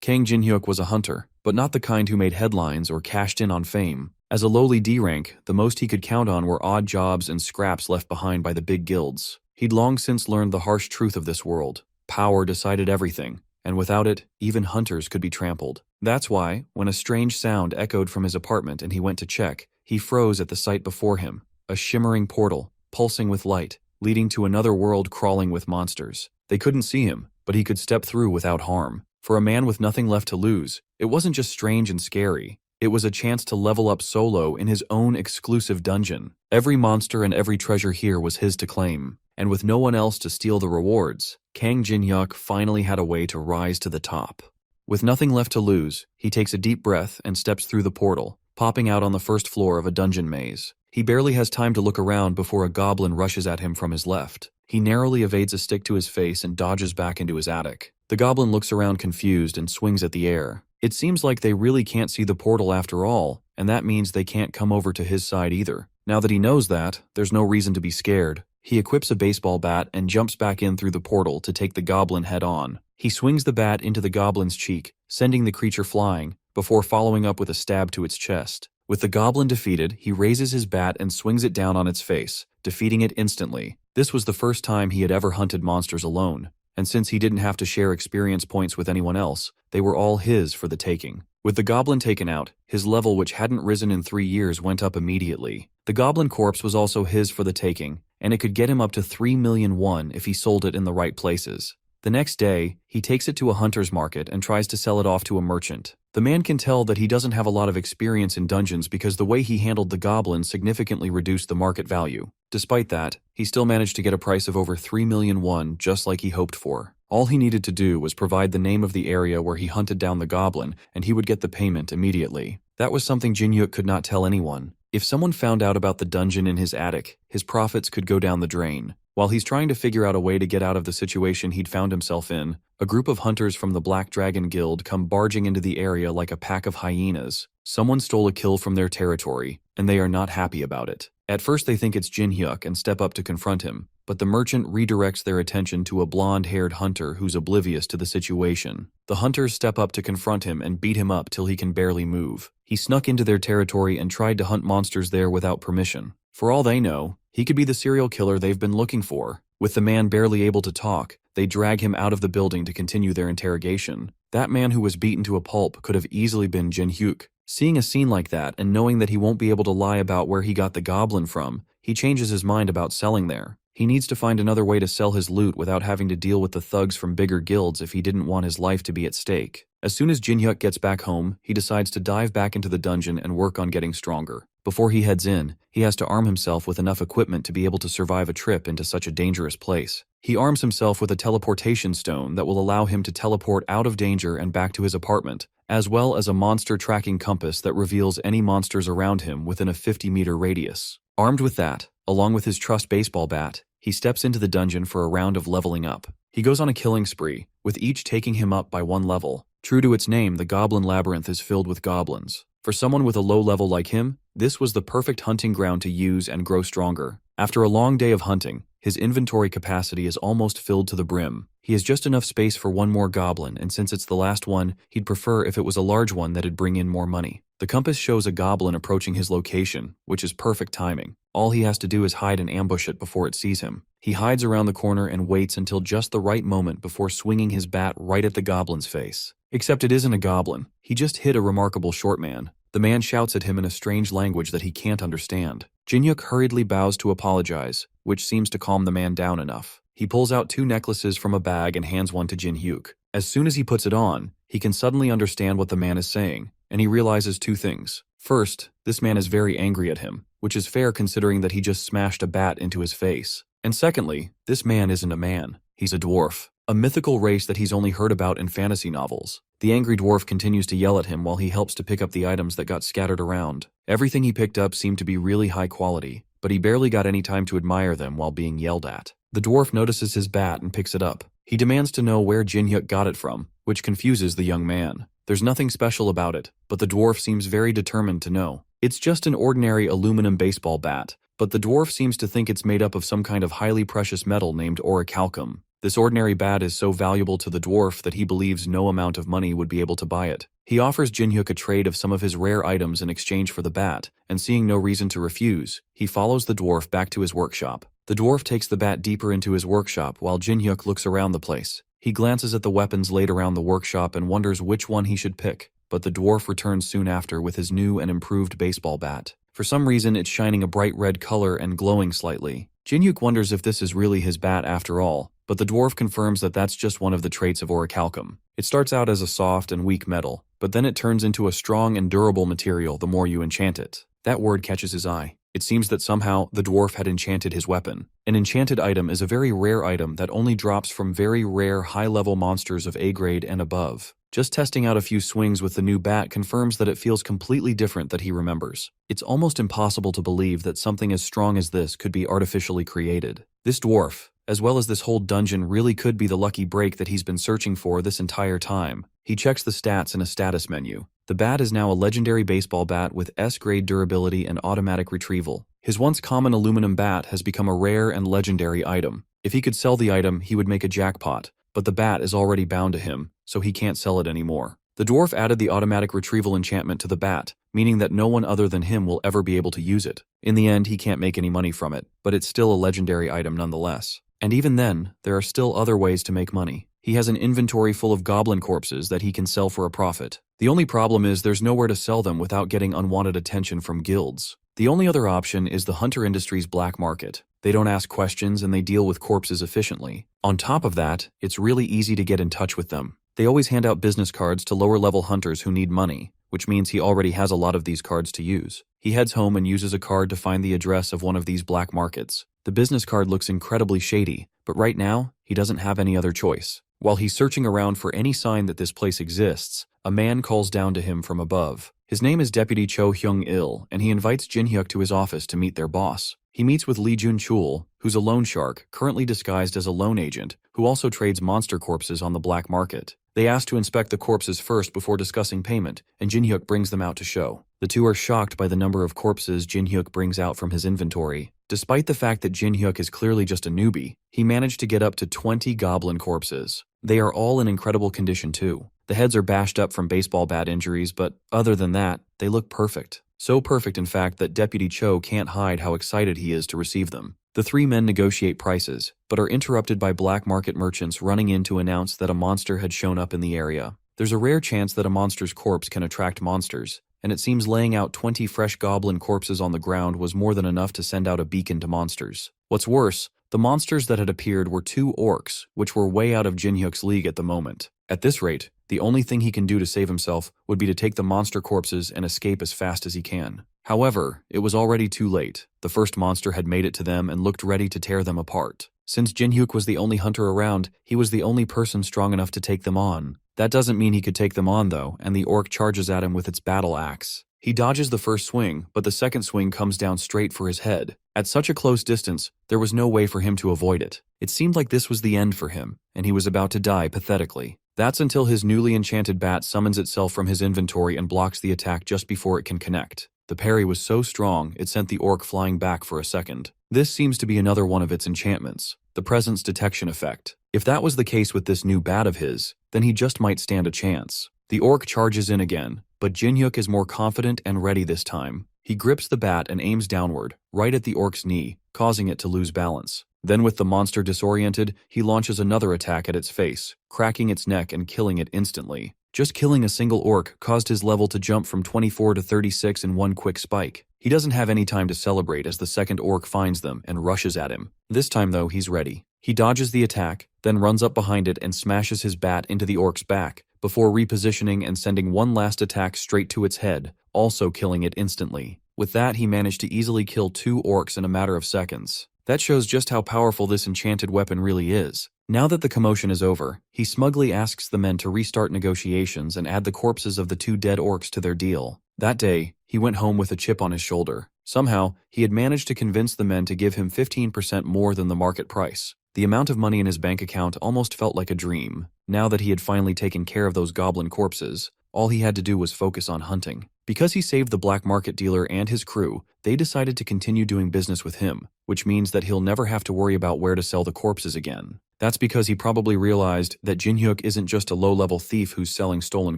Kang Jin-hyuk was a hunter, but not the kind who made headlines or cashed in on fame. As a lowly D rank, the most he could count on were odd jobs and scraps left behind by the big guilds. He'd long since learned the harsh truth of this world. Power decided everything, and without it, even hunters could be trampled. That's why, when a strange sound echoed from his apartment and he went to check, he froze at the sight before him. A shimmering portal, pulsing with light, leading to another world crawling with monsters. They couldn't see him, but he could step through without harm. For a man with nothing left to lose, it wasn't just strange and scary. It was a chance to level up solo in his own exclusive dungeon. Every monster and every treasure here was his to claim. And with no one else to steal the rewards, Kang Jin-hyuk finally had a way to rise to the top. With nothing left to lose, he takes a deep breath and steps through the portal, popping out on the first floor of a dungeon maze. He barely has time to look around before a goblin rushes at him from his left. He narrowly evades a stick to his face and dodges back into his attic. The goblin looks around confused and swings at the air. It seems like they really can't see the portal after all, and that means they can't come over to his side either. Now that he knows that, there's no reason to be scared. He equips a baseball bat and jumps back in through the portal to take the goblin head on. He swings the bat into the goblin's cheek, sending the creature flying, before following up with a stab to its chest. With the goblin defeated, he raises his bat and swings it down on its face, defeating it instantly. This was the first time he had ever hunted monsters alone, and since he didn't have to share experience points with anyone else, they were all his for the taking. With the goblin taken out, his level, which hadn't risen in 3 years, went up immediately. The goblin corpse was also his for the taking, and it could get him up to 3 million won if he sold it in the right places. The next day, he takes it to a hunter's market and tries to sell it off to a merchant. The man can tell that he doesn't have a lot of experience in dungeons because the way he handled the goblin significantly reduced the market value. Despite that, he still managed to get a price of over 3 million won, just like he hoped for. All he needed to do was provide the name of the area where he hunted down the goblin, and he would get the payment immediately. That was something Jin-hyuk could not tell anyone. If someone found out about the dungeon in his attic, his profits could go down the drain. While he's trying to figure out a way to get out of the situation he'd found himself in, a group of hunters from the Black Dragon Guild come barging into the area like a pack of hyenas. Someone stole a kill from their territory, and they are not happy about it. At first they think it's Jin-hyuk and step up to confront him, but the merchant redirects their attention to a blonde-haired hunter who's oblivious to the situation. The hunters step up to confront him and beat him up till he can barely move. He snuck into their territory and tried to hunt monsters there without permission. For all they know, he could be the serial killer they've been looking for. With the man barely able to talk, they drag him out of the building to continue their interrogation. That man who was beaten to a pulp could have easily been Jin-hyuk. Seeing a scene like that and knowing that he won't be able to lie about where he got the goblin from, he changes his mind about selling there. He needs to find another way to sell his loot without having to deal with the thugs from bigger guilds if he didn't want his life to be at stake. As soon as Jin-hyuk gets back home, he decides to dive back into the dungeon and work on getting stronger. Before he heads in, he has to arm himself with enough equipment to be able to survive a trip into such a dangerous place. He arms himself with a teleportation stone that will allow him to teleport out of danger and back to his apartment, as well as a monster tracking compass that reveals any monsters around him within a 50-meter radius. Armed with that, along with his trusty baseball bat, he steps into the dungeon for a round of leveling up. He goes on a killing spree, with each taking him up by 1 level. True to its name, the Goblin Labyrinth is filled with goblins. For someone with a low level like him, this was the perfect hunting ground to use and grow stronger. After a long day of hunting, his inventory capacity is almost filled to the brim. He has just enough space for 1 more goblin, and since it's the last one, he'd prefer if it was a large one that'd bring in more money. The compass shows a goblin approaching his location, which is perfect timing. All he has to do is hide and ambush it before it sees him. He hides around the corner and waits until just the right moment before swinging his bat right at the goblin's face. Except it isn't a goblin. He just hit a remarkable short man. The man shouts at him in a strange language that he can't understand. Jin-hyuk hurriedly bows to apologize, which seems to calm the man down enough. He pulls out 2 necklaces from a bag and hands one to Jin-hyuk. As soon as he puts it on, he can suddenly understand what the man is saying, and he realizes 2 things. First, this man is very angry at him, which is fair considering that he just smashed a bat into his face. And secondly, this man isn't a man. He's a dwarf. A mythical race that he's only heard about in fantasy novels. The angry dwarf continues to yell at him while he helps to pick up the items that got scattered around. Everything he picked up seemed to be really high quality, but he barely got any time to admire them while being yelled at. The dwarf notices his bat and picks it up. He demands to know where Jin-hyuk got it from, which confuses the young man. There's nothing special about it, but the dwarf seems very determined to know. It's just an ordinary aluminum baseball bat, but the dwarf seems to think it's made up of some kind of highly precious metal named orichalcum. This ordinary bat is so valuable to the dwarf that he believes no amount of money would be able to buy it. He offers Jinhyuk a trade of some of his rare items in exchange for the bat, and seeing no reason to refuse, he follows the dwarf back to his workshop. The dwarf takes the bat deeper into his workshop while Jinhyuk looks around the place. He glances at the weapons laid around the workshop and wonders which one he should pick, but the dwarf returns soon after with his new and improved baseball bat. For some reason, it's shining a bright red color and glowing slightly. Jinhyuk wonders if this is really his bat after all, but the dwarf confirms that that's just one of the traits of orichalcum. It starts out as a soft and weak metal, but then it turns into a strong and durable material the more you enchant it. That word catches his eye. It seems that somehow the dwarf had enchanted his weapon. An enchanted item is a very rare item that only drops from very rare high-level monsters of A grade and above. Just testing out a few swings with the new bat confirms that it feels completely different than he remembers. It's almost impossible to believe that something as strong as this could be artificially created. This dwarf, as well as this whole dungeon, really could be the lucky break that he's been searching for this entire time. He checks the stats in a status menu. The bat is now a legendary baseball bat with S-grade durability and automatic retrieval. His once common aluminum bat has become a rare and legendary item. If he could sell the item, he would make a jackpot, but the bat is already bound to him, so he can't sell it anymore. The dwarf added the automatic retrieval enchantment to the bat, meaning that no one other than him will ever be able to use it. In the end, he can't make any money from it, but it's still a legendary item nonetheless. And even then, there are still other ways to make money. He has an inventory full of goblin corpses that he can sell for a profit. The only problem is there's nowhere to sell them without getting unwanted attention from guilds. The only other option is the hunter industry's black market. They don't ask questions and they deal with corpses efficiently. On top of that, it's really easy to get in touch with them. They always hand out business cards to lower-level hunters who need money, which means he already has a lot of these cards to use. He heads home and uses a card to find the address of one of these black markets. The business card looks incredibly shady, but right now, he doesn't have any other choice. While he's searching around for any sign that this place exists, a man calls down to him from above. His name is Deputy Cho Hyung-il, and he invites Jinhyuk to his office to meet their boss. He meets with Lee Jun-chul, who's a loan shark, currently disguised as a loan agent, who also trades monster corpses on the black market. They ask to inspect the corpses first before discussing payment, and Jinhyuk brings them out to show. The two are shocked by the number of corpses Jinhyuk brings out from his inventory. Despite the fact that Jinhyuk is clearly just a newbie, he managed to get up to 20 goblin corpses. They are all in incredible condition too. The heads are bashed up from baseball bat injuries, but other than that, they look perfect. So perfect, in fact, that Deputy Cho can't hide how excited he is to receive them. The three men negotiate prices, but are interrupted by black market merchants running in to announce that a monster had shown up in the area. There's a rare chance that a monster's corpse can attract monsters, and it seems laying out 20 fresh goblin corpses on the ground was more than enough to send out a beacon to monsters. What's worse, the monsters that had appeared were two orcs, which were way out of Jinhyuk's league at the moment. At this rate, the only thing he can do to save himself would be to take the monster corpses and escape as fast as he can. However, it was already too late. The first monster had made it to them and looked ready to tear them apart. Since Jinhyuk was the only hunter around, he was the only person strong enough to take them on. That doesn't mean he could take them on though, and the orc charges at him with its battle axe. He dodges the first swing, but the second swing comes down straight for his head. At such a close distance, there was no way for him to avoid it. It seemed like this was the end for him, and he was about to die pathetically. That's until his newly enchanted bat summons itself from his inventory and blocks the attack just before it can connect. The parry was so strong, it sent the orc flying back for a second. This seems to be another one of its enchantments, the presence detection effect. If that was the case with this new bat of his, then he just might stand a chance. The orc charges in again, but Jinhyuk is more confident and ready this time. He grips the bat and aims downward, right at the orc's knee, causing it to lose balance. Then with the monster disoriented, he launches another attack at its face, cracking its neck and killing it instantly. Just killing a single orc caused his level to jump from 24 to 36 in one quick spike. He doesn't have any time to celebrate as the second orc finds them and rushes at him. This time though, he's ready. He dodges the attack, then runs up behind it and smashes his bat into the orc's back, before repositioning and sending one last attack straight to its head, also killing it instantly. With that, he managed to easily kill two orcs in a matter of seconds. That shows just how powerful this enchanted weapon really is. Now that the commotion is over, he smugly asks the men to restart negotiations and add the corpses of the two dead orcs to their deal. That day, he went home with a chip on his shoulder. Somehow, he had managed to convince the men to give him 15% more than the market price. The amount of money in his bank account almost felt like a dream. Now that he had finally taken care of those goblin corpses, all he had to do was focus on hunting. Because he saved the black market dealer and his crew, they decided to continue doing business with him, which means that he'll never have to worry about where to sell the corpses again. That's because he probably realized that Jinhyuk isn't just a low-level thief who's selling stolen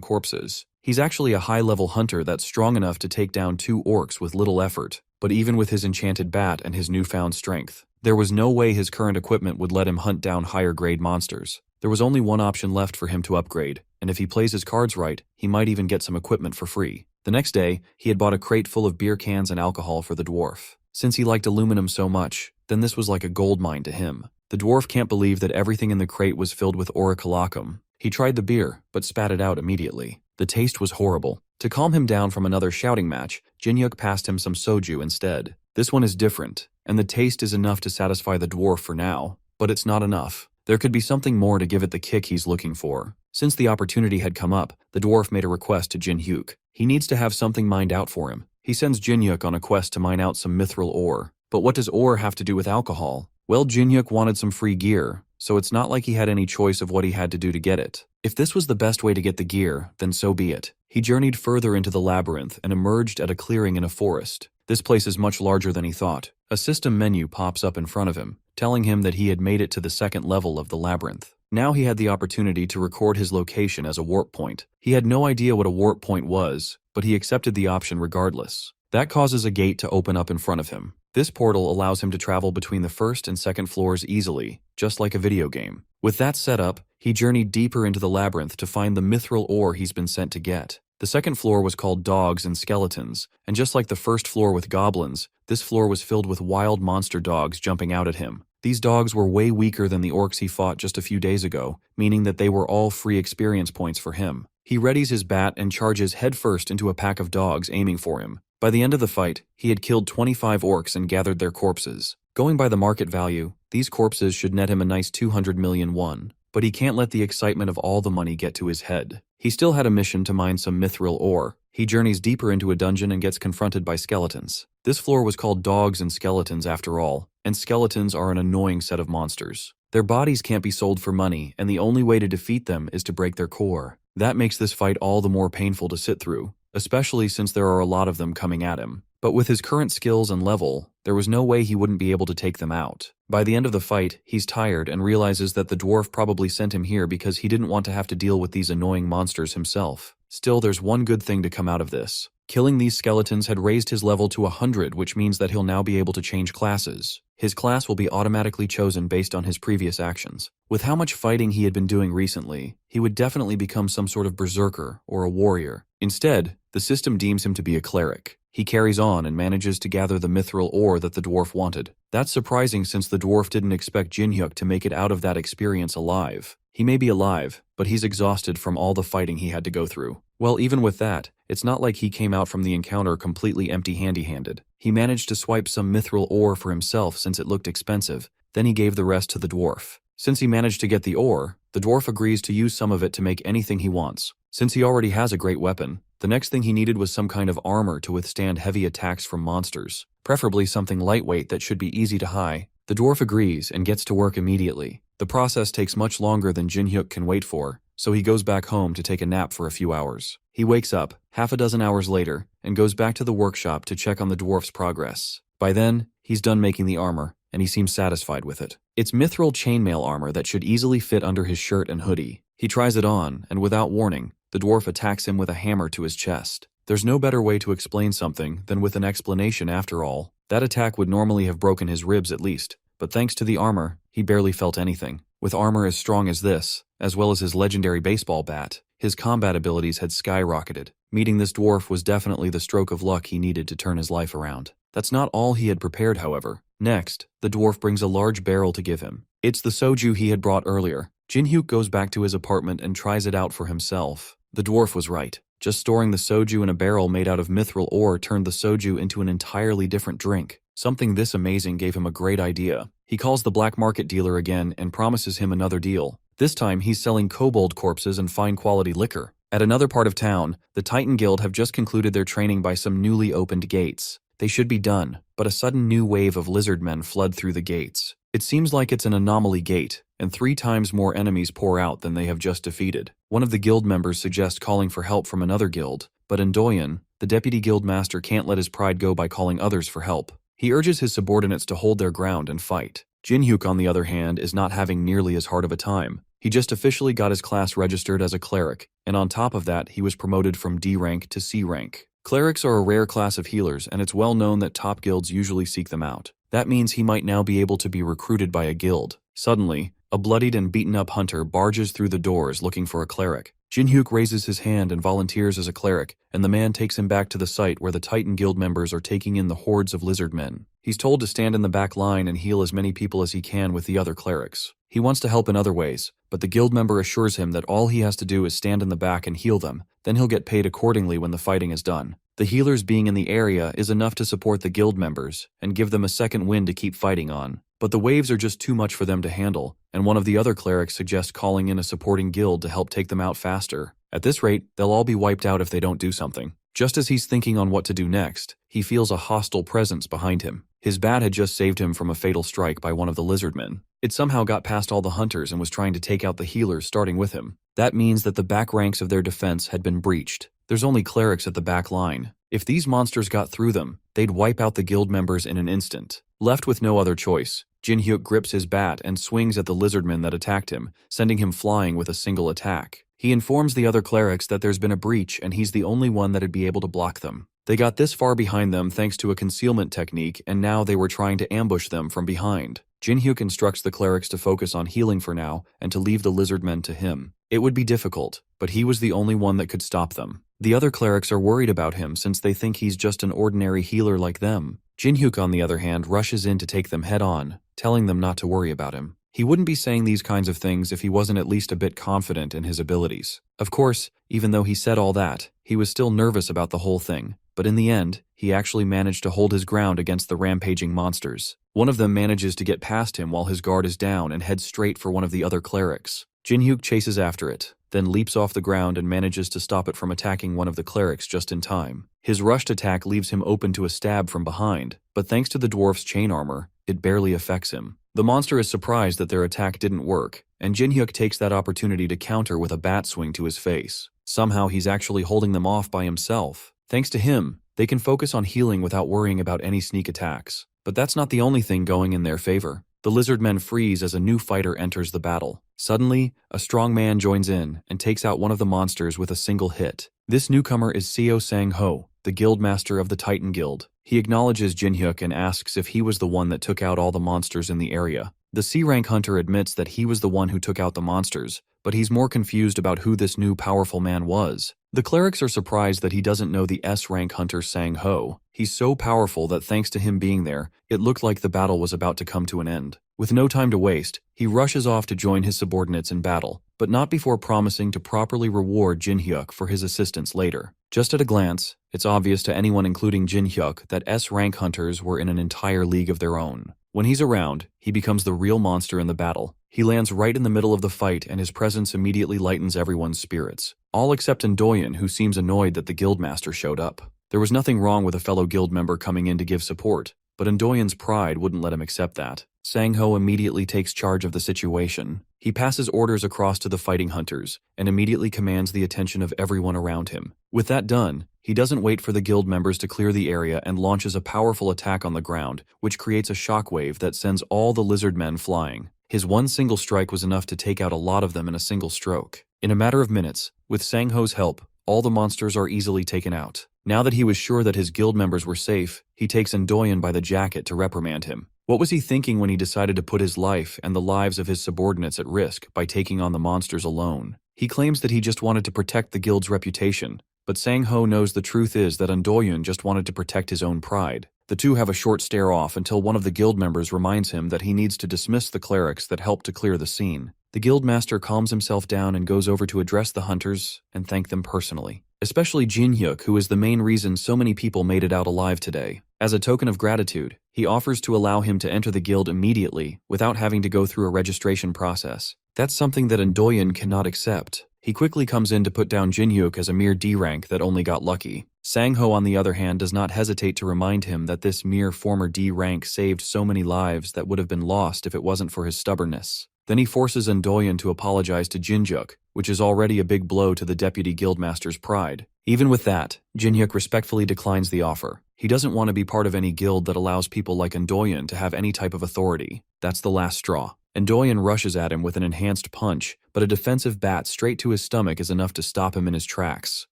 corpses. He's actually a high-level hunter that's strong enough to take down 2 orcs with little effort. But even with his enchanted bat and his newfound strength, there was no way his current equipment would let him hunt down higher-grade monsters. There was only one option left for him to upgrade, and if he plays his cards right, he might even get some equipment for free. The next day, he had bought a crate full of beer cans and alcohol for the dwarf. Since he liked aluminum so much, then this was like a gold mine to him. The dwarf can't believe that everything in the crate was filled with orichalcum. He tried the beer, but spat it out immediately. The taste was horrible. To calm him down from another shouting match, Jinhyuk passed him some soju instead. This one is different, and the taste is enough to satisfy the dwarf for now. But it's not enough. There could be something more to give it the kick he's looking for. Since the opportunity had come up, the dwarf made a request to Jinhyuk. He needs to have something mined out for him. He sends Jinhyuk on a quest to mine out some mithril ore. But what does ore have to do with alcohol? Well, Jinhyuk wanted some free gear, so it's not like he had any choice of what he had to do to get it. If this was the best way to get the gear, then so be it. He journeyed further into the labyrinth and emerged at a clearing in a forest. This place is much larger than he thought. A system menu pops up in front of him, telling him that he had made it to the 2nd level of the labyrinth. Now he had the opportunity to record his location as a warp point. He had no idea what a warp point was, but he accepted the option regardless. That causes a gate to open up in front of him. This portal allows him to travel between the 1st and 2nd floors easily, just like a video game. With that set up, he journeyed deeper into the labyrinth to find the mithril ore he's been sent to get. The 2nd floor was called Dogs and Skeletons, and just like the 1st floor with goblins, this floor was filled with wild monster dogs jumping out at him. These dogs were way weaker than the orcs he fought just a few days ago, meaning that they were all free experience points for him. He readies his bat and charges headfirst into a pack of dogs aiming for him. By the end of the fight, he had killed 25 orcs and gathered their corpses. Going by the market value, these corpses should net him a nice 200 million won. But he can't let the excitement of all the money get to his head. He still had a mission to mine some mithril ore. He journeys deeper into a dungeon and gets confronted by skeletons. This floor was called Dogs and Skeletons after all, and skeletons are an annoying set of monsters. Their bodies can't be sold for money, and the only way to defeat them is to break their core. That makes this fight all the more painful to sit through, especially since there are a lot of them coming at him. But with his current skills and level, there was no way he wouldn't be able to take them out. By the end of the fight, he's tired and realizes that the dwarf probably sent him here because he didn't want to have to deal with these annoying monsters himself. Still, there's one good thing to come out of this. Killing these skeletons had raised his level to 100, which means that he'll now be able to change classes. His class will be automatically chosen based on his previous actions. With how much fighting he had been doing recently, he would definitely become some sort of berserker or a warrior. Instead, the system deems him to be a cleric. He carries on and manages to gather the mithril ore that the dwarf wanted. That's surprising since the dwarf didn't expect Jinhyuk to make it out of that experience alive. He may be alive, but he's exhausted from all the fighting he had to go through. Well, even with that, it's not like he came out from the encounter completely empty-handed. He managed to swipe some mithril ore for himself since it looked expensive, then he gave the rest to the dwarf. Since he managed to get the ore, the dwarf agrees to use some of it to make anything he wants. Since he already has a great weapon, the next thing he needed was some kind of armor to withstand heavy attacks from monsters, preferably something lightweight that should be easy to hide. The dwarf agrees and gets to work immediately. The process takes much longer than Jinhyuk can wait for, so he goes back home to take a nap for a few hours. He wakes up, half a dozen hours later, and goes back to the workshop to check on the dwarf's progress. By then, he's done making the armor, and he seems satisfied with it. It's mithril chainmail armor that should easily fit under his shirt and hoodie. He tries it on, and without warning, the dwarf attacks him with a hammer to his chest. There's no better way to explain something than with an explanation after all. That attack would normally have broken his ribs at least, but thanks to the armor, he barely felt anything. With armor as strong as this, as well as his legendary baseball bat, his combat abilities had skyrocketed. Meeting this dwarf was definitely the stroke of luck he needed to turn his life around. That's not all he had prepared, however. Next, the dwarf brings a large barrel to give him. It's the soju he had brought earlier. Jinhyuk goes back to his apartment and tries it out for himself. The dwarf was right. Just storing the soju in a barrel made out of mithril ore turned the soju into an entirely different drink. Something this amazing gave him a great idea. He calls the black market dealer again and promises him another deal. This time he's selling kobold corpses and fine quality liquor. At another part of town, the Titan Guild have just concluded their training by some newly opened gates. They should be done, but a sudden new wave of lizard men flood through the gates. It seems like it's an anomaly gate, and 3 times more enemies pour out than they have just defeated. One of the guild members suggests calling for help from another guild, but Ndoyen, the deputy guild master, can't let his pride go by calling others for help. He urges his subordinates to hold their ground and fight. Jinhyuk, on the other hand, is not having nearly as hard of a time. He just officially got his class registered as a cleric, and on top of that, he was promoted from D rank to C rank. Clerics are a rare class of healers, and it's well known that top guilds usually seek them out. That means he might now be able to be recruited by a guild. Suddenly, a bloodied and beaten-up hunter barges through the doors looking for a cleric. Jinhyuk raises his hand and volunteers as a cleric, and the man takes him back to the site where the Titan Guild members are taking in the hordes of lizard men. He's told to stand in the back line and heal as many people as he can with the other clerics. He wants to help in other ways, but the guild member assures him that all he has to do is stand in the back and heal them, then he'll get paid accordingly when the fighting is done. The healers being in the area is enough to support the guild members and give them a second wind to keep fighting on. But the waves are just too much for them to handle, and one of the other clerics suggests calling in a supporting guild to help take them out faster. At this rate, they'll all be wiped out if they don't do something. Just as he's thinking on what to do next, he feels a hostile presence behind him. His bat had just saved him from a fatal strike by one of the lizardmen. It somehow got past all the hunters and was trying to take out the healers starting with him. That means that the back ranks of their defense had been breached. There's only clerics at the back line. If these monsters got through them, they'd wipe out the guild members in an instant. Left with no other choice, Jinhyuk grips his bat and swings at the lizardman that attacked him, sending him flying with a single attack. He informs the other clerics that there's been a breach and he's the only one that'd be able to block them. They got this far behind them thanks to a concealment technique, and now they were trying to ambush them from behind. Jinhyuk instructs the clerics to focus on healing for now and to leave the lizardmen to him. It would be difficult, but he was the only one that could stop them. The other clerics are worried about him since they think he's just an ordinary healer like them. Jinhyuk, on the other hand, rushes in to take them head on, telling them not to worry about him. He wouldn't be saying these kinds of things if he wasn't at least a bit confident in his abilities. Of course, even though he said all that, he was still nervous about the whole thing. But in the end, he actually managed to hold his ground against the rampaging monsters. One of them manages to get past him while his guard is down and heads straight for one of the other clerics. Jinhyuk chases after it, then leaps off the ground and manages to stop it from attacking one of the clerics just in time. His rushed attack leaves him open to a stab from behind, but thanks to the dwarf's chain armor, it barely affects him. The monster is surprised that their attack didn't work, and Jinhyuk takes that opportunity to counter with a bat swing to his face. Somehow he's actually holding them off by himself. Thanks to him, they can focus on healing without worrying about any sneak attacks. But that's not the only thing going in their favor. The lizardmen freeze as a new fighter enters the battle. Suddenly, a strong man joins in and takes out one of the monsters with a single hit. This newcomer is Seo Sang-ho, the guildmaster of the Titan Guild. He acknowledges Jinhyuk and asks if he was the one that took out all the monsters in the area. The C-rank hunter admits that he was the one who took out the monsters, but he's more confused about who this new powerful man was. The clerics are surprised that he doesn't know the S-rank hunter Sang-ho. He's so powerful that thanks to him being there, it looked like the battle was about to come to an end. With no time to waste, he rushes off to join his subordinates in battle, but not before promising to properly reward Jinhyuk for his assistance later. Just at a glance, it's obvious to anyone including Jinhyuk that S-rank hunters were in an entire league of their own. When he's around, he becomes the real monster in the battle. He lands right in the middle of the fight and his presence immediately lightens everyone's spirits. All except Endoyen, who seems annoyed that the guildmaster showed up. There was nothing wrong with a fellow guild member coming in to give support, but Endoyen's pride wouldn't let him accept that. Sang-ho immediately takes charge of the situation. He passes orders across to the fighting hunters and immediately commands the attention of everyone around him. With that done, he doesn't wait for the guild members to clear the area and launches a powerful attack on the ground, which creates a shockwave that sends all the lizard men flying. His one single strike was enough to take out a lot of them in a single stroke. In a matter of minutes, with Sang-ho's help, all the monsters are easily taken out. Now that he was sure that his guild members were safe, he takes Endoyen by the jacket to reprimand him. What was he thinking when he decided to put his life and the lives of his subordinates at risk by taking on the monsters alone? He claims that he just wanted to protect the guild's reputation, but Sang-ho knows the truth is that Endoyen just wanted to protect his own pride. The two have a short stare-off until one of the guild members reminds him that he needs to dismiss the clerics that helped to clear the scene. The guildmaster calms himself down and goes over to address the hunters and thank them personally. Especially Jinhyuk, who is the main reason so many people made it out alive today. As a token of gratitude, he offers to allow him to enter the guild immediately without having to go through a registration process. That's something that Endoyen cannot accept. He quickly comes in to put down Jinhyuk as a mere D rank that only got lucky. Sang-ho, on the other hand, does not hesitate to remind him that this mere former D rank saved so many lives that would have been lost if it wasn't for his stubbornness. Then he forces Endoyen to apologize to Jinhyuk, which is already a big blow to the deputy guildmaster's pride. Even with that, Jinhyuk respectfully declines the offer. He doesn't want to be part of any guild that allows people like Endoyen to have any type of authority. That's the last straw. Endoyen rushes at him with an enhanced punch, but a defensive bat straight to his stomach is enough to stop him in his tracks.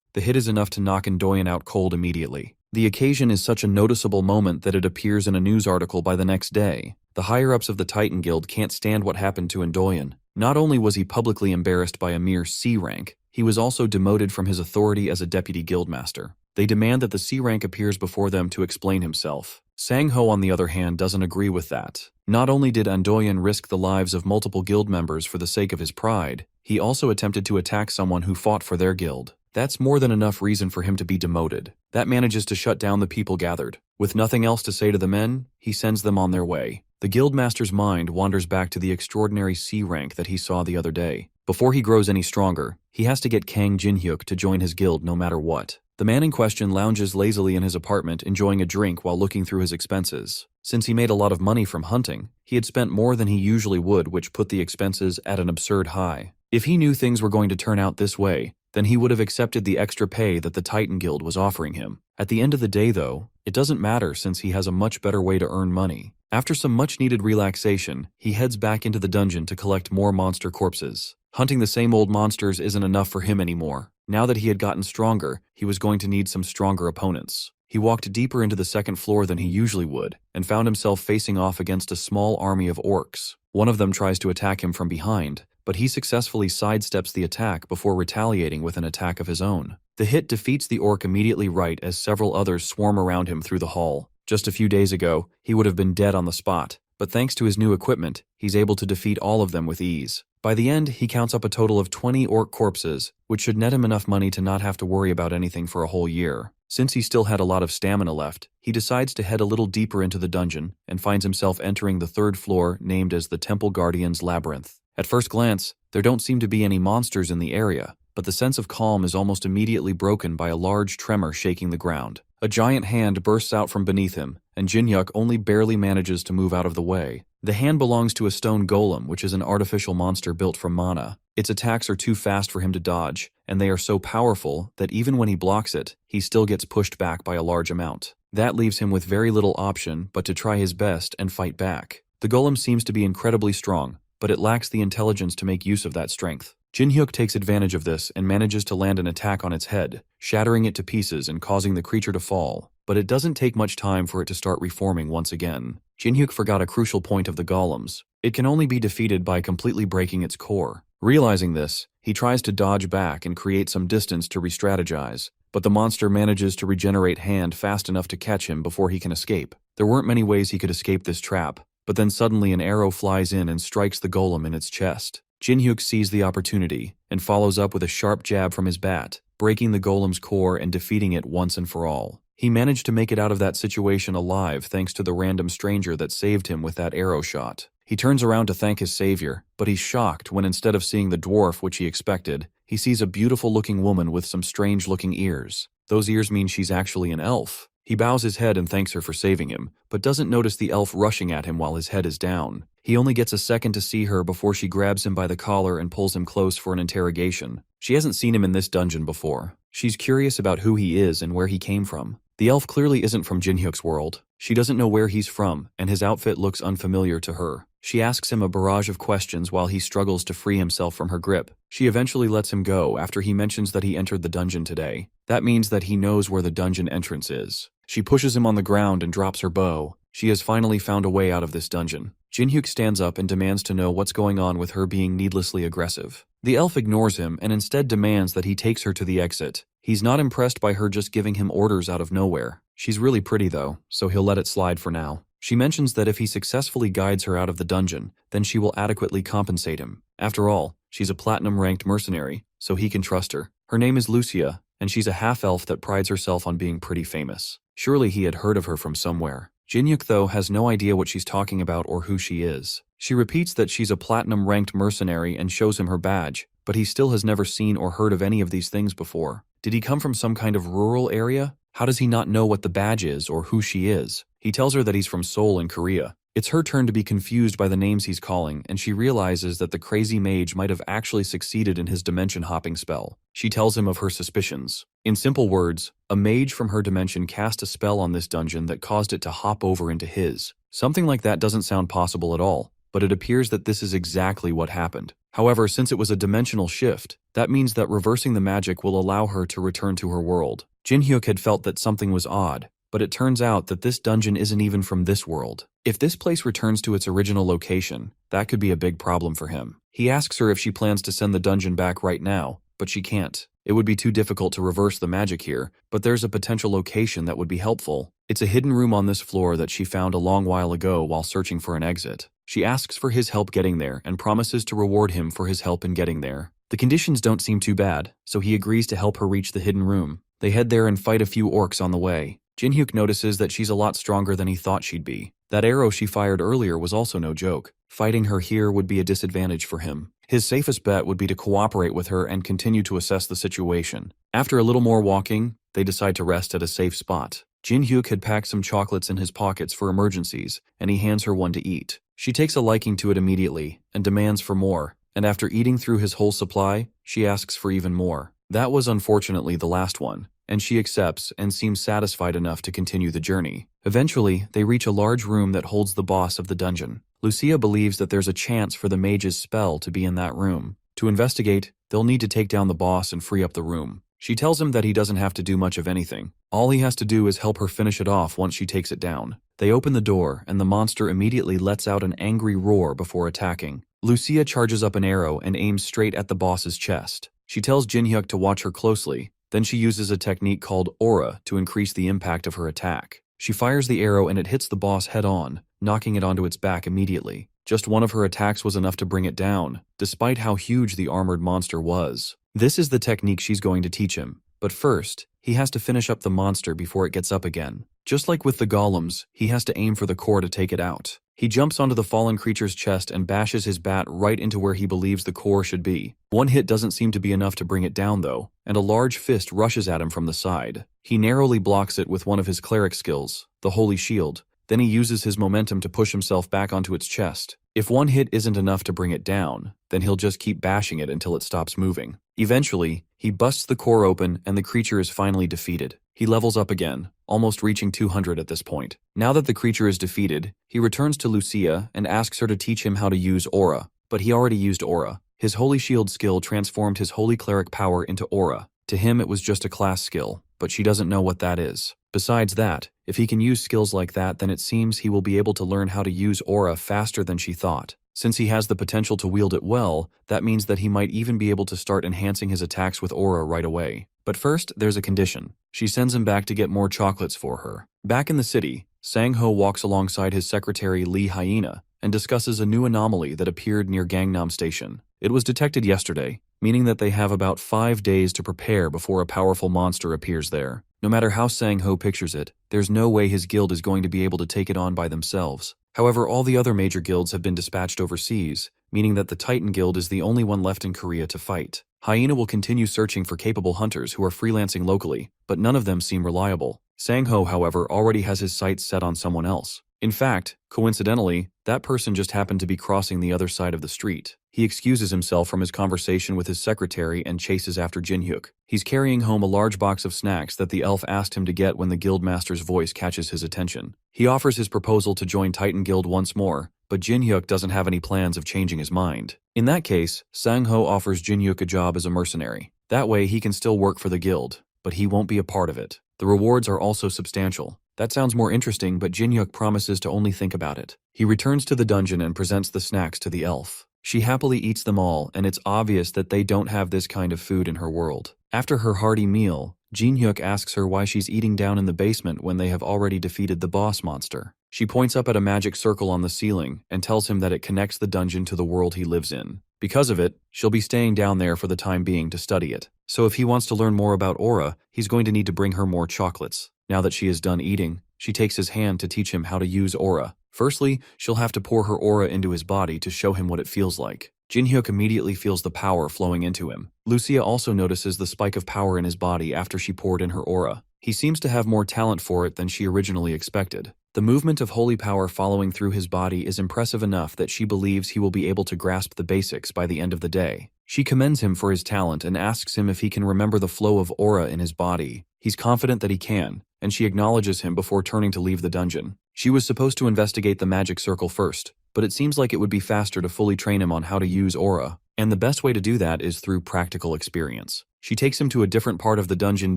The hit is enough to knock Endoyen out cold immediately. The occasion is such a noticeable moment that it appears in a news article by the next day. The higher-ups of the Titan Guild can't stand what happened to Endoyen. Not only was he publicly embarrassed by a mere C rank, he was also demoted from his authority as a deputy guildmaster. They demand that the C rank appears before them to explain himself. Sang-ho, on the other hand, doesn't agree with that. Not only did Endoyen risk the lives of multiple guild members for the sake of his pride, he also attempted to attack someone who fought for their guild. That's more than enough reason for him to be demoted. That manages to shut down the people gathered. With nothing else to say to the men, he sends them on their way. The guildmaster's mind wanders back to the extraordinary C rank that he saw the other day. Before he grows any stronger, he has to get Kang Jinhyuk to join his guild no matter what. The man in question lounges lazily in his apartment, enjoying a drink while looking through his expenses. Since he made a lot of money from hunting, he had spent more than he usually would, which put the expenses at an absurd high. If he knew things were going to turn out this way, then he would have accepted the extra pay that the Titan Guild was offering him. At the end of the day, though, it doesn't matter since he has a much better way to earn money. After some much-needed relaxation, he heads back into the dungeon to collect more monster corpses. Hunting the same old monsters isn't enough for him anymore. Now that he had gotten stronger, he was going to need some stronger opponents. He walked deeper into the second floor than he usually would, and found himself facing off against a small army of orcs. One of them tries to attack him from behind, but he successfully sidesteps the attack before retaliating with an attack of his own. The hit defeats the orc immediately right as several others swarm around him through the hall. Just a few days ago, he would have been dead on the spot, but thanks to his new equipment, he's able to defeat all of them with ease. By the end, he counts up a total of 20 orc corpses, which should net him enough money to not have to worry about anything for a whole year. Since he still had a lot of stamina left, he decides to head a little deeper into the dungeon and finds himself entering the third floor named as the Temple Guardian's Labyrinth. At first glance, there don't seem to be any monsters in the area, but the sense of calm is almost immediately broken by a large tremor shaking the ground. A giant hand bursts out from beneath him, and Jinhyuk only barely manages to move out of the way. The hand belongs to a stone golem, which is an artificial monster built from mana. Its attacks are too fast for him to dodge, and they are so powerful that even when he blocks it, he still gets pushed back by a large amount. That leaves him with very little option but to try his best and fight back. The golem seems to be incredibly strong, but it lacks the intelligence to make use of that strength. Jinhyuk takes advantage of this and manages to land an attack on its head, shattering it to pieces and causing the creature to fall. But it doesn't take much time for it to start reforming once again. Jinhyuk forgot a crucial point of the golems. It can only be defeated by completely breaking its core. Realizing this, he tries to dodge back and create some distance to re-strategize, but the monster manages to regenerate hand fast enough to catch him before he can escape. There weren't many ways he could escape this trap, but then suddenly an arrow flies in and strikes the golem in its chest. Jinhyuk sees the opportunity and follows up with a sharp jab from his bat, breaking the golem's core and defeating it once and for all. He managed to make it out of that situation alive thanks to the random stranger that saved him with that arrow shot. He turns around to thank his savior, but he's shocked when instead of seeing the dwarf which he expected, he sees a beautiful-looking woman with some strange-looking ears. Those ears mean she's actually an elf. He bows his head and thanks her for saving him, but doesn't notice the elf rushing at him while his head is down. He only gets a second to see her before she grabs him by the collar and pulls him close for an interrogation. She hasn't seen him in this dungeon before. She's curious about who he is and where he came from. The elf clearly isn't from Jinhyuk's world. She doesn't know where he's from, and his outfit looks unfamiliar to her. She asks him a barrage of questions while he struggles to free himself from her grip. She eventually lets him go after he mentions that he entered the dungeon today. That means that he knows where the dungeon entrance is. She pushes him on the ground and drops her bow. She has finally found a way out of this dungeon. Jinhyuk stands up and demands to know what's going on with her being needlessly aggressive. The elf ignores him and instead demands that he takes her to the exit. He's not impressed by her just giving him orders out of nowhere. She's really pretty though, so he'll let it slide for now. She mentions that if he successfully guides her out of the dungeon, then she will adequately compensate him. After all, she's a platinum-ranked mercenary, so he can trust her. Her name is Lucia, and she's a half-elf that prides herself on being pretty famous. Surely he had heard of her from somewhere. Jinhyuk, though, has no idea what she's talking about or who she is. She repeats that she's a platinum-ranked mercenary and shows him her badge, but he still has never seen or heard of any of these things before. Did he come from some kind of rural area? How does he not know what the badge is or who she is? He tells her that he's from Seoul in Korea. It's her turn to be confused by the names he's calling, and she realizes that the crazy mage might have actually succeeded in his dimension-hopping spell. She tells him of her suspicions. In simple words, a mage from her dimension cast a spell on this dungeon that caused it to hop over into his. Something like that doesn't sound possible at all, but it appears that this is exactly what happened. However, since it was a dimensional shift, that means that reversing the magic will allow her to return to her world. Jin-hyuk had felt that something was odd, but it turns out that this dungeon isn't even from this world. If this place returns to its original location, that could be a big problem for him. He asks her if she plans to send the dungeon back right now, but she can't. It would be too difficult to reverse the magic here, but there's a potential location that would be helpful. It's a hidden room on this floor that she found a long while ago while searching for an exit. She asks for his help getting there and promises to reward him for his help in getting there. The conditions don't seem too bad, so he agrees to help her reach the hidden room. They head there and fight a few orcs on the way. Jin-hyuk notices that she's a lot stronger than he thought she'd be. That arrow she fired earlier was also no joke. Fighting her here would be a disadvantage for him. His safest bet would be to cooperate with her and continue to assess the situation. After a little more walking, they decide to rest at a safe spot. Jin-hyuk had packed some chocolates in his pockets for emergencies, and he hands her one to eat. She takes a liking to it immediately and demands for more, and after eating through his whole supply, she asks for even more. That was unfortunately the last one, and she accepts and seems satisfied enough to continue the journey. Eventually, they reach a large room that holds the boss of the dungeon. Lucia believes that there's a chance for the mage's spell to be in that room. To investigate, they'll need to take down the boss and free up the room. She tells him that he doesn't have to do much of anything. All he has to do is help her finish it off once she takes it down. They open the door, and the monster immediately lets out an angry roar before attacking. Lucia charges up an arrow and aims straight at the boss's chest. She tells Jin-hyuk to watch her closely. Then she uses a technique called aura to increase the impact of her attack. She fires the arrow and it hits the boss head-on, knocking it onto its back immediately. Just one of her attacks was enough to bring it down, despite how huge the armored monster was. This is the technique she's going to teach him, but first, he has to finish up the monster before it gets up again. Just like with the golems, he has to aim for the core to take it out. He jumps onto the fallen creature's chest and bashes his bat right into where he believes the core should be. One hit doesn't seem to be enough to bring it down though, and a large fist rushes at him from the side. He narrowly blocks it with one of his cleric skills, the Holy Shield. Then he uses his momentum to push himself back onto its chest. If one hit isn't enough to bring it down, then he'll just keep bashing it until it stops moving. Eventually, he busts the core open and the creature is finally defeated. He levels up again, almost reaching 200 at this point. Now that the creature is defeated, he returns to Lucia and asks her to teach him how to use aura, but he already used aura. His Holy Shield skill transformed his Holy Cleric power into aura. To him it was just a class skill, but she doesn't know what that is. Besides that, if he can use skills like that, then it seems he will be able to learn how to use aura faster than she thought. Since he has the potential to wield it well, that means that he might even be able to start enhancing his attacks with aura right away. But first, there's a condition. She sends him back to get more chocolates for her. Back in the city, Sang-ho walks alongside his secretary Lee Hyena and discusses a new anomaly that appeared near Gangnam Station. It was detected yesterday, meaning that they have about 5 days to prepare before a powerful monster appears there. No matter how Sang-ho pictures it, there's no way his guild is going to be able to take it on by themselves. However, all the other major guilds have been dispatched overseas, meaning that the Titan Guild is the only one left in Korea to fight. Hyena will continue searching for capable hunters who are freelancing locally, but none of them seem reliable. Sang-ho, however, already has his sights set on someone else. In fact, coincidentally, that person just happened to be crossing the other side of the street. He excuses himself from his conversation with his secretary and chases after Jin-hyuk. He's carrying home a large box of snacks that the elf asked him to get when the guildmaster's voice catches his attention. He offers his proposal to join Titan Guild once more, but Jin-hyuk doesn't have any plans of changing his mind. In that case, Sang-ho offers Jin-hyuk a job as a mercenary. That way he can still work for the guild, but he won't be a part of it. The rewards are also substantial. That sounds more interesting, but Jin-hyuk promises to only think about it. He returns to the dungeon and presents the snacks to the elf. She happily eats them all, and it's obvious that they don't have this kind of food in her world. After her hearty meal, Jin-hyuk asks her why she's eating down in the basement when they have already defeated the boss monster. She points up at a magic circle on the ceiling and tells him that it connects the dungeon to the world he lives in. Because of it, she'll be staying down there for the time being to study it. So if he wants to learn more about aura, he's going to need to bring her more chocolates. Now that she is done eating, she takes his hand to teach him how to use aura. Firstly, she'll have to pour her aura into his body to show him what it feels like. Jin-hyuk immediately feels the power flowing into him. Lucia also notices the spike of power in his body after she poured in her aura. He seems to have more talent for it than she originally expected. The movement of holy power following through his body is impressive enough that she believes he will be able to grasp the basics by the end of the day. She commends him for his talent and asks him if he can remember the flow of aura in his body. He's confident that he can, and she acknowledges him before turning to leave the dungeon. She was supposed to investigate the magic circle first, but it seems like it would be faster to fully train him on how to use aura, and the best way to do that is through practical experience. She takes him to a different part of the dungeon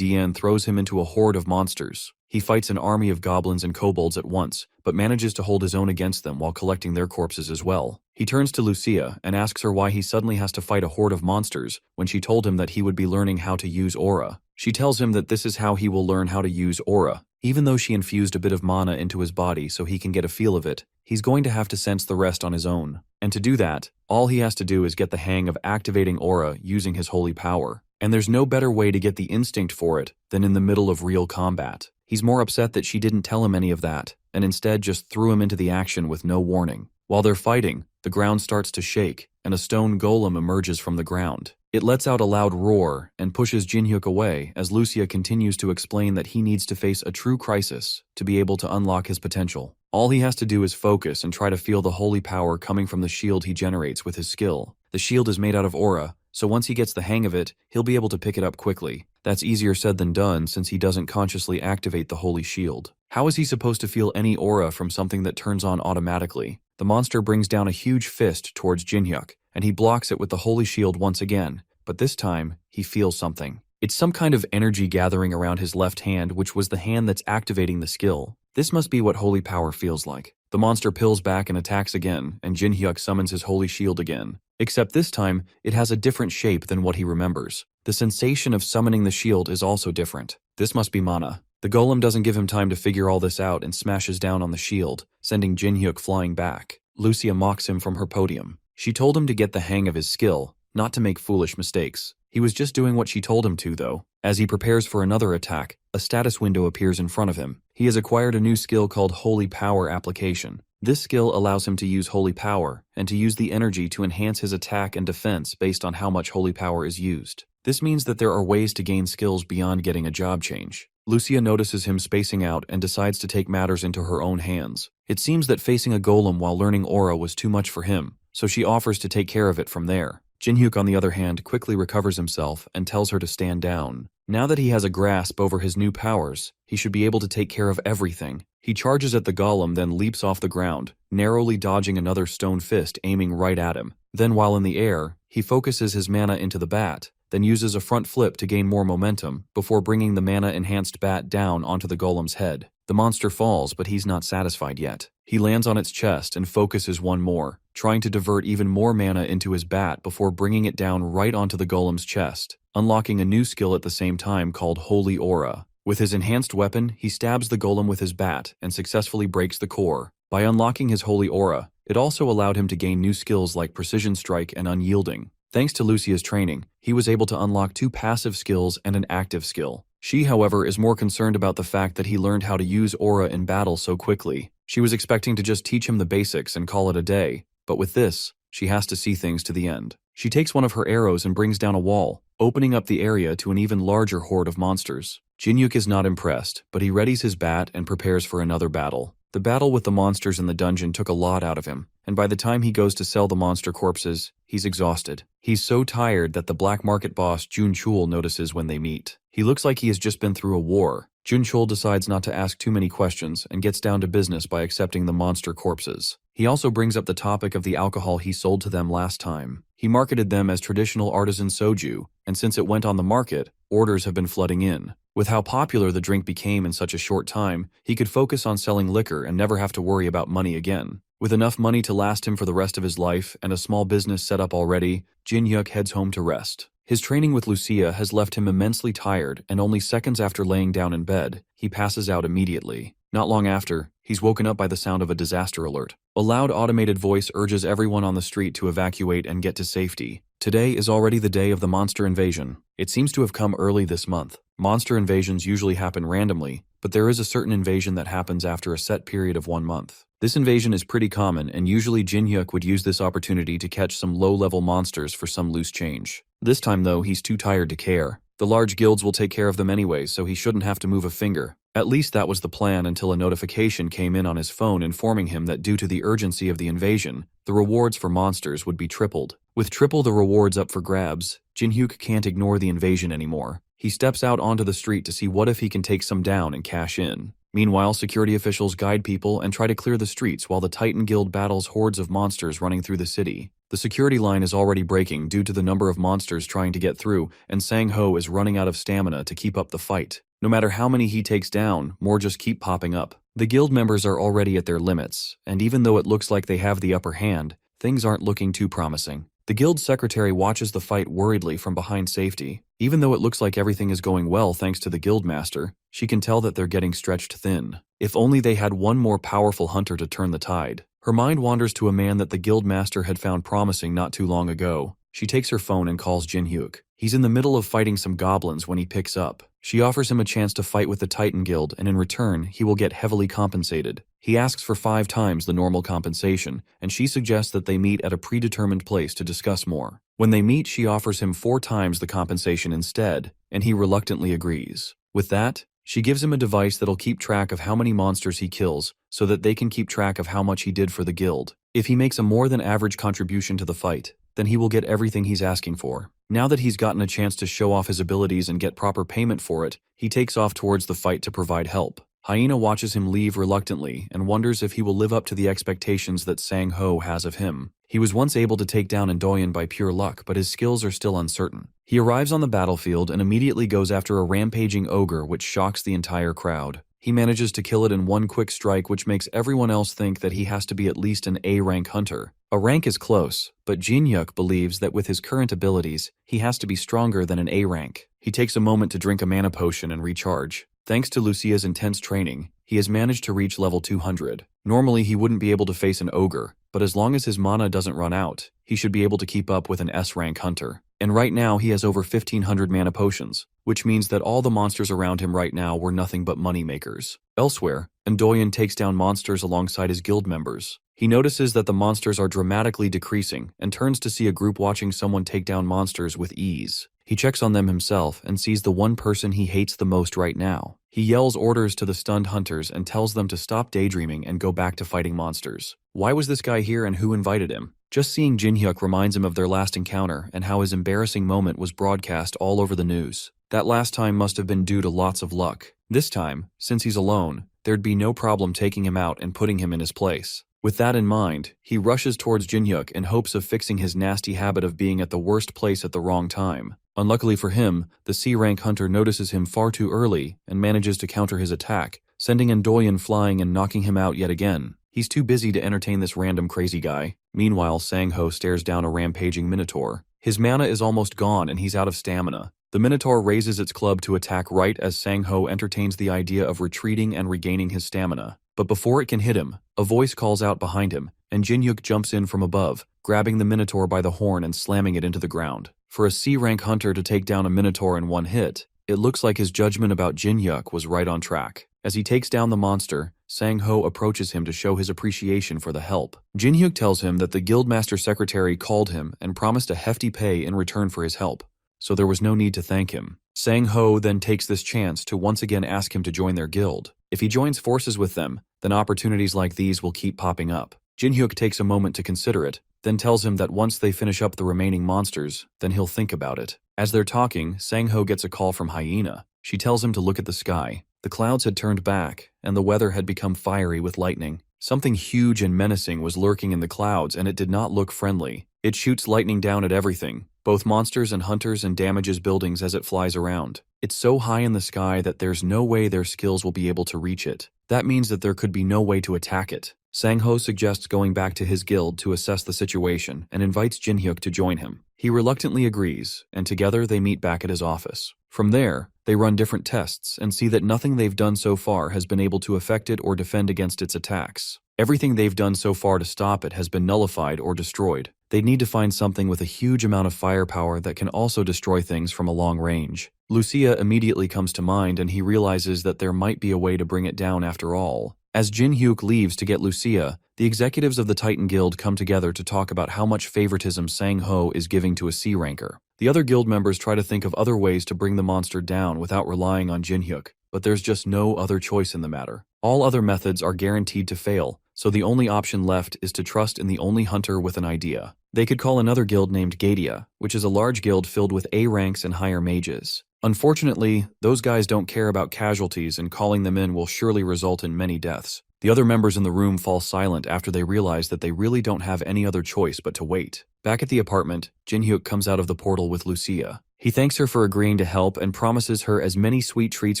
and throws him into a horde of monsters. He fights an army of goblins and kobolds at once, but manages to hold his own against them while collecting their corpses as well. He turns to Lucia and asks her why he suddenly has to fight a horde of monsters when she told him that he would be learning how to use aura. She tells him that this is how he will learn how to use aura. Even though she infused a bit of mana into his body so he can get a feel of it, he's going to have to sense the rest on his own. And to do that, all he has to do is get the hang of activating aura using his holy power. And there's no better way to get the instinct for it than in the middle of real combat. He's more upset that she didn't tell him any of that, and instead just threw him into the action with no warning. While they're fighting, the ground starts to shake, and a stone golem emerges from the ground. It lets out a loud roar and pushes Jinhyuk away as Lucia continues to explain that he needs to face a true crisis to be able to unlock his potential. All he has to do is focus and try to feel the holy power coming from the shield he generates with his skill. The shield is made out of aura, so once he gets the hang of it, he'll be able to pick it up quickly. That's easier said than done since he doesn't consciously activate the holy shield. How is he supposed to feel any aura from something that turns on automatically? The monster brings down a huge fist towards Jinhyuk, and he blocks it with the holy shield once again, but this time, he feels something. It's some kind of energy gathering around his left hand, which was the hand that's activating the skill. This must be what holy power feels like. The monster pills back and attacks again, and Jinhyuk summons his holy shield again. Except this time, it has a different shape than what he remembers. The sensation of summoning the shield is also different. This must be mana. The golem doesn't give him time to figure all this out and smashes down on the shield, sending Jinhyuk flying back. Lucia mocks him from her podium. She told him to get the hang of his skill, not to make foolish mistakes. He was just doing what she told him to, though. As he prepares for another attack, a status window appears in front of him. He has acquired a new skill called Holy Power Application. This skill allows him to use holy power, and to use the energy to enhance his attack and defense based on how much holy power is used. This means that there are ways to gain skills beyond getting a job change. Lucia notices him spacing out and decides to take matters into her own hands. It seems that facing a golem while learning aura was too much for him, so she offers to take care of it from there. Jinhyuk, on the other hand, quickly recovers himself and tells her to stand down. Now that he has a grasp over his new powers, he should be able to take care of everything. He charges at the golem, then leaps off the ground, narrowly dodging another stone fist aiming right at him. Then while in the air, he focuses his mana into the bat, then uses a front flip to gain more momentum before bringing the mana-enhanced bat down onto the golem's head. The monster falls, but he's not satisfied yet. He lands on its chest and focuses one more, trying to divert even more mana into his bat before bringing it down right onto the golem's chest, unlocking a new skill at the same time called Holy Aura. With his enhanced weapon, he stabs the golem with his bat and successfully breaks the core. By unlocking his Holy Aura, it also allowed him to gain new skills like Precision Strike and Unyielding. Thanks to Lucia's training, he was able to unlock 2 passive skills and an active skill. She, however, is more concerned about the fact that he learned how to use aura in battle so quickly. She was expecting to just teach him the basics and call it a day, but with this, she has to see things to the end. She takes one of her arrows and brings down a wall, opening up the area to an even larger horde of monsters. Jinhyuk is not impressed, but he readies his bat and prepares for another battle. The battle with the monsters in the dungeon took a lot out of him, and by the time he goes to sell the monster corpses, he's exhausted. He's so tired that the black market boss Jun Chul notices when they meet. He looks like he has just been through a war. Jun Chul decides not to ask too many questions and gets down to business by accepting the monster corpses. He also brings up the topic of the alcohol he sold to them last time. He marketed them as traditional artisan soju, and since it went on the market, orders have been flooding in. With how popular the drink became in such a short time, he could focus on selling liquor and never have to worry about money again. With enough money to last him for the rest of his life and a small business set up already, Jinhyuk heads home to rest. His training with Lucia has left him immensely tired, and only seconds after laying down in bed, he passes out immediately. Not long after, he's woken up by the sound of a disaster alert. A loud automated voice urges everyone on the street to evacuate and get to safety. Today is already the day of the monster invasion. It seems to have come early this month. Monster invasions usually happen randomly, but there is a certain invasion that happens after a set period of 1 month. This invasion is pretty common, and usually Jinhyuk would use this opportunity to catch some low-level monsters for some loose change. This time, though, he's too tired to care. The large guilds will take care of them anyway, so he shouldn't have to move a finger. At least that was the plan until a notification came in on his phone informing him that due to the urgency of the invasion, the rewards for monsters would be tripled. With triple the rewards up for grabs, Jin-hyuk can't ignore the invasion anymore. He steps out onto the street to see what if he can take some down and cash in. Meanwhile, security officials guide people and try to clear the streets while the Titan Guild battles hordes of monsters running through the city. The security line is already breaking due to the number of monsters trying to get through, and Sang-ho is running out of stamina to keep up the fight. No matter how many he takes down, more just keep popping up. The guild members are already at their limits, and even though it looks like they have the upper hand, things aren't looking too promising. The guild secretary watches the fight worriedly from behind safety. Even though it looks like everything is going well thanks to the guild master, she can tell that they're getting stretched thin. If only they had one more powerful hunter to turn the tide. Her mind wanders to a man that the guild master had found promising not too long ago. She takes her phone and calls Jin-hyuk. He's in the middle of fighting some goblins when he picks up. She offers him a chance to fight with the Titan Guild, and in return, he will get heavily compensated. He asks for 5 times the normal compensation, and she suggests that they meet at a predetermined place to discuss more. When they meet, she offers him 4 times the compensation instead, and he reluctantly agrees. With that, she gives him a device that'll keep track of how many monsters he kills, so that they can keep track of how much he did for the guild. If he makes a more than average contribution to the fight, then he will get everything he's asking for. Now that he's gotten a chance to show off his abilities and get proper payment for it, he takes off towards the fight to provide help. Hyena watches him leave reluctantly and wonders if he will live up to the expectations that Sang-ho has of him. He was once able to take down Endoyen by pure luck, but his skills are still uncertain. He arrives on the battlefield and immediately goes after a rampaging ogre which shocks the entire crowd. He manages to kill it in one quick strike, which makes everyone else think that he has to be at least an A-rank hunter. A rank is close, but Jin-hyuk believes that with his current abilities, he has to be stronger than an A rank. He takes a moment to drink a mana potion and recharge. Thanks to Lucia's intense training, he has managed to reach level 200. Normally, he wouldn't be able to face an ogre, but as long as his mana doesn't run out, he should be able to keep up with an S-rank hunter. And right now, he has over 1,500 mana potions, which means that all the monsters around him right now were nothing but money makers. Elsewhere, Endoyen takes down monsters alongside his guild members. He notices that the monsters are dramatically decreasing and turns to see a group watching someone take down monsters with ease. He checks on them himself and sees the one person he hates the most right now. He yells orders to the stunned hunters and tells them to stop daydreaming and go back to fighting monsters. Why was this guy here and who invited him? Just seeing Jin-hyuk reminds him of their last encounter and how his embarrassing moment was broadcast all over the news. That last time must have been due to lots of luck. This time, since he's alone, there'd be no problem taking him out and putting him in his place. With that in mind, he rushes towards Jin-hyuk in hopes of fixing his nasty habit of being at the worst place at the wrong time. Unluckily for him, the C-rank hunter notices him far too early and manages to counter his attack, sending Endoyen flying and knocking him out yet again. He's too busy to entertain this random crazy guy. Meanwhile, Sang-ho stares down a rampaging minotaur. His mana is almost gone and he's out of stamina. The minotaur raises its club to attack right as Sang-ho entertains the idea of retreating and regaining his stamina. But before it can hit him, a voice calls out behind him, and Jin-hyuk jumps in from above, grabbing the minotaur by the horn and slamming it into the ground. For a C-rank hunter to take down a minotaur in one hit, it looks like his judgment about Jin-hyuk was right on track. As he takes down the monster, Sang-ho approaches him to show his appreciation for the help. Jin-hyuk tells him that the guildmaster secretary called him and promised a hefty pay in return for his help, so there was no need to thank him. Sang-ho then takes this chance to once again ask him to join their guild. If he joins forces with them, then opportunities like these will keep popping up. Jin-hyuk takes a moment to consider it, then tells him that once they finish up the remaining monsters, then he'll think about it. As they're talking, Sang-ho gets a call from Hyena. She tells him to look at the sky. The clouds had turned back, and the weather had become fiery with lightning. Something huge and menacing was lurking in the clouds, and it did not look friendly. It shoots lightning down at everything, both monsters and hunters, and damages buildings as it flies around. It's so high in the sky that there's no way their skills will be able to reach it. That means that there could be no way to attack it. Sang-ho suggests going back to his guild to assess the situation and invites Jin-hyuk to join him. He reluctantly agrees, and together they meet back at his office. From there, they run different tests and see that nothing they've done so far has been able to affect it or defend against its attacks. Everything they've done so far to stop it has been nullified or destroyed. They'd need to find something with a huge amount of firepower that can also destroy things from a long range. Lucia immediately comes to mind, and he realizes that there might be a way to bring it down after all. As Jin-hyuk leaves to get Lucia, the executives of the Titan Guild come together to talk about how much favoritism Sang-ho is giving to a C-ranker. The other guild members try to think of other ways to bring the monster down without relying on Jin-hyuk. but there's just no other choice in the matter. All other methods are guaranteed to fail, so the only option left is to trust in the only hunter with an idea. They could call another guild named Gadia, which is a large guild filled with A ranks and higher mages. Unfortunately, those guys don't care about casualties, and calling them in will surely result in many deaths. The other members in the room fall silent after they realize that they really don't have any other choice but to wait. Back at the apartment, Jinhyuk comes out of the portal with Lucia. He thanks her for agreeing to help and promises her as many sweet treats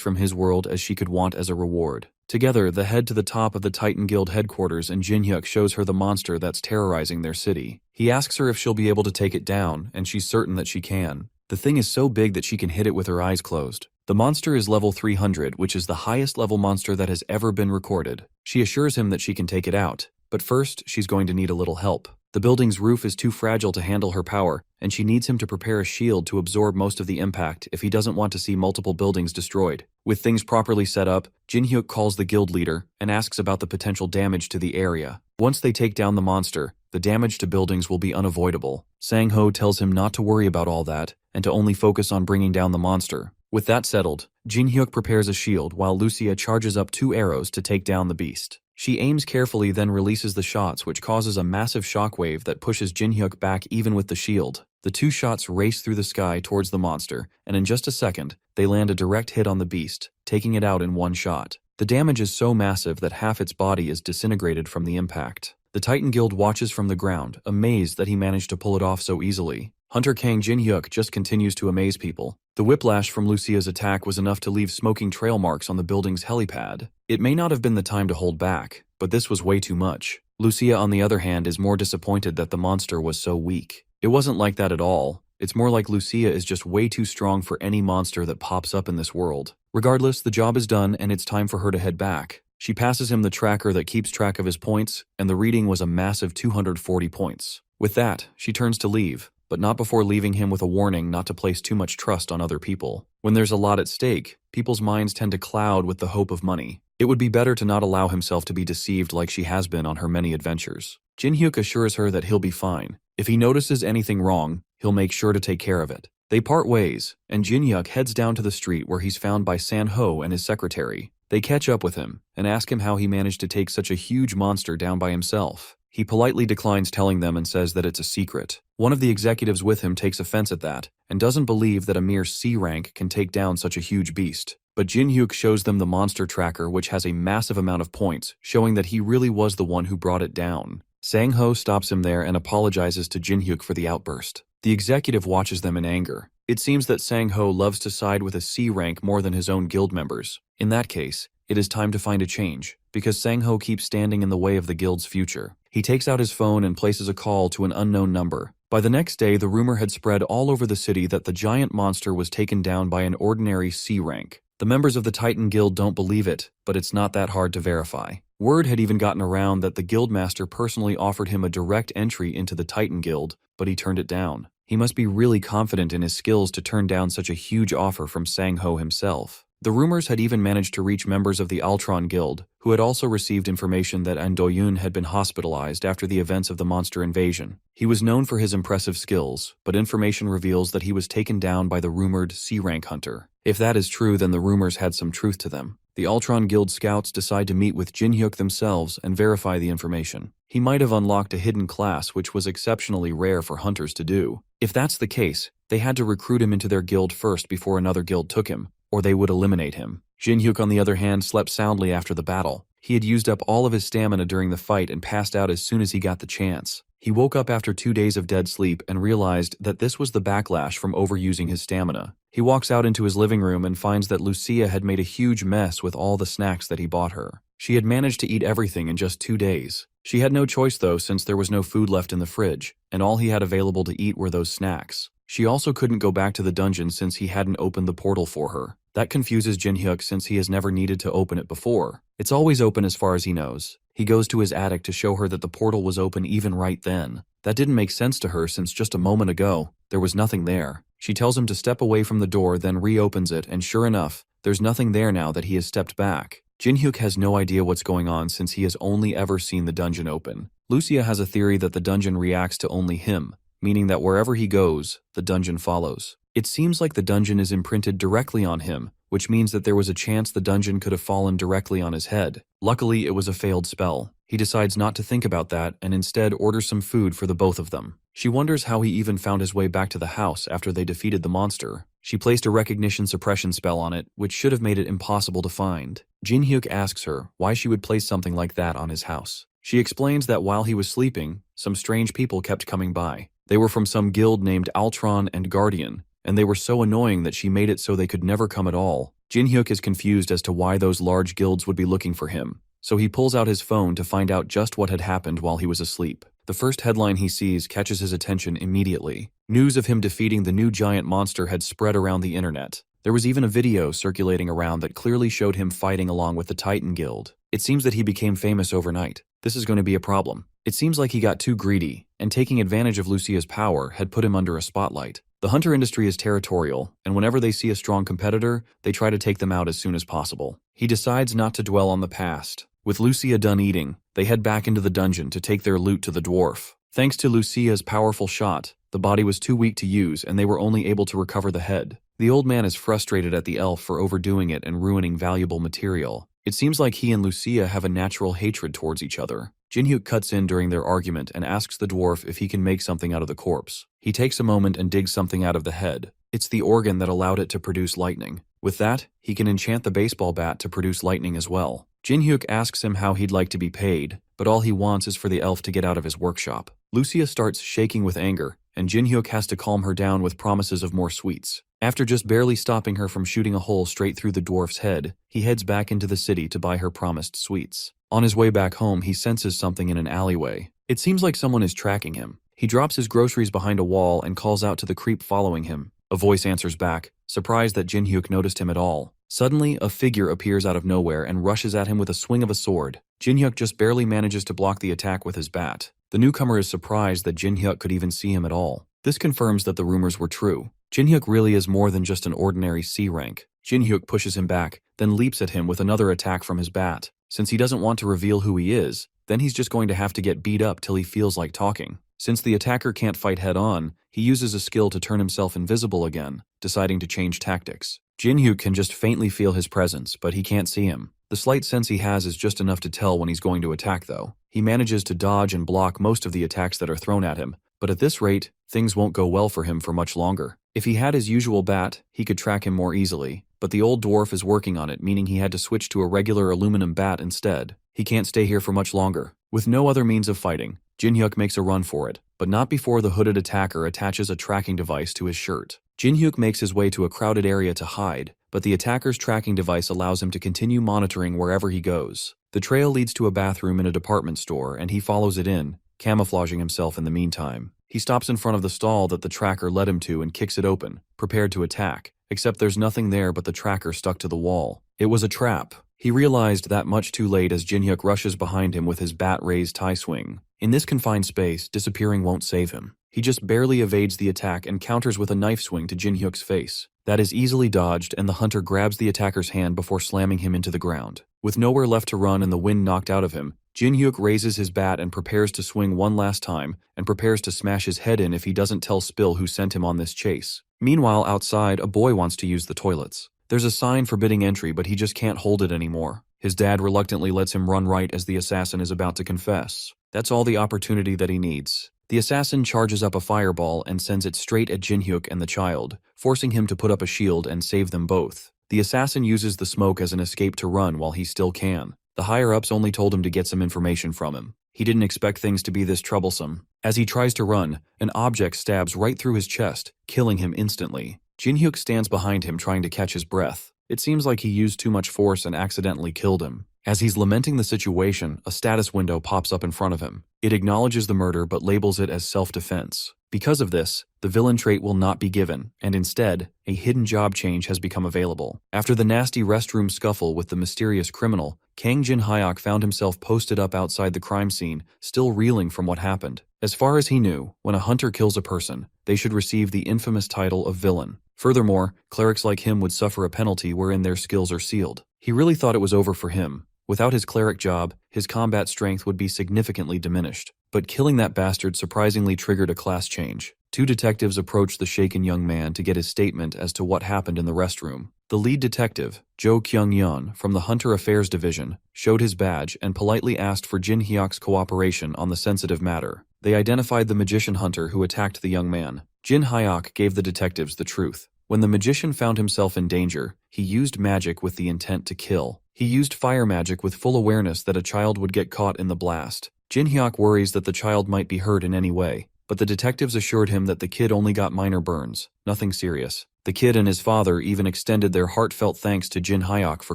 from his world as she could want as a reward. Together, they head to the top of the Titan Guild headquarters, and Jinhyuk shows her the monster that's terrorizing their city. He asks her if she'll be able to take it down, and she's certain that she can. The thing is so big that she can hit it with her eyes closed. The monster is level 300, which is the highest level monster that has ever been recorded. She assures him that she can take it out, but first, she's going to need a little help. The building's roof is too fragile to handle her power, and she needs him to prepare a shield to absorb most of the impact if he doesn't want to see multiple buildings destroyed. With things properly set up, Jinhyuk calls the guild leader and asks about the potential damage to the area. Once they take down the monster, the damage to buildings will be unavoidable. Sang-ho tells him not to worry about all that, and to only focus on bringing down the monster. With that settled, Jinhyuk prepares a shield while Lucia charges up 2 arrows to take down the beast. She aims carefully, then releases the shots, which causes a massive shockwave that pushes Jinhyuk back even with the shield. The 2 shots race through the sky towards the monster, and in just a second, they land a direct hit on the beast, taking it out in one shot. The damage is so massive that half its body is disintegrated from the impact. The Titan Guild watches from the ground, amazed that he managed to pull it off so easily. Hunter Kang Jinhyuk just continues to amaze people. The whiplash from Lucia's attack was enough to leave smoking trail marks on the building's helipad. It may not have been the time to hold back, but this was way too much. Lucia, on the other hand, is more disappointed that the monster was so weak. It wasn't like that at all. It's more like Lucia is just way too strong for any monster that pops up in this world. Regardless, the job is done and it's time for her to head back. She passes him the tracker that keeps track of his points, and the reading was a massive 240 points. With that, she turns to leave, but not before leaving him with a warning not to place too much trust on other people. When there's a lot at stake, people's minds tend to cloud with the hope of money. It would be better to not allow himself to be deceived like she has been on her many adventures. Jinhyuk assures her that he'll be fine. If he notices anything wrong, he'll make sure to take care of it. They part ways, and Jinhyuk heads down to the street where he's found by San-ho and his secretary. They catch up with him and ask him how he managed to take such a huge monster down by himself. He politely declines telling them and says that it's a secret. One of the executives with him takes offense at that and doesn't believe that a mere C rank can take down such a huge beast. But Jinhyuk shows them the monster tracker, which has a massive amount of points, showing that he really was the one who brought it down. Sang-ho stops him there and apologizes to Jinhyuk for the outburst. The executive watches them in anger. It seems that Sang-ho loves to side with a C rank more than his own guild members. In that case, it is time to find a change, because Sang-ho keeps standing in the way of the guild's future. He takes out his phone and places a call to an unknown number. By the next day, the rumor had spread all over the city that the giant monster was taken down by an ordinary C rank. The members of the Titan Guild don't believe it, but it's not that hard to verify. Word had even gotten around that the guildmaster personally offered him a direct entry into the Titan Guild, but he turned it down. He must be really confident in his skills to turn down such a huge offer from Sang-ho himself. The rumors had even managed to reach members of the Altron Guild, who had also received information that An Do-yoon had been hospitalized after the events of the monster invasion. He was known for his impressive skills, but information reveals that he was taken down by the rumored C-rank hunter. If that is true, then the rumors had some truth to them. The Altron Guild scouts decide to meet with Jinhyuk themselves and verify the information. He might have unlocked a hidden class, which was exceptionally rare for hunters to do. If that's the case, they had to recruit him into their guild first before another guild took him, or they would eliminate him. Jinhyuk, on the other hand, slept soundly after the battle. He had used up all of his stamina during the fight and passed out as soon as he got the chance. He woke up after 2 days of dead sleep and realized that this was the backlash from overusing his stamina. He walks out into his living room and finds that Lucia had made a huge mess with all the snacks that he bought her. She had managed to eat everything in just 2 days. She had no choice though, since there was no food left in the fridge, and all he had available to eat were those snacks. She also couldn't go back to the dungeon since he hadn't opened the portal for her. That confuses Jinhyuk since he has never needed to open it before. It's always open as far as he knows. He goes to his attic to show her that the portal was open even right then. That didn't make sense to her since just a moment ago, there was nothing there. She tells him to step away from the door, then reopens it, and sure enough, there's nothing there now that he has stepped back. Jinhyuk has no idea what's going on since he has only ever seen the dungeon open. Lucia has a theory that the dungeon reacts to only him, meaning that wherever he goes, the dungeon follows. It seems like the dungeon is imprinted directly on him, which means that there was a chance the dungeon could have fallen directly on his head. Luckily, it was a failed spell. He decides not to think about that and instead orders some food for the both of them. She wonders how he even found his way back to the house after they defeated the monster. She placed a recognition suppression spell on it, which should have made it impossible to find. Jin-hyuk asks her why she would place something like that on his house. She explains that while he was sleeping, some strange people kept coming by. They were from some guild named Altron and Guardian, and they were so annoying that she made it so they could never come at all. Jin-hyuk is confused as to why those large guilds would be looking for him, so he pulls out his phone to find out just what had happened while he was asleep. The first headline he sees catches his attention immediately. News of him defeating the new giant monster had spread around the internet. There was even a video circulating around that clearly showed him fighting along with the Titan Guild. It seems that he became famous overnight. This is going to be a problem. It seems like he got too greedy, and taking advantage of Lucia's power had put him under a spotlight. The hunter industry is territorial, and whenever they see a strong competitor, they try to take them out as soon as possible. He decides not to dwell on the past. With Lucia done eating, they head back into the dungeon to take their loot to the dwarf. Thanks to Lucia's powerful shot, the body was too weak to use and they were only able to recover the head. The old man is frustrated at the elf for overdoing it and ruining valuable material. It seems like he and Lucia have a natural hatred towards each other. Jin-hyuk cuts in during their argument and asks the dwarf if he can make something out of the corpse. He takes a moment and digs something out of the head. It's the organ that allowed it to produce lightning. With that, he can enchant the baseball bat to produce lightning as well. Jin-hyuk asks him how he'd like to be paid, but all he wants is for the elf to get out of his workshop. Lucia starts shaking with anger, and Jin-hyuk has to calm her down with promises of more sweets. After just barely stopping her from shooting a hole straight through the dwarf's head, he heads back into the city to buy her promised sweets. On his way back home, he senses something in an alleyway. It seems like someone is tracking him. He drops his groceries behind a wall and calls out to the creep following him. A voice answers back, surprised that Jin-hyuk noticed him at all. Suddenly, a figure appears out of nowhere and rushes at him with a swing of a sword. Jin-hyuk just barely manages to block the attack with his bat. The newcomer is surprised that Jin-hyuk could even see him at all. This confirms that the rumors were true. Jin-hyuk really is more than just an ordinary C rank. Jin-hyuk pushes him back, then leaps at him with another attack from his bat. Since he doesn't want to reveal who he is, then he's just going to have to get beat up till he feels like talking. Since the attacker can't fight head-on, he uses a skill to turn himself invisible again, deciding to change tactics. Jin-hyuk can just faintly feel his presence, but he can't see him. The slight sense he has is just enough to tell when he's going to attack, though. He manages to dodge and block most of the attacks that are thrown at him, but at this rate, things won't go well for him for much longer. If he had his usual bat, he could track him more easily, but the old dwarf is working on it, meaning he had to switch to a regular aluminum bat instead. He can't stay here for much longer. With no other means of fighting, Jin-hyuk makes a run for it, but not before the hooded attacker attaches a tracking device to his shirt. Jin-hyuk makes his way to a crowded area to hide, but the attacker's tracking device allows him to continue monitoring wherever he goes. The trail leads to a bathroom in a department store, and he follows it in, camouflaging himself in the meantime. He stops in front of the stall that the tracker led him to and kicks it open, prepared to attack, except there's nothing there but the tracker stuck to the wall. It was a trap. He realized that much too late as Jin-hyuk rushes behind him with his bat-raised tie swing. In this confined space, disappearing won't save him. He just barely evades the attack and counters with a knife swing to Jin-hyuk's face. That is easily dodged, and the hunter grabs the attacker's hand before slamming him into the ground. With nowhere left to run and the wind knocked out of him, Jin-hyuk raises his bat and prepares to swing one last time, and prepares to smash his head in if he doesn't tell Spill who sent him on this chase. Meanwhile, outside, a boy wants to use the toilets. There's a sign forbidding entry, but he just can't hold it anymore. His dad reluctantly lets him run right as the assassin is about to confess. That's all the opportunity that he needs. The assassin charges up a fireball and sends it straight at Jin-hyuk and the child, forcing him to put up a shield and save them both. The assassin uses the smoke as an escape to run while he still can. The higher-ups only told him to get some information from him. He didn't expect things to be this troublesome. As he tries to run, an object stabs right through his chest, killing him instantly. Jin-hyuk stands behind him trying to catch his breath. It seems like he used too much force and accidentally killed him. As he's lamenting the situation, a status window pops up in front of him. It acknowledges the murder but labels it as self-defense. Because of this, the villain trait will not be given, and instead, a hidden job change has become available. After the nasty restroom scuffle with the mysterious criminal, Kang Jin-hyuk found himself posted up outside the crime scene, still reeling from what happened. As far as he knew, when a hunter kills a person, they should receive the infamous title of villain. Furthermore, clerics like him would suffer a penalty wherein their skills are sealed. He really thought it was over for him. Without his cleric job, his combat strength would be significantly diminished. But killing that bastard surprisingly triggered a class change. Two detectives approached the shaken young man to get his statement as to what happened in the restroom. The lead detective, Jo Kyung-yeon from the Hunter Affairs Division, showed his badge and politely asked for Jin Hyuk's cooperation on the sensitive matter. They identified the magician hunter who attacked the young man. Jin Hyuk gave the detectives the truth. When the magician found himself in danger, he used magic with the intent to kill. He used fire magic with full awareness that a child would get caught in the blast. Jin Hyuk worries that the child might be hurt in any way, but the detectives assured him that the kid only got minor burns, nothing serious. The kid and his father even extended their heartfelt thanks to Jin Hyuk for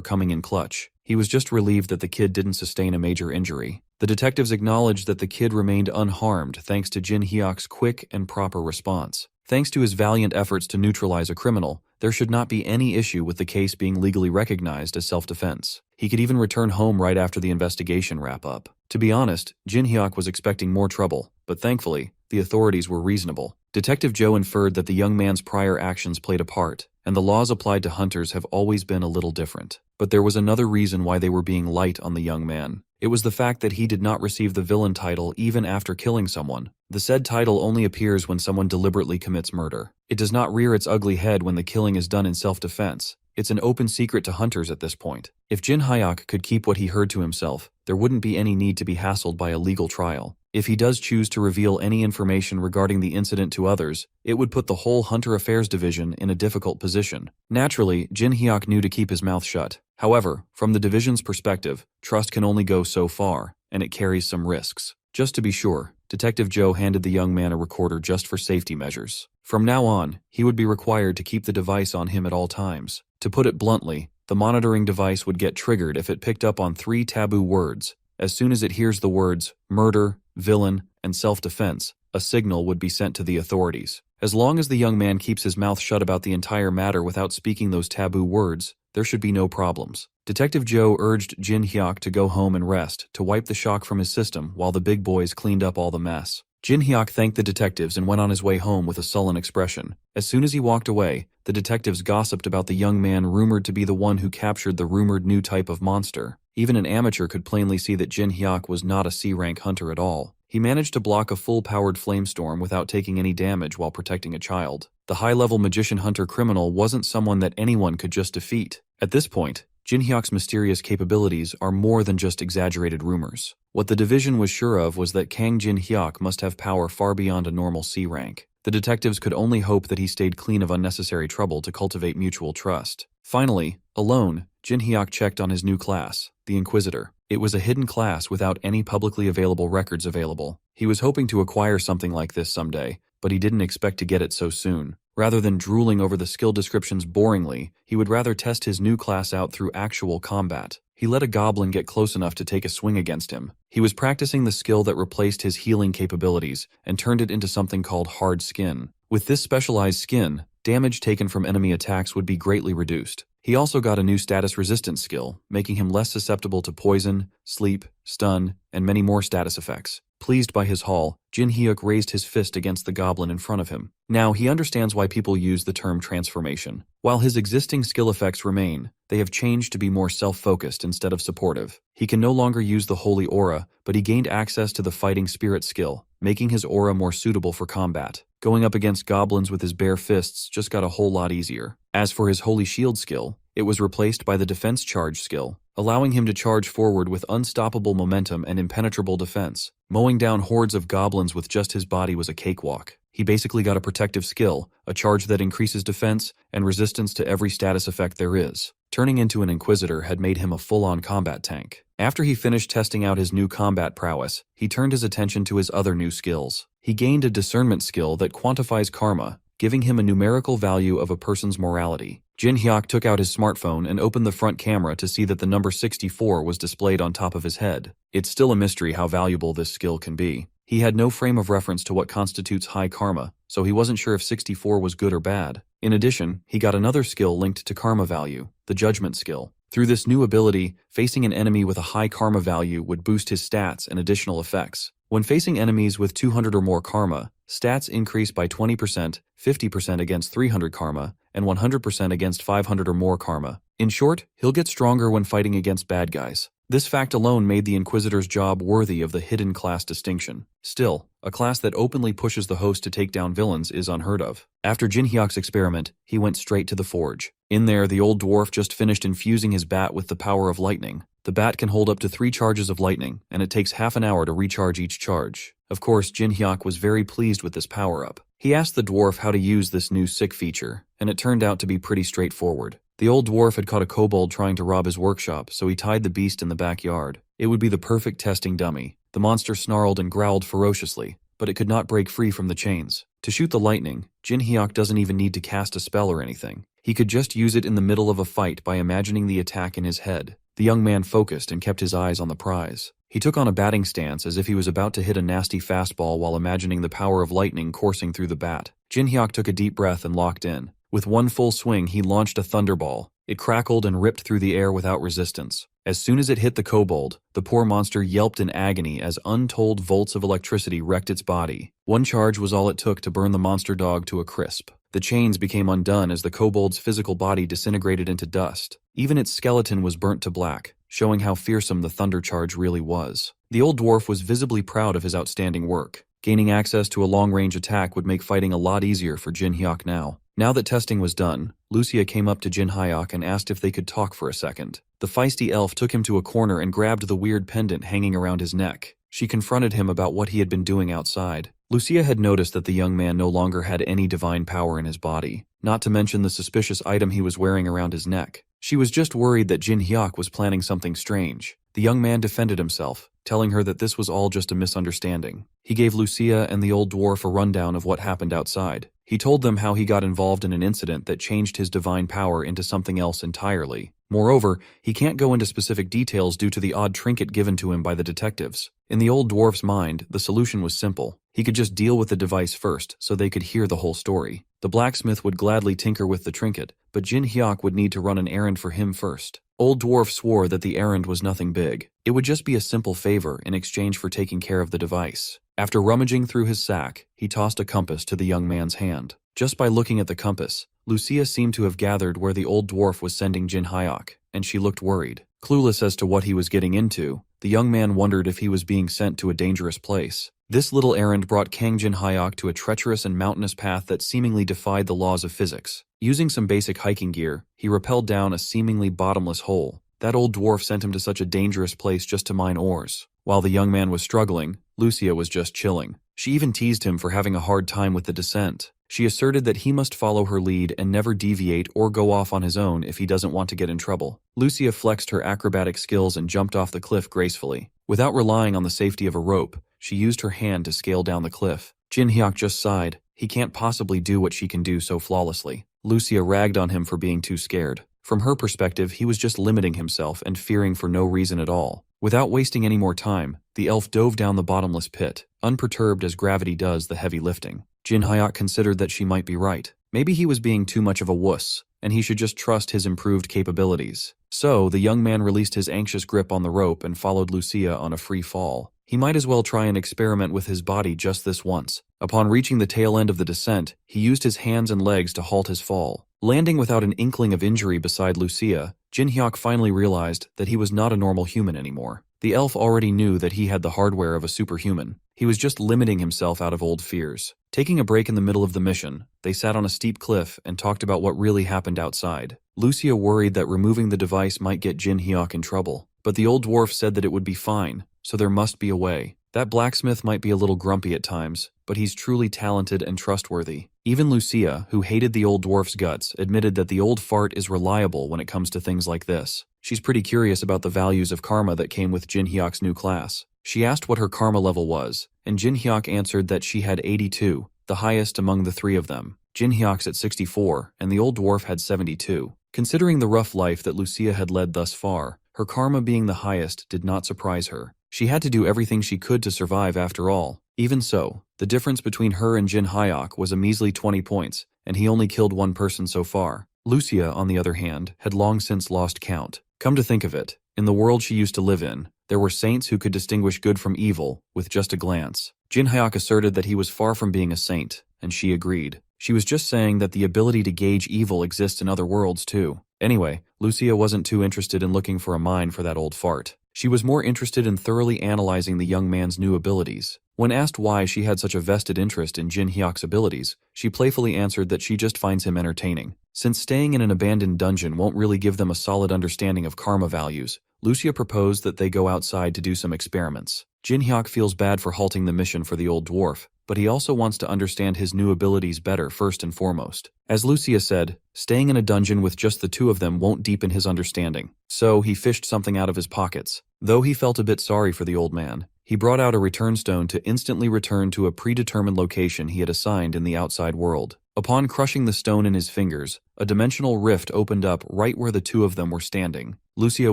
coming in clutch. He was just relieved that the kid didn't sustain a major injury. The detectives acknowledged that the kid remained unharmed thanks to Jin Hyuk's quick and proper response. Thanks to his valiant efforts to neutralize a criminal, there should not be any issue with the case being legally recognized as self-defense. He could even return home right after the investigation wrap-up. To be honest, Jin Hyuk was expecting more trouble, but thankfully, the authorities were reasonable. Detective Joe inferred that the young man's prior actions played a part, and the laws applied to hunters have always been a little different. But there was another reason why they were being light on the young man. It was the fact that he did not receive the villain title even after killing someone. The said title only appears when someone deliberately commits murder. It does not rear its ugly head when the killing is done in self-defense. It's an open secret to hunters at this point. If Jin Hyuk could keep what he heard to himself, there wouldn't be any need to be hassled by a legal trial. If he does choose to reveal any information regarding the incident to others, it would put the whole Hunter Affairs Division in a difficult position. Naturally, Jin Hyuk knew to keep his mouth shut. However, from the division's perspective, trust can only go so far, and it carries some risks. Just to be sure, Detective Joe handed the young man a recorder just for safety measures. From now on, he would be required to keep the device on him at all times. To put it bluntly, the monitoring device would get triggered if it picked up on 3 taboo words. As soon as it hears the words murder, villain, and self-defense, a signal would be sent to the authorities. As long as the young man keeps his mouth shut about the entire matter without speaking those taboo words, there should be no problems. Detective Joe urged Jin Hyuk to go home and rest to wipe the shock from his system while the big boys cleaned up all the mess. Jin Hyuk thanked the detectives and went on his way home with a sullen expression. As soon as he walked away, the detectives gossiped about the young man rumored to be the one who captured the rumored new type of monster. Even an amateur could plainly see that Jin Hyuk was not a C-rank hunter at all. He managed to block a full-powered flamestorm without taking any damage while protecting a child. The high-level magician hunter criminal wasn't someone that anyone could just defeat. At this point, Jin Hyuk's mysterious capabilities are more than just exaggerated rumors. What the division was sure of was that Kang Jin Hyuk must have power far beyond a normal C rank. The detectives could only hope that he stayed clean of unnecessary trouble to cultivate mutual trust. Finally, alone, Jin Hyuk checked on his new class, the Inquisitor. It was a hidden class without any publicly available records available. He was hoping to acquire something like this someday, but he didn't expect to get it so soon. Rather than drooling over the skill descriptions boringly, he would rather test his new class out through actual combat. He let a goblin get close enough to take a swing against him. He was practicing the skill that replaced his healing capabilities and turned it into something called hard skin. With this specialized skin, damage taken from enemy attacks would be greatly reduced. He also got a new status resistance skill, making him less susceptible to poison, sleep, stun, and many more status effects. Pleased by his haul, Jin Hyuk raised his fist against the goblin in front of him. Now he understands why people use the term transformation. While his existing skill effects remain, they have changed to be more self-focused instead of supportive. He can no longer use the holy aura, but he gained access to the fighting spirit skill, making his aura more suitable for combat. Going up against goblins with his bare fists just got a whole lot easier. As for his holy shield skill, it was replaced by the defense charge skill, allowing him to charge forward with unstoppable momentum and impenetrable defense. Mowing down hordes of goblins with just his body was a cakewalk. He basically got a protective skill, a charge that increases defense and resistance to every status effect there is. Turning into an Inquisitor had made him a full-on combat tank. After he finished testing out his new combat prowess, he turned his attention to his other new skills. He gained a discernment skill that quantifies karma, giving him a numerical value of a person's morality. Jin Hyuk took out his smartphone and opened the front camera to see that the number 64 was displayed on top of his head. It's still a mystery how valuable this skill can be. He had no frame of reference to what constitutes high karma, so he wasn't sure if 64 was good or bad. In addition, he got another skill linked to karma value, the judgment skill. Through this new ability, facing an enemy with a high karma value would boost his stats and additional effects. When facing enemies with 200 or more karma, stats increase by 20%, 50% against 300 karma, and 100% against 500 or more karma. In short, he'll get stronger when fighting against bad guys. This fact alone made the Inquisitor's job worthy of the hidden class distinction. Still, a class that openly pushes the host to take down villains is unheard of. After Jin Hyuk's experiment, he went straight to the forge. In there, the old dwarf just finished infusing his bat with the power of lightning. The bat can hold up to 3 charges of lightning, and it takes half an hour to recharge each charge. Of course, Jin Hyuk was very pleased with this power-up. He asked the dwarf how to use this new sick feature, and it turned out to be pretty straightforward. The old dwarf had caught a kobold trying to rob his workshop, so he tied the beast in the backyard. It would be the perfect testing dummy. The monster snarled and growled ferociously, but it could not break free from the chains. To shoot the lightning, Jin Hyuk doesn't even need to cast a spell or anything. He could just use it in the middle of a fight by imagining the attack in his head. The young man focused and kept his eyes on the prize. He took on a batting stance as if he was about to hit a nasty fastball while imagining the power of lightning coursing through the bat. Jin Hyuk took a deep breath and locked in. With one full swing, he launched a thunderball. It crackled and ripped through the air without resistance. As soon as it hit the kobold, the poor monster yelped in agony as untold volts of electricity wrecked its body. One charge was all it took to burn the monster dog to a crisp. The chains became undone as the kobold's physical body disintegrated into dust. Even its skeleton was burnt to black, showing how fearsome the thunder charge really was. The old dwarf was visibly proud of his outstanding work. Gaining access to a long-range attack would make fighting a lot easier for Jin Hyuk now. Now that testing was done, Lucia came up to Jin Hyuk and asked if they could talk for a second. The feisty elf took him to a corner and grabbed the weird pendant hanging around his neck. She confronted him about what he had been doing outside. Lucia had noticed that the young man no longer had any divine power in his body, not to mention the suspicious item he was wearing around his neck. She was just worried that Jin Hyuk was planning something strange. The young man defended himself, telling her that this was all just a misunderstanding. He gave Lucia and the old dwarf a rundown of what happened outside. He told them how he got involved in an incident that changed his divine power into something else entirely. Moreover, he can't go into specific details due to the odd trinket given to him by the detectives. In the old dwarf's mind, the solution was simple. He could just deal with the device first, so they could hear the whole story. The blacksmith would gladly tinker with the trinket, but Jin Hyuk would need to run an errand for him first. Old dwarf swore that the errand was nothing big. It would just be a simple favor in exchange for taking care of the device. After rummaging through his sack, he tossed a compass to the young man's hand. Just by looking at the compass, Lucia seemed to have gathered where the old dwarf was sending Jin Hyuk, and she looked worried. Clueless as to what he was getting into, the young man wondered if he was being sent to a dangerous place. This little errand brought Kang Jin Hyuk to a treacherous and mountainous path that seemingly defied the laws of physics. Using some basic hiking gear, he rappelled down a seemingly bottomless hole. That old dwarf sent him to such a dangerous place just to mine ores. While the young man was struggling, Lucia was just chilling. She even teased him for having a hard time with the descent. She asserted that he must follow her lead and never deviate or go off on his own if he doesn't want to get in trouble. Lucia flexed her acrobatic skills and jumped off the cliff gracefully. Without relying on the safety of a rope, she used her hand to scale down the cliff. Jin Hyuk just sighed. He can't possibly do what she can do so flawlessly. Lucia ragged on him for being too scared. From her perspective, he was just limiting himself and fearing for no reason at all. Without wasting any more time, the elf dove down the bottomless pit, unperturbed as gravity does the heavy lifting. Jin Hyuk considered that she might be right. Maybe he was being too much of a wuss, and he should just trust his improved capabilities. So, the young man released his anxious grip on the rope and followed Lucia on a free fall. He might as well try and experiment with his body just this once. Upon reaching the tail end of the descent, he used his hands and legs to halt his fall. Landing without an inkling of injury beside Lucia, Jin Hyuk finally realized that he was not a normal human anymore. The elf already knew that he had the hardware of a superhuman. He was just limiting himself out of old fears. Taking a break in the middle of the mission, they sat on a steep cliff and talked about what really happened outside. Lucia worried that removing the device might get Jin Hyuk in trouble, but the old dwarf said that it would be fine, so there must be a way. That blacksmith might be a little grumpy at times, but he's truly talented and trustworthy. Even Lucia, who hated the old dwarf's guts, admitted that the old fart is reliable when it comes to things like this. She's pretty curious about the values of karma that came with Jin Hyuk's new class. She asked what her karma level was, and Jin Hyuk answered that she had 82, the highest among the three of them. Jin Hyuk's at 64, and the old dwarf had 72. Considering the rough life that Lucia had led thus far, her karma being the highest did not surprise her. She had to do everything she could to survive after all. Even so, the difference between her and Jin Hyuk was a measly 20 points, and he only killed one person so far. Lucia, on the other hand, had long since lost count. Come to think of it, in the world she used to live in, there were saints who could distinguish good from evil with just a glance. Jin Hyuk asserted that he was far from being a saint, and she agreed. She was just saying that the ability to gauge evil exists in other worlds too. Anyway, Lucia wasn't too interested in looking for a mine for that old fart. She was more interested in thoroughly analyzing the young man's new abilities. When asked why she had such a vested interest in Jin Hyuk's abilities, she playfully answered that she just finds him entertaining. Since staying in an abandoned dungeon won't really give them a solid understanding of karma values, Lucia proposed that they go outside to do some experiments. Jin Hyuk feels bad for halting the mission for the old dwarf, but he also wants to understand his new abilities better first and foremost. As Lucia said, staying in a dungeon with just the two of them won't deepen his understanding, so he fished something out of his pockets. Though he felt a bit sorry for the old man, he brought out a return stone to instantly return to a predetermined location he had assigned in the outside world. Upon crushing the stone in his fingers, a dimensional rift opened up right where the two of them were standing. Lucia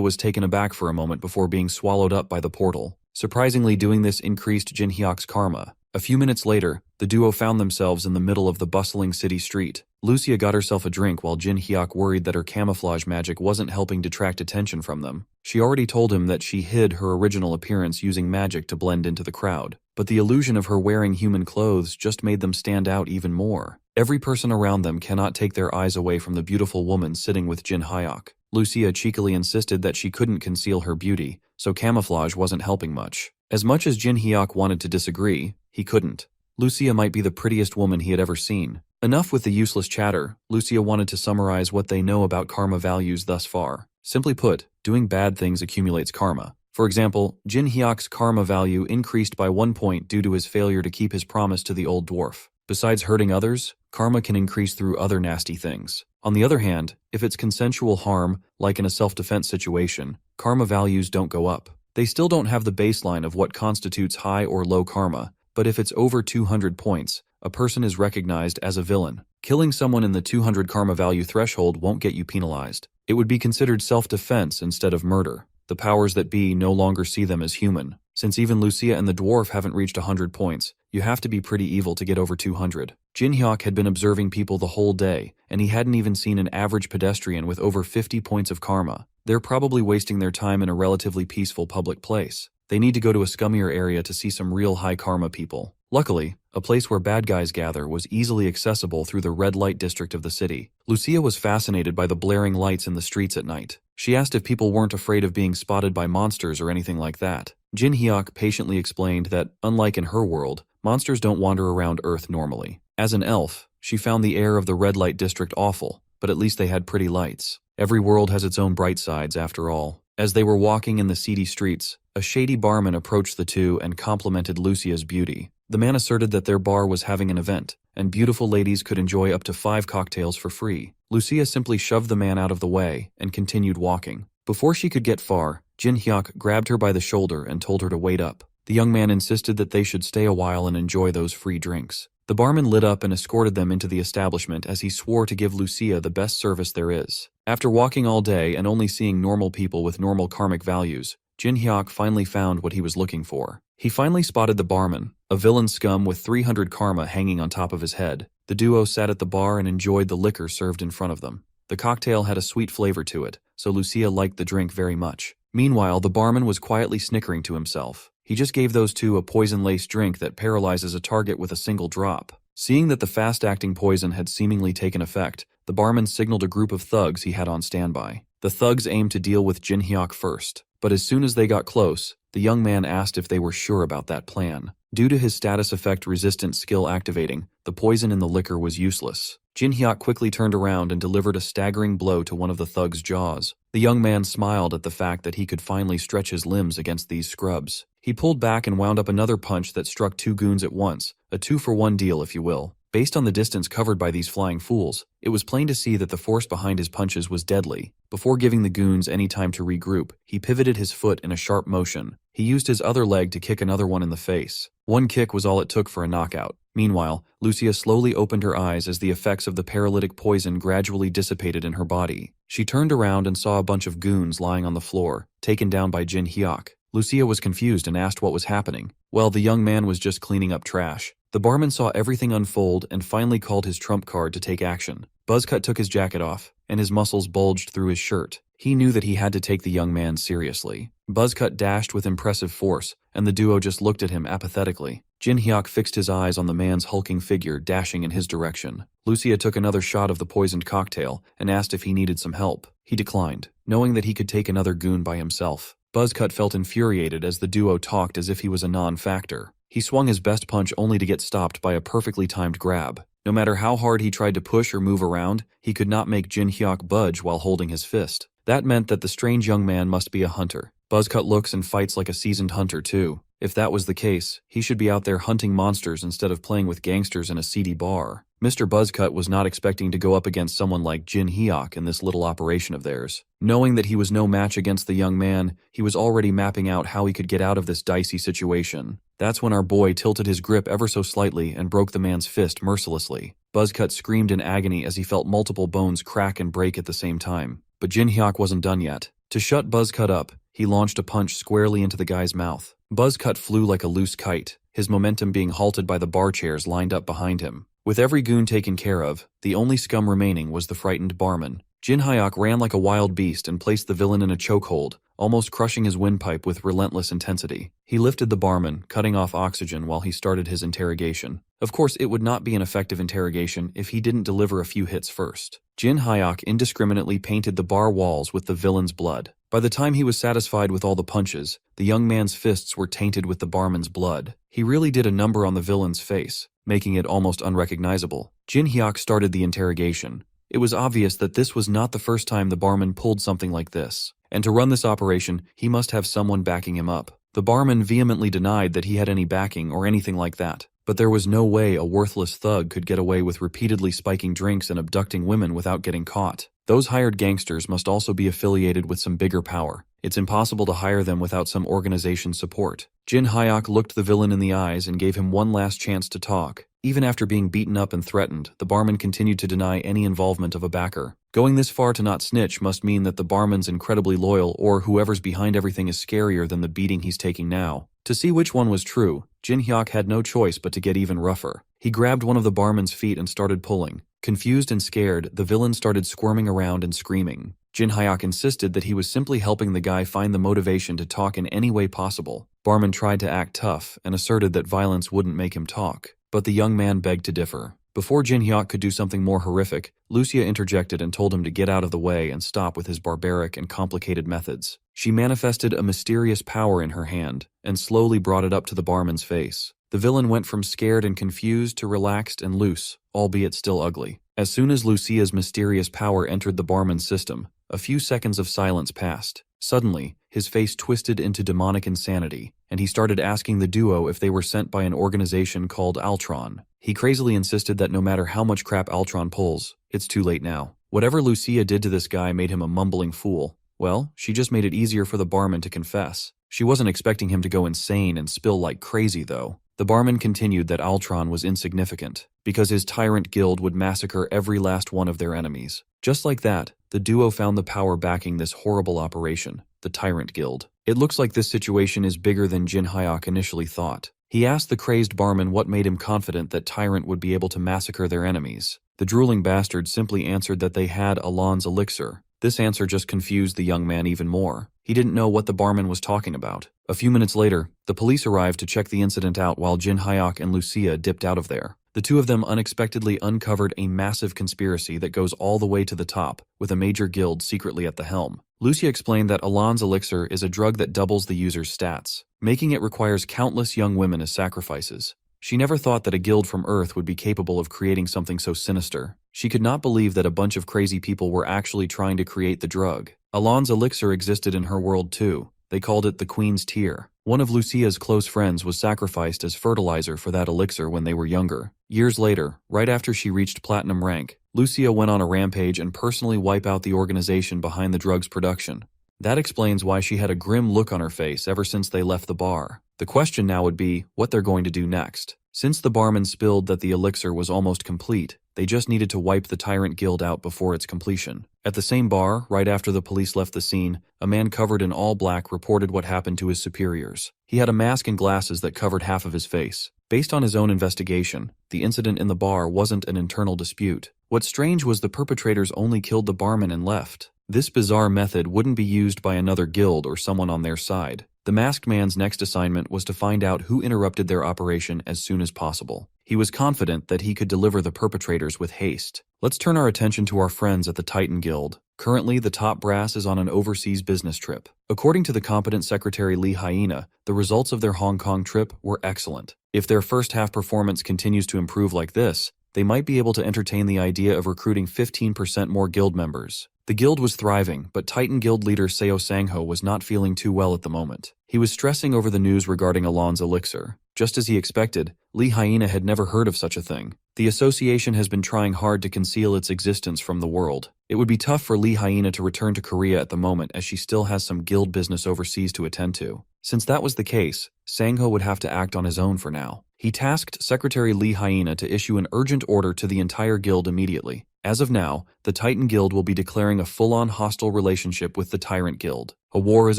was taken aback for a moment before being swallowed up by the portal. Surprisingly, doing this increased Jin Hyuk's karma. A few minutes later, the duo found themselves in the middle of the bustling city street. Lucia got herself a drink while Jin Hyuk worried that her camouflage magic wasn't helping detract attention from them. She already told him that she hid her original appearance using magic to blend into the crowd, but the illusion of her wearing human clothes just made them stand out even more. Every person around them cannot take their eyes away from the beautiful woman sitting with Jin Hyuk. Lucia cheekily insisted that she couldn't conceal her beauty, so camouflage wasn't helping much. As much as Jin Hyuk wanted to disagree, he couldn't. Lucia might be the prettiest woman he had ever seen. Enough with the useless chatter. Lucia wanted to summarize what they know about karma values thus far. Simply put, doing bad things accumulates karma. For example, Jin Hyuk's karma value increased by 1 point due to his failure to keep his promise to the old dwarf. Besides hurting others, karma can increase through other nasty things. On the other hand, if it's consensual harm, like in a self-defense situation, karma values don't go up. They still don't have the baseline of what constitutes high or low karma, but if it's over 200 points, a person is recognized as a villain. Killing someone in the 200 karma value threshold won't get you penalized. It would be considered self-defense instead of murder. The powers that be no longer see them as human. Since even Lucia and the dwarf haven't reached 100 points, you have to be pretty evil to get over 200. Jin Hyuk had been observing people the whole day, and he hadn't even seen an average pedestrian with over 50 points of karma. They're probably wasting their time in a relatively peaceful public place. They need to go to a scummier area to see some real high karma people. Luckily, a place where bad guys gather was easily accessible through the red light district of the city. Lucia was fascinated by the blaring lights in the streets at night. She asked if people weren't afraid of being spotted by monsters or anything like that. Jin Hyuk patiently explained that, unlike in her world, monsters don't wander around Earth normally. As an elf, she found the air of the red light district awful, but at least they had pretty lights. Every world has its own bright sides, after all. As they were walking in the seedy streets, a shady barman approached the two and complimented Lucia's beauty. The man asserted that their bar was having an event, and beautiful ladies could enjoy up to 5 cocktails for free. Lucia simply shoved the man out of the way and continued walking. Before she could get far, Jin Hyuk grabbed her by the shoulder and told her to wait up. The young man insisted that they should stay a while and enjoy those free drinks. The barman lit up and escorted them into the establishment as he swore to give Lucia the best service there is. After walking all day and only seeing normal people with normal karmic values, Jin Hyuk finally found what he was looking for. He finally spotted the barman, a villain scum with 300 karma hanging on top of his head. The duo sat at the bar and enjoyed the liquor served in front of them. The cocktail had a sweet flavor to it, so Lucia liked the drink very much. Meanwhile, the barman was quietly snickering to himself. He just gave those two a poison-laced drink that paralyzes a target with a single drop. Seeing that the fast-acting poison had seemingly taken effect, the barman signaled a group of thugs he had on standby. The thugs aimed to deal with Jin Hyuk first, but as soon as they got close, the young man asked if they were sure about that plan. Due to his status effect resistant skill activating, the poison in the liquor was useless. Jin Hyuk quickly turned around and delivered a staggering blow to one of the thug's jaws. The young man smiled at the fact that he could finally stretch his limbs against these scrubs. He pulled back and wound up another punch that struck 2 goons at once, a 2-for-1 deal if you will. Based on the distance covered by these flying fools, it was plain to see that the force behind his punches was deadly. Before giving the goons any time to regroup, he pivoted his foot in a sharp motion. He used his other leg to kick another one in the face. One kick was all it took for a knockout. Meanwhile, Lucia slowly opened her eyes as the effects of the paralytic poison gradually dissipated in her body. She turned around and saw a bunch of goons lying on the floor, taken down by Jin Hyuk. Lucia was confused and asked what was happening. Well, the young man was just cleaning up trash. The barman saw everything unfold and finally called his trump card to take action. Buzzcut took his jacket off, and his muscles bulged through his shirt. He knew that he had to take the young man seriously. Buzzcut dashed with impressive force, and the duo just looked at him apathetically. Jin Hyuk fixed his eyes on the man's hulking figure dashing in his direction. Lucia took another shot of the poisoned cocktail and asked if he needed some help. He declined, knowing that he could take another goon by himself. Buzzcut felt infuriated as the duo talked as if he was a non-factor. He swung his best punch only to get stopped by a perfectly timed grab. No matter how hard he tried to push or move around, he could not make Jin Hyuk budge while holding his fist. That meant that the strange young man must be a hunter. Buzzcut looks and fights like a seasoned hunter too. If that was the case, he should be out there hunting monsters instead of playing with gangsters in a seedy bar. Mr. Buzzcut was not expecting to go up against someone like Jin Hyuk in this little operation of theirs. Knowing that he was no match against the young man, he was already mapping out how he could get out of this dicey situation. That's when our boy tilted his grip ever so slightly and broke the man's fist mercilessly. Buzzcut screamed in agony as he felt multiple bones crack and break at the same time. But Jin Hyuk wasn't done yet. To shut Buzzcut up, he launched a punch squarely into the guy's mouth. Buzzcut flew like a loose kite, his momentum being halted by the bar chairs lined up behind him. With every goon taken care of, the only scum remaining was the frightened barman. Jin Hyuk ran like a wild beast and placed the villain in a chokehold, almost crushing his windpipe with relentless intensity. He lifted the barman, cutting off oxygen while he started his interrogation. Of course, it would not be an effective interrogation if he didn't deliver a few hits first. Jin Hyuk indiscriminately painted the bar walls with the villain's blood. By the time he was satisfied with all the punches, the young man's fists were tainted with the barman's blood. He really did a number on the villain's face, making it almost unrecognizable. Jin Hyuk started the interrogation. It was obvious that this was not the first time the barman pulled something like this, and to run this operation, he must have someone backing him up. The barman vehemently denied that he had any backing or anything like that, but there was no way a worthless thug could get away with repeatedly spiking drinks and abducting women without getting caught. Those hired gangsters must also be affiliated with some bigger power. It's impossible to hire them without some organization support. Jin Hyuk looked the villain in the eyes and gave him one last chance to talk. Even after being beaten up and threatened, the barman continued to deny any involvement of a backer. Going this far to not snitch must mean that the barman's incredibly loyal, or whoever's behind everything is scarier than the beating he's taking now. To see which one was true, Jin Hyuk had no choice but to get even rougher. He grabbed one of the barman's feet and started pulling. Confused and scared, the villain started squirming around and screaming. Jin Hyuk insisted that he was simply helping the guy find the motivation to talk in any way possible. Barman tried to act tough and asserted that violence wouldn't make him talk, but the young man begged to differ. Before Jin Hyuk could do something more horrific, Lucia interjected and told him to get out of the way and stop with his barbaric and complicated methods. She manifested a mysterious power in her hand and slowly brought it up to the barman's face. The villain went from scared and confused to relaxed and loose, albeit still ugly. As soon as Lucia's mysterious power entered the barman's system, a few seconds of silence passed. Suddenly, his face twisted into demonic insanity, and he started asking the duo if they were sent by an organization called Altron. He crazily insisted that no matter how much crap Altron pulls, it's too late now. Whatever Lucia did to this guy made him a mumbling fool. Well, she just made it easier for the barman to confess. She wasn't expecting him to go insane and spill like crazy, though. The barman continued that Altron was insignificant, because his tyrant guild would massacre every last one of their enemies. Just like that, the duo found the power backing this horrible operation, the Tyrant Guild. It looks like this situation is bigger than Jin Hyuk initially thought. He asked the crazed barman what made him confident that Tyrant would be able to massacre their enemies. The drooling bastard simply answered that they had Alon's elixir. This answer just confused the young man even more. He didn't know what the barman was talking about. A few minutes later, the police arrived to check the incident out while Jin Hyuk and Lucia dipped out of there. The two of them unexpectedly uncovered a massive conspiracy that goes all the way to the top, with a major guild secretly at the helm. Lucia explained that Alon's elixir is a drug that doubles the user's stats, making it requires countless young women as sacrifices. She never thought that a guild from Earth would be capable of creating something so sinister. She could not believe that a bunch of crazy people were actually trying to create the drug. Alon's elixir existed in her world too. They called it the Queen's Tear. One of Lucia's close friends was sacrificed as fertilizer for that elixir when they were younger. Years later, right after she reached platinum rank, Lucia went on a rampage and personally wiped out the organization behind the drug's production. That explains why she had a grim look on her face ever since they left the bar. The question now would be what they're going to do next. Since the barman spilled that the elixir was almost complete, they just needed to wipe the Tyrant Guild out before its completion. At the same bar, right after the police left the scene, a man covered in all black reported what happened to his superiors. He had a mask and glasses that covered half of his face. Based on his own investigation, the incident in the bar wasn't an internal dispute. What's strange was the perpetrators only killed the barman and left. This bizarre method wouldn't be used by another guild or someone on their side. The masked man's next assignment was to find out who interrupted their operation as soon as possible. He was confident that he could deliver the perpetrators with haste. Let's turn our attention to our friends at the Titan Guild. Currently, the top brass is on an overseas business trip. According to the competent secretary Lee Hyena, the results of their Hong Kong trip were excellent. If their first-half performance continues to improve like this, they might be able to entertain the idea of recruiting 15% more guild members. The guild was thriving, but Titan Guild leader Seo Sangho was not feeling too well at the moment. He was stressing over the news regarding Alon's elixir. Just as he expected, Lee Hyena had never heard of such a thing. The association has been trying hard to conceal its existence from the world. It would be tough for Lee Hyena to return to Korea at the moment as she still has some guild business overseas to attend to. Since that was the case, Sangho would have to act on his own for now. He tasked Secretary Lee Hyena to issue an urgent order to the entire guild immediately. As of now, the Titan Guild will be declaring a full-on hostile relationship with the Tyrant Guild. A war is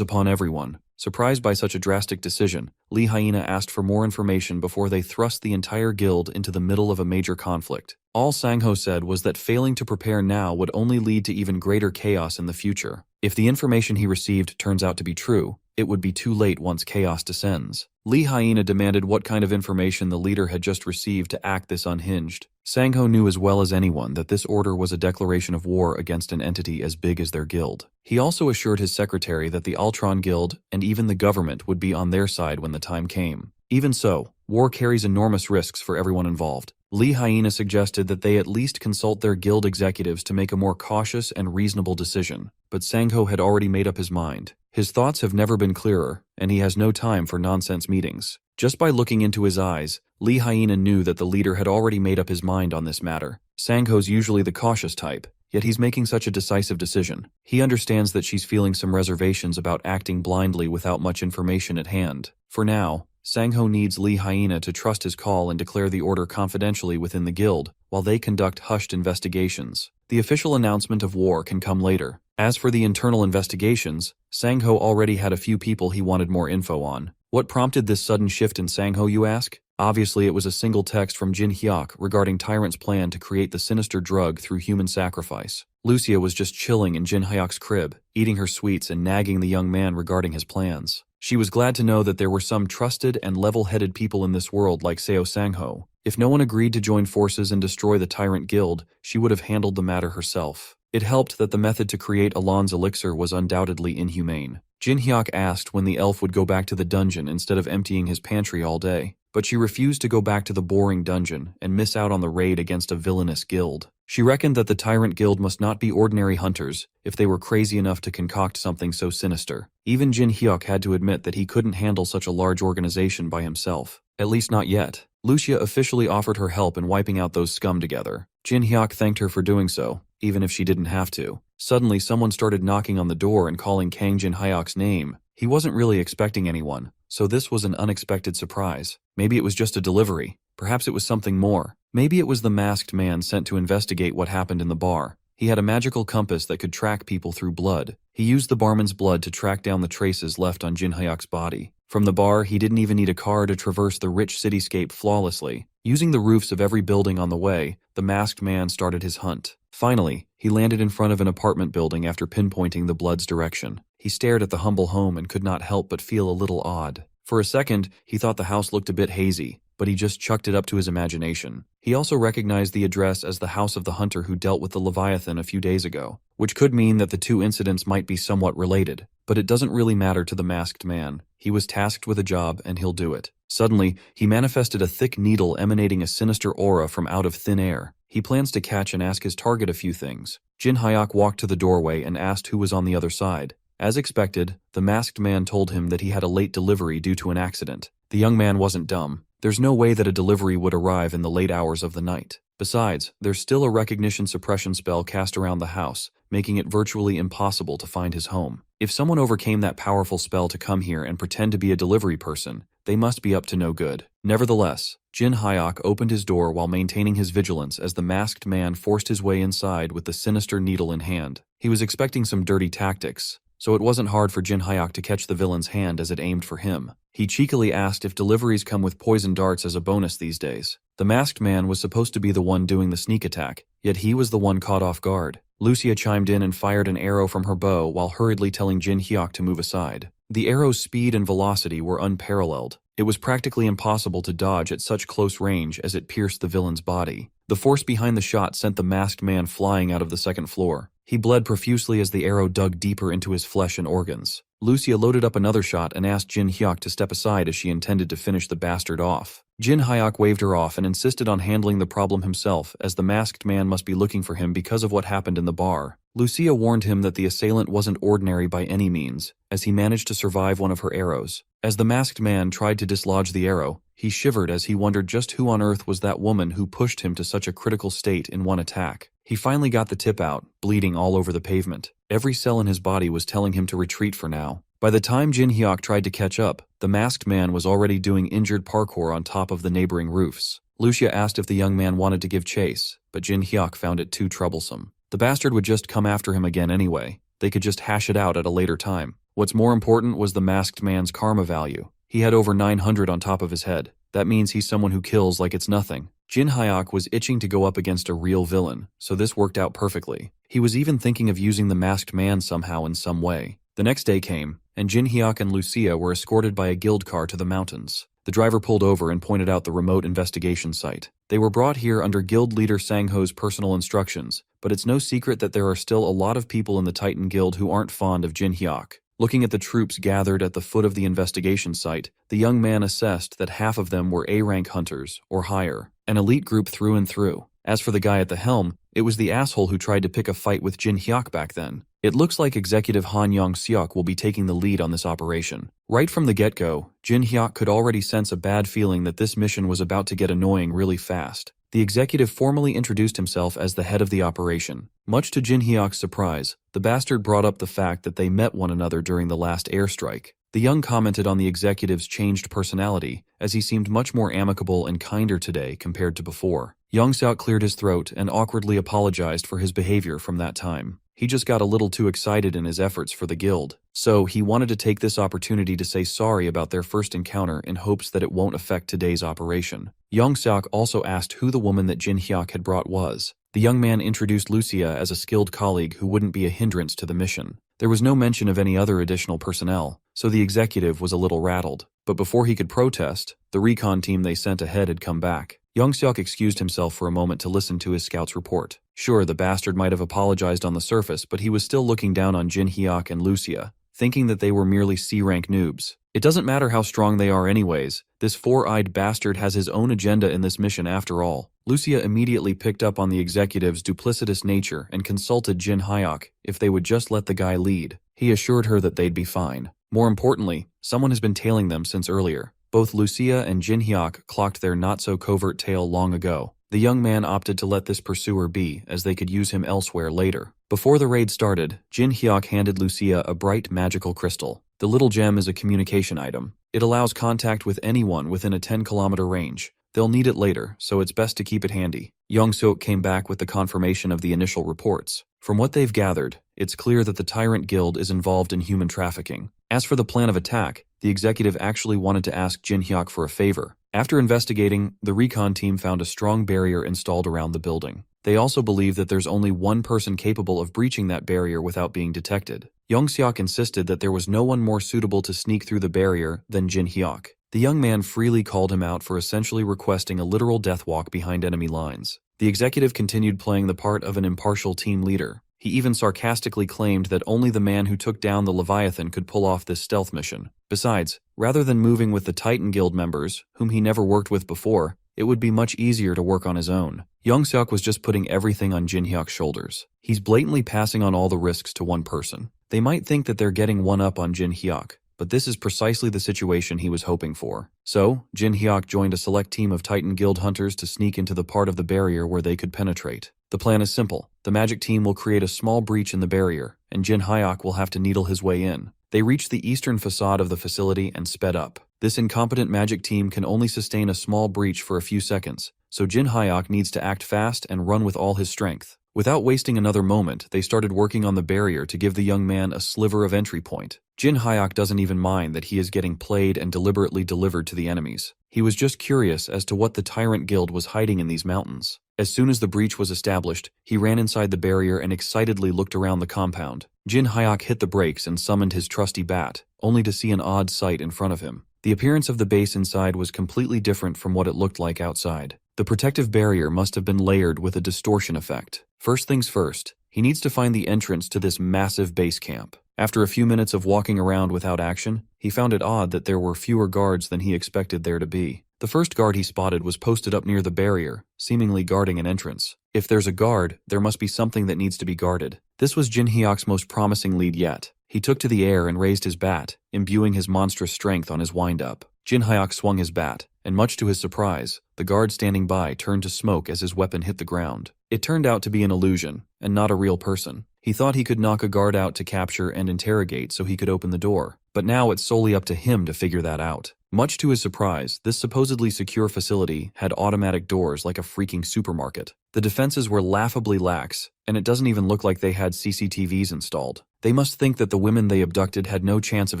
upon everyone. Surprised by such a drastic decision, Lee Hyena asked for more information before they thrust the entire guild into the middle of a major conflict. All Sangho said was that failing to prepare now would only lead to even greater chaos in the future. If the information he received turns out to be true, it would be too late once chaos descends. Lee Hyena demanded what kind of information the leader had just received to act this unhinged. Sangho knew as well as anyone that this order was a declaration of war against an entity as big as their guild. He also assured his secretary that the Ultron Guild and even the government would be on their side when the time came. Even so, war carries enormous risks for everyone involved. Lee Hyena suggested that they at least consult their guild executives to make a more cautious and reasonable decision, but Sangho had already made up his mind. His thoughts have never been clearer, and he has no time for nonsense meetings. Just by looking into his eyes, Lee Hyena knew that the leader had already made up his mind on this matter. Sangho's usually the cautious type, yet he's making such a decisive decision. He understands that she's feeling some reservations about acting blindly without much information at hand. For now, Sangho needs Lee Hyena to trust his call and declare the order confidentially within the guild, while they conduct hushed investigations. The official announcement of war can come later. As for the internal investigations, Sangho already had a few people he wanted more info on. What prompted this sudden shift in Sangho, you ask? Obviously, it was a single text from Jin Hyuk regarding Tyrant's plan to create the sinister drug through human sacrifice. Lucia was just chilling in Jin Hyuk's crib, eating her sweets and nagging the young man regarding his plans. She was glad to know that there were some trusted and level-headed people in this world like Seo Sangho. If no one agreed to join forces and destroy the Tyrant Guild, she would have handled the matter herself. It helped that the method to create Alon's elixir was undoubtedly inhumane. Jin Hyuk asked when the elf would go back to the dungeon instead of emptying his pantry all day, but she refused to go back to the boring dungeon and miss out on the raid against a villainous guild. She reckoned that the Tyrant Guild must not be ordinary hunters if they were crazy enough to concoct something so sinister. Even Jin Hyuk had to admit that he couldn't handle such a large organization by himself. At least not yet. Lucia officially offered her help in wiping out those scum together. Jin Hyuk thanked her for doing so, even if she didn't have to. Suddenly, someone started knocking on the door and calling Kang Jin Hyuk's name. He wasn't really expecting anyone, so this was an unexpected surprise. Maybe it was just a delivery. Perhaps it was something more. Maybe it was the masked man sent to investigate what happened in the bar. He had a magical compass that could track people through blood. He used the barman's blood to track down the traces left on Jin Hyuk's body. From the bar, he didn't even need a car to traverse the rich cityscape flawlessly. Using the roofs of every building on the way, the masked man started his hunt. Finally, he landed in front of an apartment building after pinpointing the blood's direction. He stared at the humble home and could not help but feel a little odd. For a second, he thought the house looked a bit hazy, but he just chucked it up to his imagination. He also recognized the address as the house of the hunter who dealt with the Leviathan a few days ago, which could mean that the two incidents might be somewhat related. But it doesn't really matter to the masked man. He was tasked with a job and he'll do it. Suddenly, he manifested a thick needle emanating a sinister aura from out of thin air. He plans to catch and ask his target a few things. Jin Hyuk walked to the doorway and asked who was on the other side. As expected, the masked man told him that he had a late delivery due to an accident. The young man wasn't dumb. There's no way that a delivery would arrive in the late hours of the night. Besides, there's still a recognition suppression spell cast around the house, making it virtually impossible to find his home. If someone overcame that powerful spell to come here and pretend to be a delivery person, they must be up to no good. Nevertheless, Jin Hyuk opened his door while maintaining his vigilance as the masked man forced his way inside with the sinister needle in hand. He was expecting some dirty tactics, so it wasn't hard for Jin Hyuk to catch the villain's hand as it aimed for him. He cheekily asked if deliveries come with poison darts as a bonus these days. The masked man was supposed to be the one doing the sneak attack, yet he was the one caught off guard. Lucia chimed in and fired an arrow from her bow while hurriedly telling Jin Hyuk to move aside. The arrow's speed and velocity were unparalleled. It was practically impossible to dodge at such close range as it pierced the villain's body. The force behind the shot sent the masked man flying out of the second floor. He bled profusely as the arrow dug deeper into his flesh and organs. Lucia loaded up another shot and asked Jin Hyuk to step aside as she intended to finish the bastard off. Jin Hyuk waved her off and insisted on handling the problem himself, as the masked man must be looking for him because of what happened in the bar. Lucia warned him that the assailant wasn't ordinary by any means, as he managed to survive one of her arrows. As the masked man tried to dislodge the arrow, he shivered as he wondered just who on earth was that woman who pushed him to such a critical state in one attack. He finally got the tip out, bleeding all over the pavement. Every cell in his body was telling him to retreat for now. By the time Jin Hyuk tried to catch up, the masked man was already doing injured parkour on top of the neighboring roofs. Lucia asked if the young man wanted to give chase, but Jin Hyuk found it too troublesome. The bastard would just come after him again anyway. They could just hash it out at a later time. What's more important was the masked man's karma value. He had over 900 on top of his head. That means he's someone who kills like it's nothing. Jin Hyuk was itching to go up against a real villain, so this worked out perfectly. He was even thinking of using the masked man somehow in some way. The next day came, and Jin Hyuk and Lucia were escorted by a guild car to the mountains. The driver pulled over and pointed out the remote investigation site. They were brought here under guild leader Sangho's personal instructions, but it's no secret that there are still a lot of people in the Titan Guild who aren't fond of Jin Hyuk. Looking at the troops gathered at the foot of the investigation site, the young man assessed that half of them were A-rank hunters, or higher, an elite group through and through. As for the guy at the helm, it was the asshole who tried to pick a fight with Jin Hyuk back then. It looks like Executive Han Yong-seok will be taking the lead on this operation. Right from the get-go, Jin Hyuk could already sense a bad feeling that this mission was about to get annoying really fast. The executive formally introduced himself as the head of the operation. Much to Jin Hyuk's surprise, the bastard brought up the fact that they met one another during the last airstrike. The young commented on the executive's changed personality, as he seemed much more amicable and kinder today compared to before. Yong-seok cleared his throat and awkwardly apologized for his behavior from that time. He just got a little too excited in his efforts for the guild, so he wanted to take this opportunity to say sorry about their first encounter in hopes that it won't affect today's operation. Yong-seok also asked who the woman that Jin Hyuk had brought was. The young man introduced Lucia as a skilled colleague who wouldn't be a hindrance to the mission. There was no mention of any other additional personnel, so the executive was a little rattled. But before he could protest, the recon team they sent ahead had come back. Yong-seok excused himself for a moment to listen to his scout's report. Sure, the bastard might have apologized on the surface, but he was still looking down on Jin Hyuk and Lucia, thinking that they were merely C-rank noobs. It doesn't matter how strong they are anyways, this four-eyed bastard has his own agenda in this mission after all. Lucia immediately picked up on the executive's duplicitous nature and consulted Jin Hyuk if they would just let the guy lead. He assured her that they'd be fine. More importantly, someone has been tailing them since earlier. Both Lucia and Jin Hyuk clocked their not-so-covert tail long ago. The young man opted to let this pursuer be, as they could use him elsewhere later. Before the raid started, Jin Hyuk handed Lucia a bright magical crystal. The little gem is a communication item. It allows contact with anyone within a 10-kilometer range. They'll need it later, so it's best to keep it handy. Yong-seok came back with the confirmation of the initial reports. From what they've gathered, it's clear that the Tyrant Guild is involved in human trafficking. As for the plan of attack, the executive actually wanted to ask Jin Hyuk for a favor. After investigating, the recon team found a strong barrier installed around the building. They also believe that there's only one person capable of breaching that barrier without being detected. Yong-seok insisted that there was no one more suitable to sneak through the barrier than Jin Hyuk. The young man freely called him out for essentially requesting a literal death walk behind enemy lines. The executive continued playing the part of an impartial team leader. He even sarcastically claimed that only the man who took down the Leviathan could pull off this stealth mission. Besides, rather than moving with the Titan Guild members, whom he never worked with before, it would be much easier to work on his own. Yong-seok was just putting everything on Jin Hyuk's shoulders. He's blatantly passing on all the risks to one person. They might think that they're getting one up on Jin Hyuk, but this is precisely the situation he was hoping for. So, Jin Hyuk joined a select team of Titan Guild hunters to sneak into the part of the barrier where they could penetrate. The plan is simple. The magic team will create a small breach in the barrier, and Jin Hyuk will have to needle his way in. They reached the eastern facade of the facility and sped up. This incompetent magic team can only sustain a small breach for a few seconds, so Jin Hyuk needs to act fast and run with all his strength. Without wasting another moment, they started working on the barrier to give the young man a sliver of entry point. Jin Hyuk doesn't even mind that he is getting played and deliberately delivered to the enemies. He was just curious as to what the Tyrant Guild was hiding in these mountains. As soon as the breach was established, he ran inside the barrier and excitedly looked around the compound. Jin Hyuk hit the brakes and summoned his trusty bat, only to see an odd sight in front of him. The appearance of the base inside was completely different from what it looked like outside. The protective barrier must have been layered with a distortion effect. First things first, He needs to find the entrance to this massive base camp. After a few minutes of walking around without action, he found it odd that there were fewer guards than he expected there to be. The first guard he spotted was posted up near the barrier, seemingly guarding an entrance. If there's a guard, there must be something that needs to be guarded. This was Jin Hyuk's most promising lead yet. He took to the air and raised his bat, imbuing his monstrous strength on his wind-up. Jin Hyuk swung his bat, and much to his surprise, the guard standing by turned to smoke as his weapon hit the ground. It turned out to be an illusion, and not a real person. He thought he could knock a guard out to capture and interrogate so he could open the door, but now it's solely up to him to figure that out. Much to his surprise, this supposedly secure facility had automatic doors like a freaking supermarket. The defenses were laughably lax, and it doesn't even look like they had CCTVs installed. They must think that the women they abducted had no chance of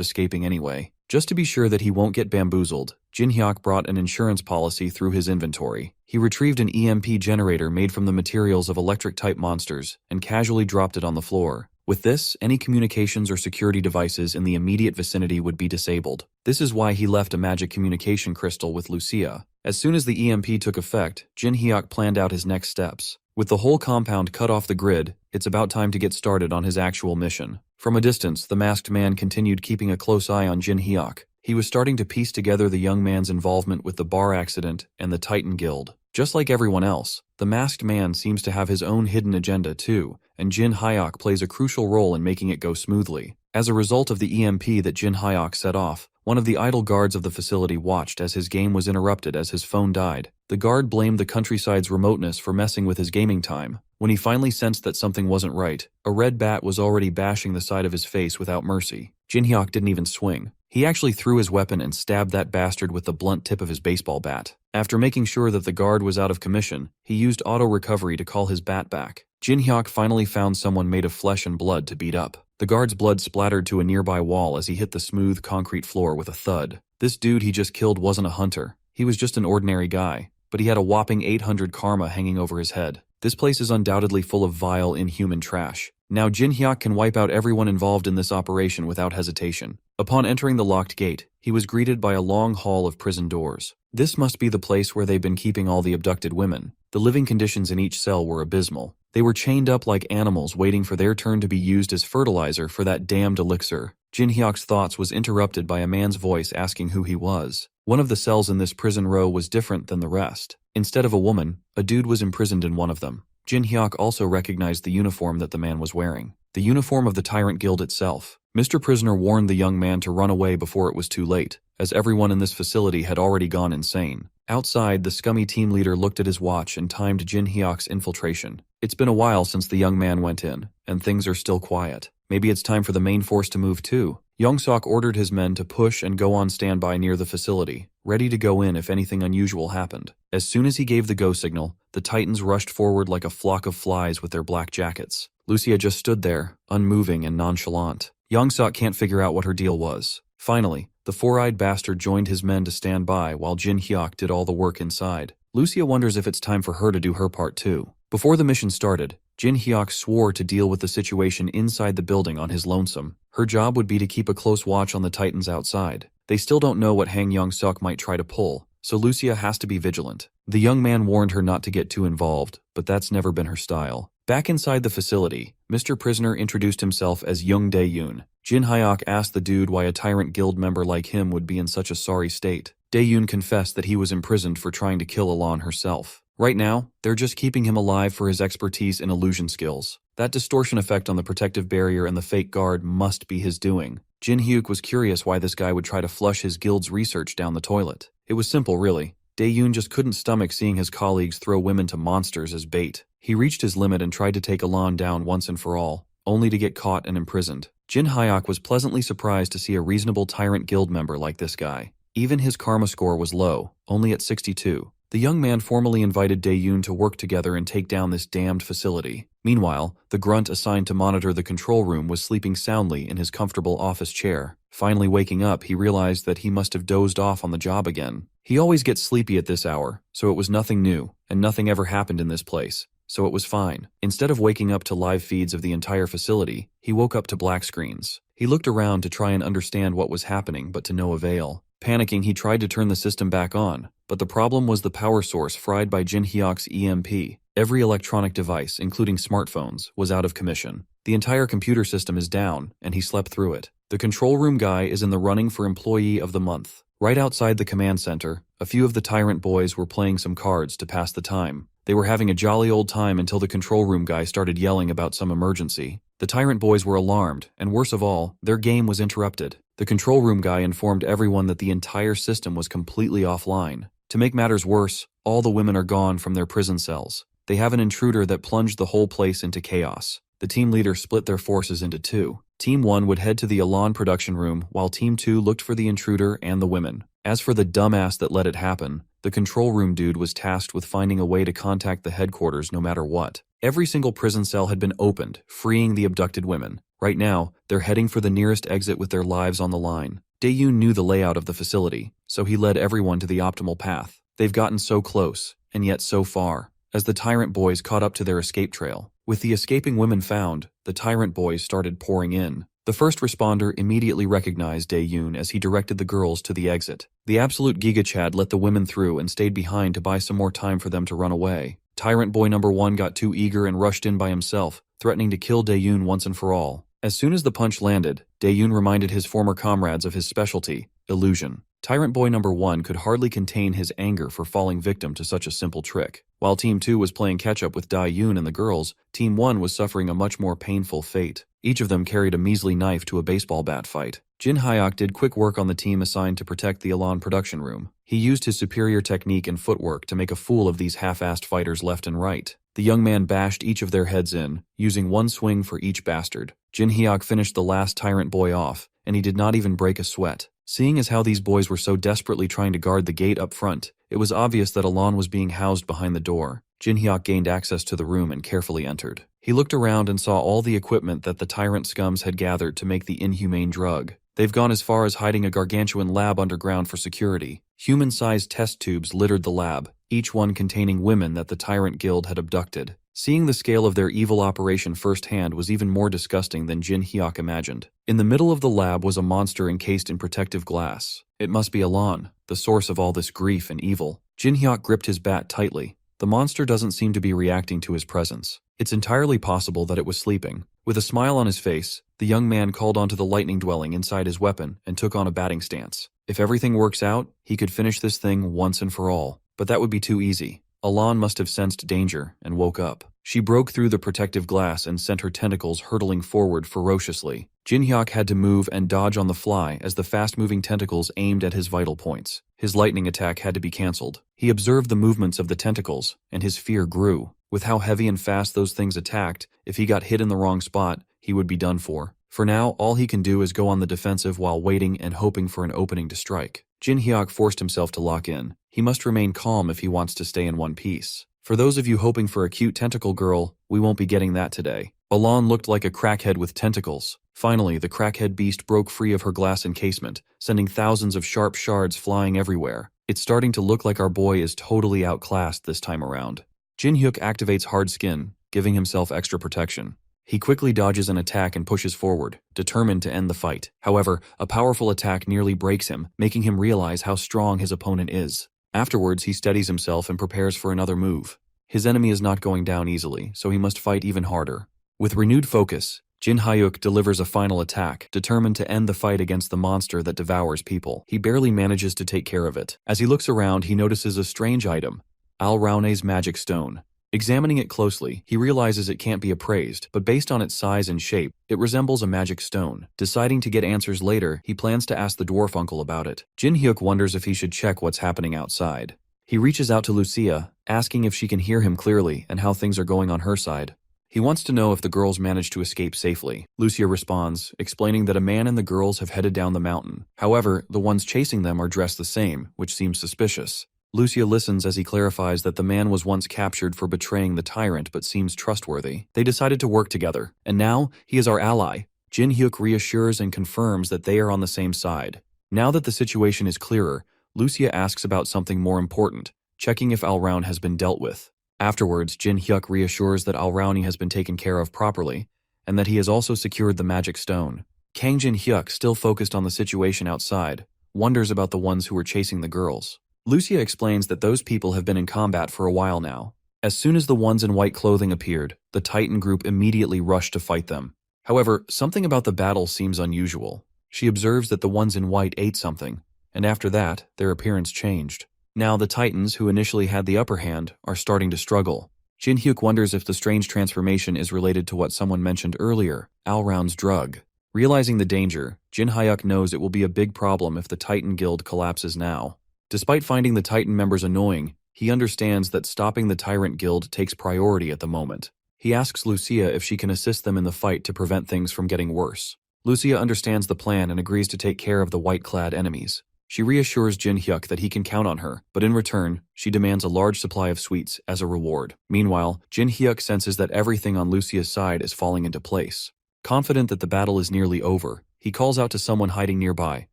escaping anyway. Just to be sure that he won't get bamboozled, Jin Hyuk brought an insurance policy through his inventory. He retrieved an EMP generator made from the materials of electric-type monsters and casually dropped it on the floor. With this, any communications or security devices in the immediate vicinity would be disabled. This is why he left a magic communication crystal with Lucia. As soon as the EMP took effect, Jin Hyuk planned out his next steps. With the whole compound cut off the grid, it's about time to get started on his actual mission. From a distance, the masked man continued keeping a close eye on Jin Hyuk. He was starting to piece together the young man's involvement with the bar accident and the Titan Guild. Just like everyone else, the masked man seems to have his own hidden agenda too, and Jin Hyuk plays a crucial role in making it go smoothly. As a result of the EMP that Jin Hyuk set off, one of the idle guards of the facility watched as his game was interrupted as his phone died. The guard blamed the countryside's remoteness for messing with his gaming time. When he finally sensed that something wasn't right, a red bat was already bashing the side of his face without mercy. Jin Hyuk didn't even swing. He actually threw his weapon and stabbed that bastard with the blunt tip of his baseball bat. After making sure that the guard was out of commission, he used auto-recovery to call his bat back. Jin Hyuk finally found someone made of flesh and blood to beat up. The guard's blood splattered to a nearby wall as he hit the smooth concrete floor with a thud. This dude he just killed wasn't a hunter. He was just an ordinary guy, but he had a whopping 800 karma hanging over his head. This place is undoubtedly full of vile, inhuman trash. Now Jin Hyuk can wipe out everyone involved in this operation without hesitation. Upon entering the locked gate, he was greeted by a long hall of prison doors. This must be the place where they've been keeping all the abducted women. The living conditions in each cell were abysmal. They were chained up like animals waiting for their turn to be used as fertilizer for that damned elixir. Jin Hyuk's thoughts was interrupted by a man's voice asking who he was. One of the cells in this prison row was different than the rest. Instead of a woman, a dude was imprisoned in one of them. Jin Hyuk also recognized the uniform that the man was wearing. The uniform of the Tyrant Guild itself. Mr. Prisoner warned the young man to run away before it was too late, as everyone in this facility had already gone insane. Outside, the scummy team leader looked at his watch and timed Jin Hyuk's infiltration. It's been a while since the young man went in, and things are still quiet. Maybe it's time for the main force to move too. Young-sok ordered his men to push and go on standby near the facility, ready to go in if anything unusual happened. As soon as he gave the go signal, the Titans rushed forward like a flock of flies with their black jackets. Lucia just stood there, unmoving and nonchalant. Young-sok can't figure out what her deal was. Finally, the four-eyed bastard joined his men to stand by while Jin Hyuk did all the work inside. Lucia wonders if it's time for her to do her part too. Before the mission started, Jin Hyuk swore to deal with the situation inside the building on his lonesome. Her job would be to keep a close watch on the Titans outside. They still don't know what Hang Young-suk might try to pull, so Lucia has to be vigilant. The young man warned her not to get too involved, but that's never been her style. Back inside the facility, Mr. Prisoner introduced himself as Young Dae-yoon. Jin Hyuk asked the dude why a Tyrant Guild member like him would be in such a sorry state. Dae-yoon confessed that he was imprisoned for trying to kill Elan herself. Right now, they're just keeping him alive for his expertise in illusion skills. That distortion effect on the protective barrier and the fake guard must be his doing. Jin Hyuk was curious why this guy would try to flush his guild's research down the toilet. It was simple, really. Dae-yoon just couldn't stomach seeing his colleagues throw women to monsters as bait. He reached his limit and tried to take Elan down once and for all, only to get caught and imprisoned. Jin Hyuk was pleasantly surprised to see a reasonable Tyrant Guild member like this guy. Even his karma score was low, only at 62. The young man formally invited Dae-yoon to work together and take down this damned facility. Meanwhile, the grunt assigned to monitor the control room was sleeping soundly in his comfortable office chair. Finally waking up, he realized that he must have dozed off on the job again. He always gets sleepy at this hour, so it was nothing new, and nothing ever happened in this place, so it was fine. Instead of waking up to live feeds of the entire facility, he woke up to black screens. He looked around to try and understand what was happening, but to no avail. Panicking, he tried to turn the system back on, but the problem was the power source fried by Jin Hyuk's EMP. Every electronic device, including smartphones, was out of commission. The entire computer system is down, and he slept through it. The control room guy is in the running for Employee of the Month. Right outside the command center, a few of the tyrant boys were playing some cards to pass the time. They were having a jolly old time until the control room guy started yelling about some emergency. The tyrant boys were alarmed, and worse of all, their game was interrupted. The control room guy informed everyone that the entire system was completely offline. To make matters worse, all the women are gone from their prison cells. They have an intruder that plunged the whole place into chaos. The team leader split their forces into two. Team 1 would head to the Elan production room, while Team 2 looked for the intruder and the women. As for the dumbass that let it happen, the control room dude was tasked with finding a way to contact the headquarters no matter what. Every single prison cell had been opened, freeing the abducted women. Right now, they're heading for the nearest exit with their lives on the line. Daeyoon knew the layout of the facility, so he led everyone to the optimal path. They've gotten so close, and yet so far. As the tyrant boys caught up to their escape trail, with the escaping women found, the tyrant boys started pouring in. The first responder immediately recognized Daeyoon as he directed the girls to the exit. The absolute gigachad let the women through and stayed behind to buy some more time for them to run away. Tyrant boy number 1 got too eager and rushed in by himself, threatening to kill Daeyoon once and for all. As soon as the punch landed, Daeyoon reminded his former comrades of his specialty, illusion. Tyrant boy number 1 could hardly contain his anger for falling victim to such a simple trick. While Team 2 was playing catch-up with Daeyoon and the girls, Team 1 was suffering a much more painful fate. Each of them carried a measly knife to a baseball bat fight. Jin Hyuk did quick work on the team assigned to protect the Elan production room. He used his superior technique and footwork to make a fool of these half-assed fighters left and right. The young man bashed each of their heads in, using one swing for each bastard. Jin Hyuk finished the last tyrant boy off, and he did not even break a sweat. Seeing as how these boys were so desperately trying to guard the gate up front, it was obvious that Elan was being housed behind the door. Jin Hyuk gained access to the room and carefully entered. He looked around and saw all the equipment that the tyrant scums had gathered to make the inhumane drug. They've gone as far as hiding a gargantuan lab underground for security. Human-sized test tubes littered the lab, each one containing women that the tyrant guild had abducted. Seeing the scale of their evil operation firsthand was even more disgusting than Jin Hyuk imagined. In the middle of the lab was a monster encased in protective glass. It must be Elan, the source of all this grief and evil. Jin Hyuk gripped his bat tightly. The monster doesn't seem to be reacting to his presence. It's entirely possible that it was sleeping. With a smile on his face, the young man called onto the lightning dwelling inside his weapon and took on a batting stance. If everything works out, he could finish this thing once and for all. But that would be too easy. Elan must have sensed danger and woke up. She broke through the protective glass and sent her tentacles hurtling forward ferociously. Jin Hyuk had to move and dodge on the fly as the fast-moving tentacles aimed at his vital points. His lightning attack had to be cancelled. He observed the movements of the tentacles, and his fear grew. With how heavy and fast those things attacked, if he got hit in the wrong spot, he would be done for. For now, all he can do is go on the defensive while waiting and hoping for an opening to strike. Jin Hyuk forced himself to lock in. He must remain calm if he wants to stay in one piece. For those of you hoping for a cute tentacle girl, we won't be getting that today. Elan looked like a crackhead with tentacles. Finally, the crackhead beast broke free of her glass encasement, sending thousands of sharp shards flying everywhere. It's starting to look like our boy is totally outclassed this time around. Jin Hyuk activates hard skin, giving himself extra protection. He quickly dodges an attack and pushes forward, determined to end the fight. However, a powerful attack nearly breaks him, making him realize how strong his opponent is. Afterwards, he steadies himself and prepares for another move. His enemy is not going down easily, so he must fight even harder. With renewed focus, Jin Hyuk delivers a final attack, determined to end the fight against the monster that devours people. He barely manages to take care of it. As he looks around, he notices a strange item, Al-Raune's magic stone. Examining it closely, he realizes it can't be appraised, but based on its size and shape, it resembles a magic stone. Deciding to get answers later, he plans to ask the dwarf uncle about it. Jin Hyuk wonders if he should check what's happening outside. He reaches out to Lucia, asking if she can hear him clearly and how things are going on her side. He wants to know if the girls managed to escape safely. Lucia responds, explaining that a man and the girls have headed down the mountain. However, the ones chasing them are dressed the same, which seems suspicious. Lucia listens as he clarifies that the man was once captured for betraying the tyrant but seems trustworthy. They decided to work together, and now he is our ally. Jin Hyuk reassures and confirms that they are on the same side. Now that the situation is clearer, Lucia asks about something more important, checking if Al-Raun has been dealt with. Afterwards, Jin Hyuk reassures that Al-Rauni has been taken care of properly, and that he has also secured the magic stone. Kang Jin Hyuk, still focused on the situation outside, wonders about the ones who were chasing the girls. Lucia explains that those people have been in combat for a while now. As soon as the ones in white clothing appeared, the Titan group immediately rushed to fight them. However, something about the battle seems unusual. She observes that the ones in white ate something, and after that, their appearance changed. Now the Titans, who initially had the upper hand, are starting to struggle. Jin Hyuk wonders if the strange transformation is related to what someone mentioned earlier, Alraun's drug. Realizing the danger, Jin Hyuk knows it will be a big problem if the Titan Guild collapses now. Despite finding the Titan members annoying, he understands that stopping the Tyrant Guild takes priority at the moment. He asks Lucia if she can assist them in the fight to prevent things from getting worse. Lucia understands the plan and agrees to take care of the white-clad enemies. She reassures Jin Hyuk that he can count on her, but in return, she demands a large supply of sweets as a reward. Meanwhile, Jin Hyuk senses that everything on Lucia's side is falling into place. Confident that the battle is nearly over, he calls out to someone hiding nearby,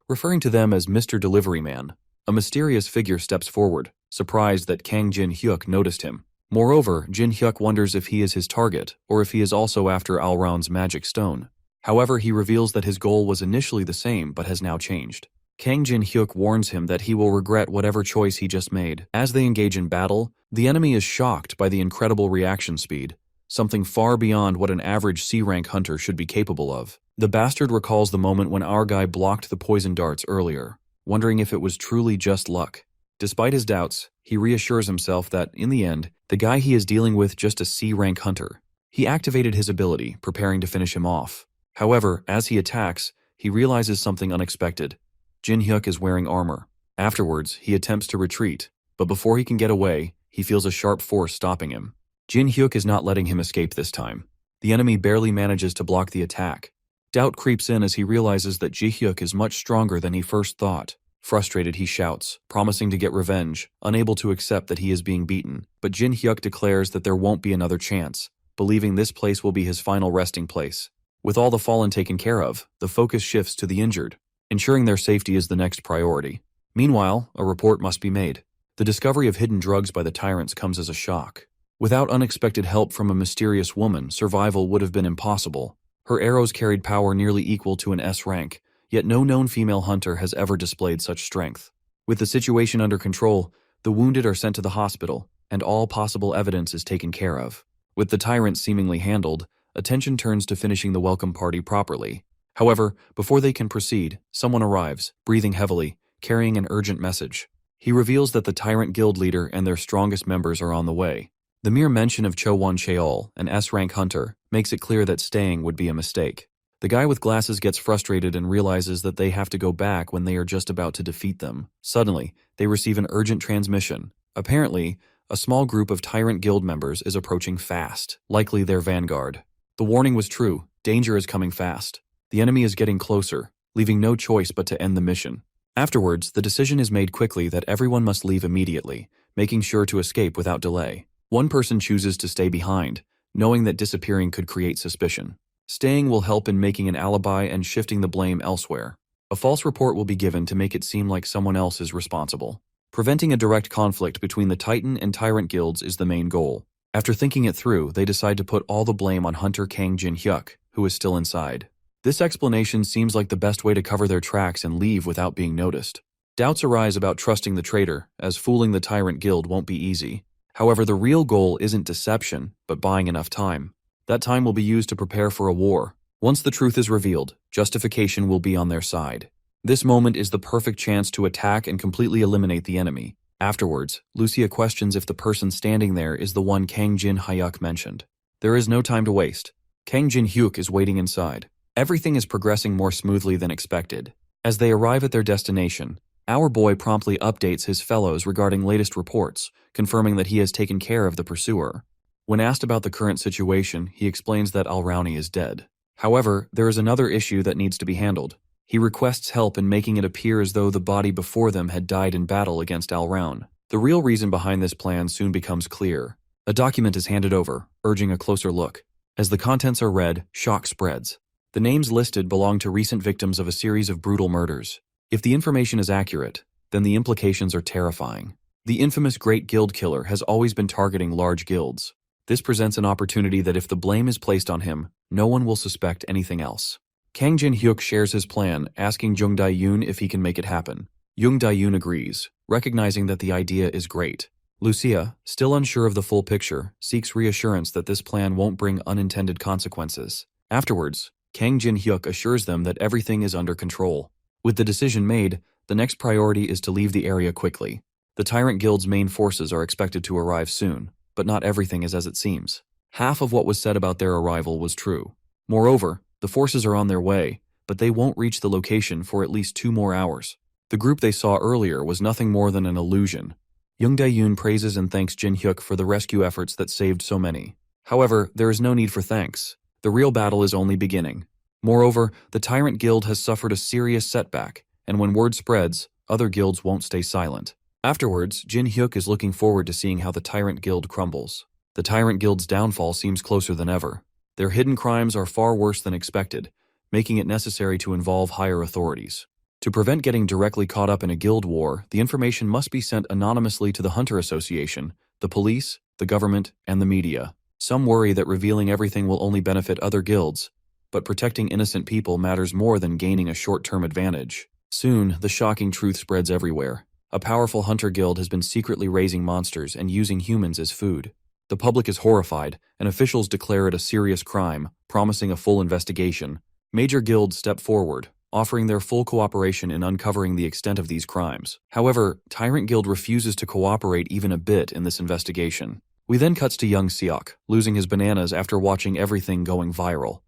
referring to them as Mr. Delivery Man. A mysterious figure steps forward, surprised that Kang Jin Hyuk noticed him. Moreover, Jin Hyuk wonders if he is his target, or if he is also after Alraun's magic stone. However, he reveals that his goal was initially the same but has now changed. Kang Jin Hyuk warns him that he will regret whatever choice he just made. As they engage in battle, the enemy is shocked by the incredible reaction speed, something far beyond what an average C-rank hunter should be capable of. The bastard recalls the moment when our guy blocked the poison darts earlier, wondering if it was truly just luck. Despite his doubts, he reassures himself that, in the end, the guy he is dealing with just a C-rank hunter. He activated his ability, preparing to finish him off. However, as he attacks, he realizes something unexpected. Jin Hyuk is wearing armor. Afterwards, he attempts to retreat, but before he can get away, he feels a sharp force stopping him. Jin Hyuk is not letting him escape this time. The enemy barely manages to block the attack. Doubt creeps in as he realizes that Ji Hyuk is much stronger than he first thought. Frustrated, he shouts, promising to get revenge, unable to accept that he is being beaten. But Jin Hyuk declares that there won't be another chance, believing this place will be his final resting place. With all the fallen taken care of, the focus shifts to the injured. Ensuring their safety is the next priority. Meanwhile, a report must be made. The discovery of hidden drugs by the tyrants comes as a shock. Without unexpected help from a mysterious woman, survival would have been impossible. Her arrows carried power nearly equal to an S rank, yet no known female hunter has ever displayed such strength. With the situation under control, the wounded are sent to the hospital, and all possible evidence is taken care of. With the tyrants seemingly handled, attention turns to finishing the welcome party properly. However, before they can proceed, someone arrives, breathing heavily, carrying an urgent message. He reveals that the Tyrant Guild leader and their strongest members are on the way. The mere mention of Chowan Cheol, an S-rank hunter, makes it clear that staying would be a mistake. The guy with glasses gets frustrated and realizes that they have to go back when they are just about to defeat them. Suddenly, they receive an urgent transmission. Apparently, a small group of Tyrant Guild members is approaching fast, likely their vanguard. The warning was true. Danger is coming fast. The enemy is getting closer, leaving no choice but to end the mission. Afterwards, the decision is made quickly that everyone must leave immediately, making sure to escape without delay. One person chooses to stay behind, knowing that disappearing could create suspicion. Staying will help in making an alibi and shifting the blame elsewhere. A false report will be given to make it seem like someone else is responsible. Preventing a direct conflict between the Titan and Tyrant guilds is the main goal. After thinking it through, they decide to put all the blame on Hunter Kang Jin Hyuk, who is still inside. This explanation seems like the best way to cover their tracks and leave without being noticed. Doubts arise about trusting the traitor, as fooling the Tyrant Guild won't be easy. However, the real goal isn't deception, but buying enough time. That time will be used to prepare for a war. Once the truth is revealed, justification will be on their side. This moment is the perfect chance to attack and completely eliminate the enemy. Afterwards, Lucia questions if the person standing there is the one Kang Jin Hyuk mentioned. There is no time to waste. Kang Jin Hyuk is waiting inside. Everything is progressing more smoothly than expected. As they arrive at their destination, our boy promptly updates his fellows regarding latest reports, confirming that he has taken care of the pursuer. When asked about the current situation, he explains that Alrauni is dead. However, there is another issue that needs to be handled. He requests help in making it appear as though the body before them had died in battle against Alraun. The real reason behind this plan soon becomes clear. A document is handed over, urging a closer look. As the contents are read, shock spreads. The names listed belong to recent victims of a series of brutal murders. If the information is accurate, then the implications are terrifying. The infamous Great Guild Killer has always been targeting large guilds. This presents an opportunity that if the blame is placed on him, no one will suspect anything else. Kang Jin Hyuk shares his plan, asking Jung Dae-yoon if he can make it happen. Jung Dae-yoon agrees, recognizing that the idea is great. Lucia, still unsure of the full picture, seeks reassurance that this plan won't bring unintended consequences. Afterwards, Kang Jin-hyuk assures them that everything is under control. With the decision made, the next priority is to leave the area quickly. The Tyrant Guild's main forces are expected to arrive soon, but not everything is as it seems. Half of what was said about their arrival was true. Moreover, the forces are on their way, but they won't reach the location for at least 2 more hours. The group they saw earlier was nothing more than an illusion. Jung Dae-yoon praises and thanks Jin-hyuk for the rescue efforts that saved so many. However, there is no need for thanks. The real battle is only beginning. Moreover, the Tyrant Guild has suffered a serious setback, and when word spreads, other guilds won't stay silent. Afterwards, Jin-hyuk is looking forward to seeing how the Tyrant Guild crumbles. The Tyrant Guild's downfall seems closer than ever. Their hidden crimes are far worse than expected, making it necessary to involve higher authorities. To prevent getting directly caught up in a guild war, the information must be sent anonymously to the Hunter Association, the police, the government, and the media. Some worry that revealing everything will only benefit other guilds, but protecting innocent people matters more than gaining a short-term advantage. Soon, the shocking truth spreads everywhere. A powerful hunter guild has been secretly raising monsters and using humans as food. The public is horrified, and officials declare it a serious crime, promising a full investigation. Major guilds step forward, offering their full cooperation in uncovering the extent of these crimes. However, Tyrant Guild refuses to cooperate even a bit in this investigation. We then cuts to young Seok, losing his bananas after watching everything going viral.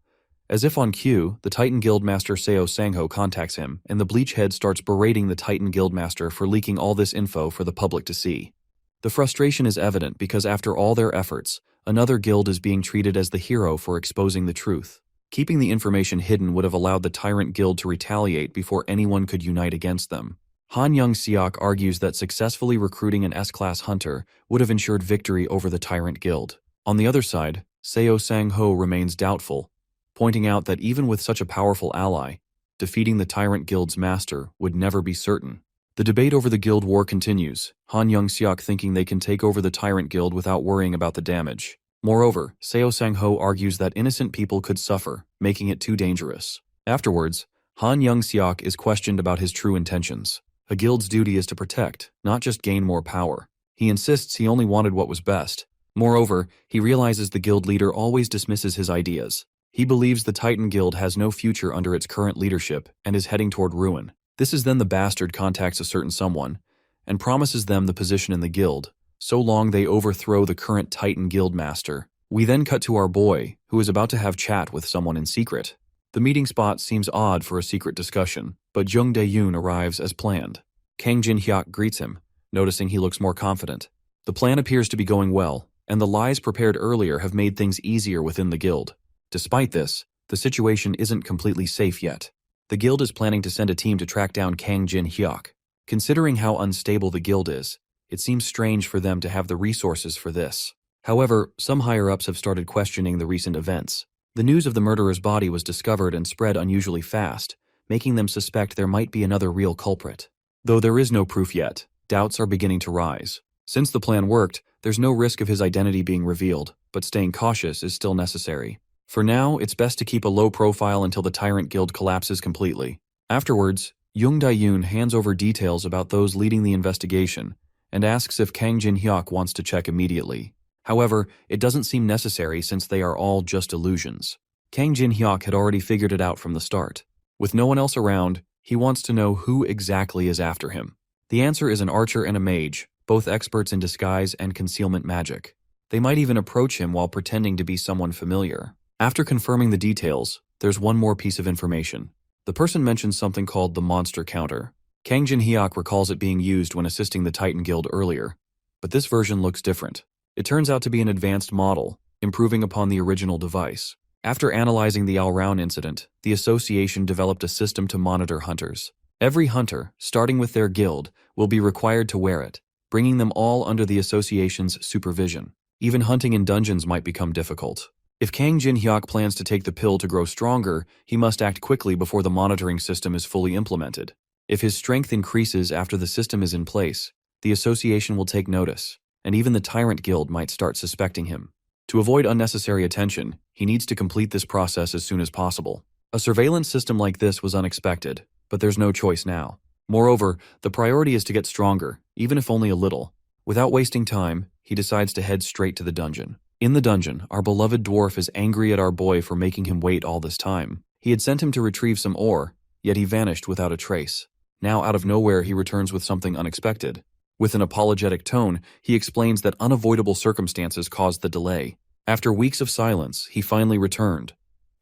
As if on cue, the Titan Guildmaster Seo Sang-ho contacts him, and the Bleachhead starts berating the Titan Guildmaster for leaking all this info for the public to see. The frustration is evident because after all their efforts, another guild is being treated as the hero for exposing the truth. Keeping the information hidden would have allowed the Tyrant Guild to retaliate before anyone could unite against them. Han Young-seok argues that successfully recruiting an S-class hunter would have ensured victory over the Tyrant Guild. On the other side, Seo Sang-ho remains doubtful, pointing out that even with such a powerful ally, defeating the Tyrant Guild's master would never be certain. The debate over the guild war continues, Han Young-seok thinking they can take over the Tyrant Guild without worrying about the damage. Moreover, Seo Sang-ho argues that innocent people could suffer, making it too dangerous. Afterwards, Han Young-seok is questioned about his true intentions. A guild's duty is to protect, not just gain more power. He insists he only wanted what was best. Moreover, he realizes the guild leader always dismisses his ideas. He believes the Titan Guild has no future under its current leadership and is heading toward ruin. This is then the bastard contacts a certain someone and promises them the position in the guild, so long they overthrow the current Titan Guild master. We then cut to our boy, who is about to have chat with someone in secret. The meeting spot seems odd for a secret discussion, but Jung Dae-yoon arrives as planned. Kang Jin-hyuk greets him, noticing he looks more confident. The plan appears to be going well, and the lies prepared earlier have made things easier within the guild. Despite this, the situation isn't completely safe yet. The guild is planning to send a team to track down Kang Jin-hyuk. Considering how unstable the guild is, it seems strange for them to have the resources for this. However, some higher-ups have started questioning the recent events. The news of the murderer's body was discovered and spread unusually fast, making them suspect there might be another real culprit. Though there is no proof yet, doubts are beginning to rise. Since the plan worked, there's no risk of his identity being revealed, but staying cautious is still necessary. For now, it's best to keep a low profile until the Tyrant Guild collapses completely. Afterwards, Jung Dae-yoon hands over details about those leading the investigation and asks if Kang Jin-hyuk wants to check immediately. However, it doesn't seem necessary since they are all just illusions. Kang Jin-hyuk had already figured it out from the start. With no one else around, he wants to know who exactly is after him. The answer is an archer and a mage, both experts in disguise and concealment magic. They might even approach him while pretending to be someone familiar. After confirming the details, there's one more piece of information. The person mentions something called the monster counter. Kang Jin-hyuk recalls it being used when assisting the Titan Guild earlier, but this version looks different. It turns out to be an advanced model, improving upon the original device. After analyzing the Al-Round incident, the association developed a system to monitor hunters. Every hunter, starting with their guild, will be required to wear it, bringing them all under the association's supervision. Even hunting in dungeons might become difficult. If Kang Jin-hyuk plans to take the pill to grow stronger, he must act quickly before the monitoring system is fully implemented. If his strength increases after the system is in place, the association will take notice, and even the Tyrant Guild might start suspecting him. To avoid unnecessary attention, he needs to complete this process as soon as possible. A surveillance system like this was unexpected, but there's no choice now. Moreover, the priority is to get stronger, even if only a little. Without wasting time, he decides to head straight to the dungeon. In the dungeon, our beloved dwarf is angry at our boy for making him wait all this time. He had sent him to retrieve some ore, yet he vanished without a trace. Now, out of nowhere, he returns with something unexpected. With an apologetic tone, he explains that unavoidable circumstances caused the delay. After weeks of silence, he finally returned,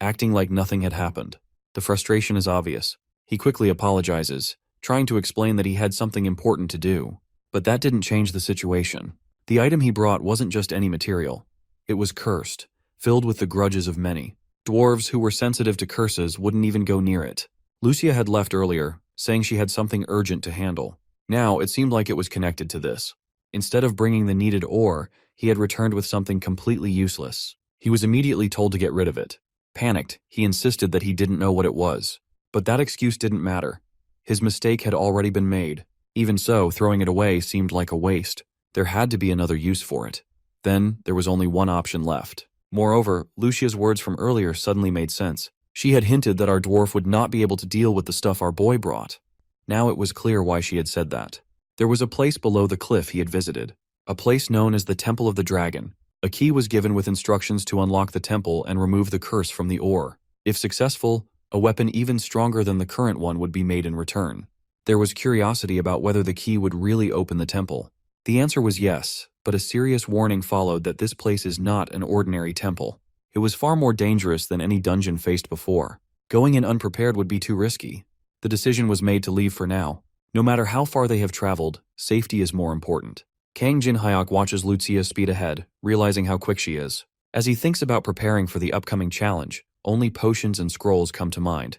acting like nothing had happened. The frustration is obvious. He quickly apologizes, trying to explain that he had something important to do. But that didn't change the situation. The item he brought wasn't just any material. It was cursed, filled with the grudges of many. Dwarves who were sensitive to curses wouldn't even go near it. Lucia had left earlier, saying she had something urgent to handle. Now, it seemed like it was connected to this. Instead of bringing the needed ore, he had returned with something completely useless. He was immediately told to get rid of it. Panicked, he insisted that he didn't know what it was. But that excuse didn't matter. His mistake had already been made. Even so, throwing it away seemed like a waste. There had to be another use for it. Then, there was only one option left. Moreover, Lucia's words from earlier suddenly made sense. She had hinted that our dwarf would not be able to deal with the stuff our boy brought. Now it was clear why she had said that. There was a place below the cliff he had visited. A place known as the Temple of the Dragon. A key was given with instructions to unlock the temple and remove the curse from the ore. If successful, a weapon even stronger than the current one would be made in return. There was curiosity about whether the key would really open the temple. The answer was yes, but a serious warning followed that this place is not an ordinary temple. It was far more dangerous than any dungeon faced before. Going in unprepared would be too risky. The decision was made to leave for now. No matter how far they have traveled, safety is more important. Kang Jin-hyuk watches Lucia speed ahead, realizing how quick she is. As he thinks about preparing for the upcoming challenge, only potions and scrolls come to mind.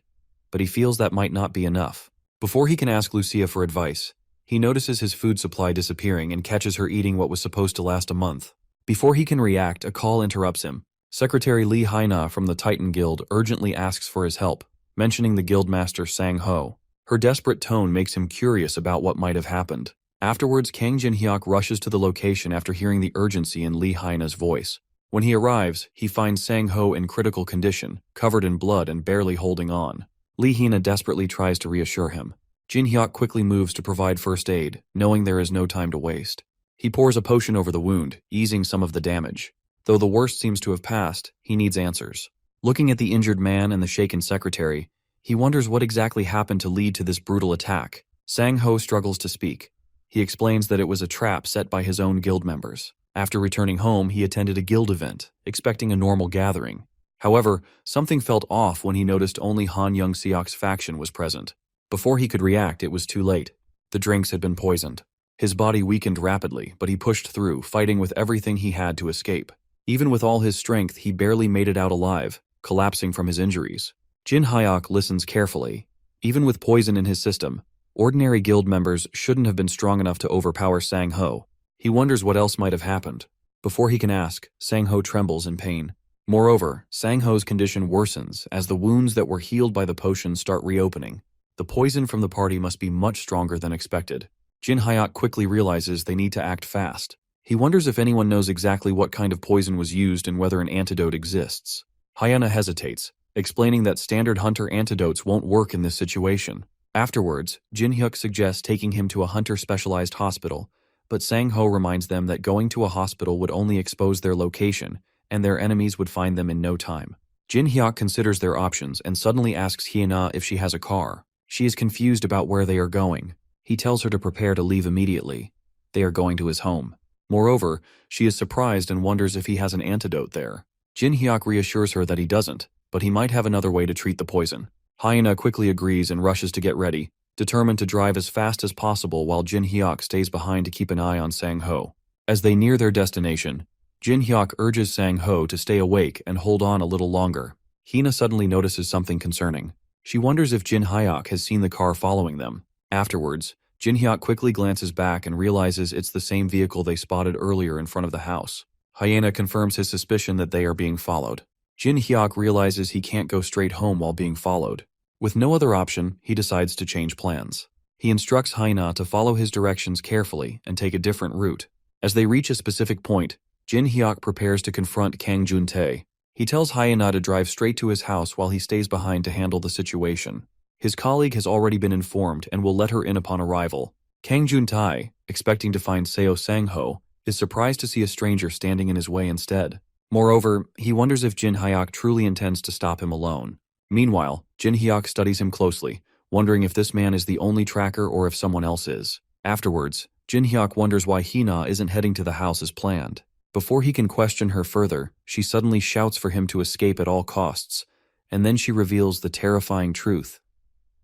But he feels that might not be enough. Before he can ask Lucia for advice, he notices his food supply disappearing and catches her eating what was supposed to last a month. Before he can react, a call interrupts him. Secretary Lee Haina from the Titan Guild urgently asks for his help, mentioning the guildmaster Sang-ho. Her desperate tone makes him curious about what might have happened. Afterwards, Kang Jin-hyuk rushes to the location after hearing the urgency in Lee Haina's voice. When he arrives, he finds Sang-ho in critical condition, covered in blood and barely holding on. Lee Haina desperately tries to reassure him. Jin-hyuk quickly moves to provide first aid, knowing there is no time to waste. He pours a potion over the wound, easing some of the damage. Though the worst seems to have passed, he needs answers. Looking at the injured man and the shaken secretary, he wonders what exactly happened to lead to this brutal attack. Sang-ho struggles to speak. He explains that it was a trap set by his own guild members. After returning home, he attended a guild event, expecting a normal gathering. However, something felt off when he noticed only Han Young-seok's faction was present. Before he could react, it was too late. The drinks had been poisoned. His body weakened rapidly, but he pushed through, fighting with everything he had to escape. Even with all his strength, he barely made it out alive, collapsing from his injuries. Jin-hyuk listens carefully. Even with poison in his system, ordinary guild members shouldn't have been strong enough to overpower Sang-ho. He wonders what else might have happened. Before he can ask, Sang-ho trembles in pain. Moreover, Sang-ho's condition worsens as the wounds that were healed by the potion start reopening. The poison from the party must be much stronger than expected. Jin-hyuk quickly realizes they need to act fast. He wonders if anyone knows exactly what kind of poison was used and whether an antidote exists. Hyena hesitates, explaining that standard hunter antidotes won't work in this situation. Afterwards, Jin-hyuk suggests taking him to a hunter-specialized hospital, but Sang-ho reminds them that going to a hospital would only expose their location, and their enemies would find them in no time. Jin-hyuk considers their options and suddenly asks Hyena if she has a car. She is confused about where they are going. He tells her to prepare to leave immediately. They are going to his home. Moreover, she is surprised and wonders if he has an antidote there. Jin-hyuk reassures her that he doesn't, but he might have another way to treat the poison. Hyena quickly agrees and rushes to get ready, determined to drive as fast as possible while Jin-hyuk stays behind to keep an eye on Sang-ho. As they near their destination, Jin-hyuk urges Sang-ho to stay awake and hold on a little longer. Hina suddenly notices something concerning. She wonders if Jin-hyuk has seen the car following them. Afterwards, Jin-hyuk quickly glances back and realizes it's the same vehicle they spotted earlier in front of the house. Hyena confirms his suspicion that they are being followed. Jin-hyuk realizes he can't go straight home while being followed. With no other option, he decides to change plans. He instructs Hyena to follow his directions carefully and take a different route. As they reach a specific point, Jin-hyuk prepares to confront Kang Jun-tae. He tells Hyena to drive straight to his house while he stays behind to handle the situation. His colleague has already been informed and will let her in upon arrival. Kang Juntae, expecting to find Seo Sang-ho, is surprised to see a stranger standing in his way instead. Moreover, he wonders if Jin Hyuk truly intends to stop him alone. Meanwhile, Jin Hyuk studies him closely, wondering if this man is the only tracker or if someone else is. Afterwards, Jin Hyuk wonders why Hina isn't heading to the house as planned. Before he can question her further, she suddenly shouts for him to escape at all costs, and then she reveals the terrifying truth.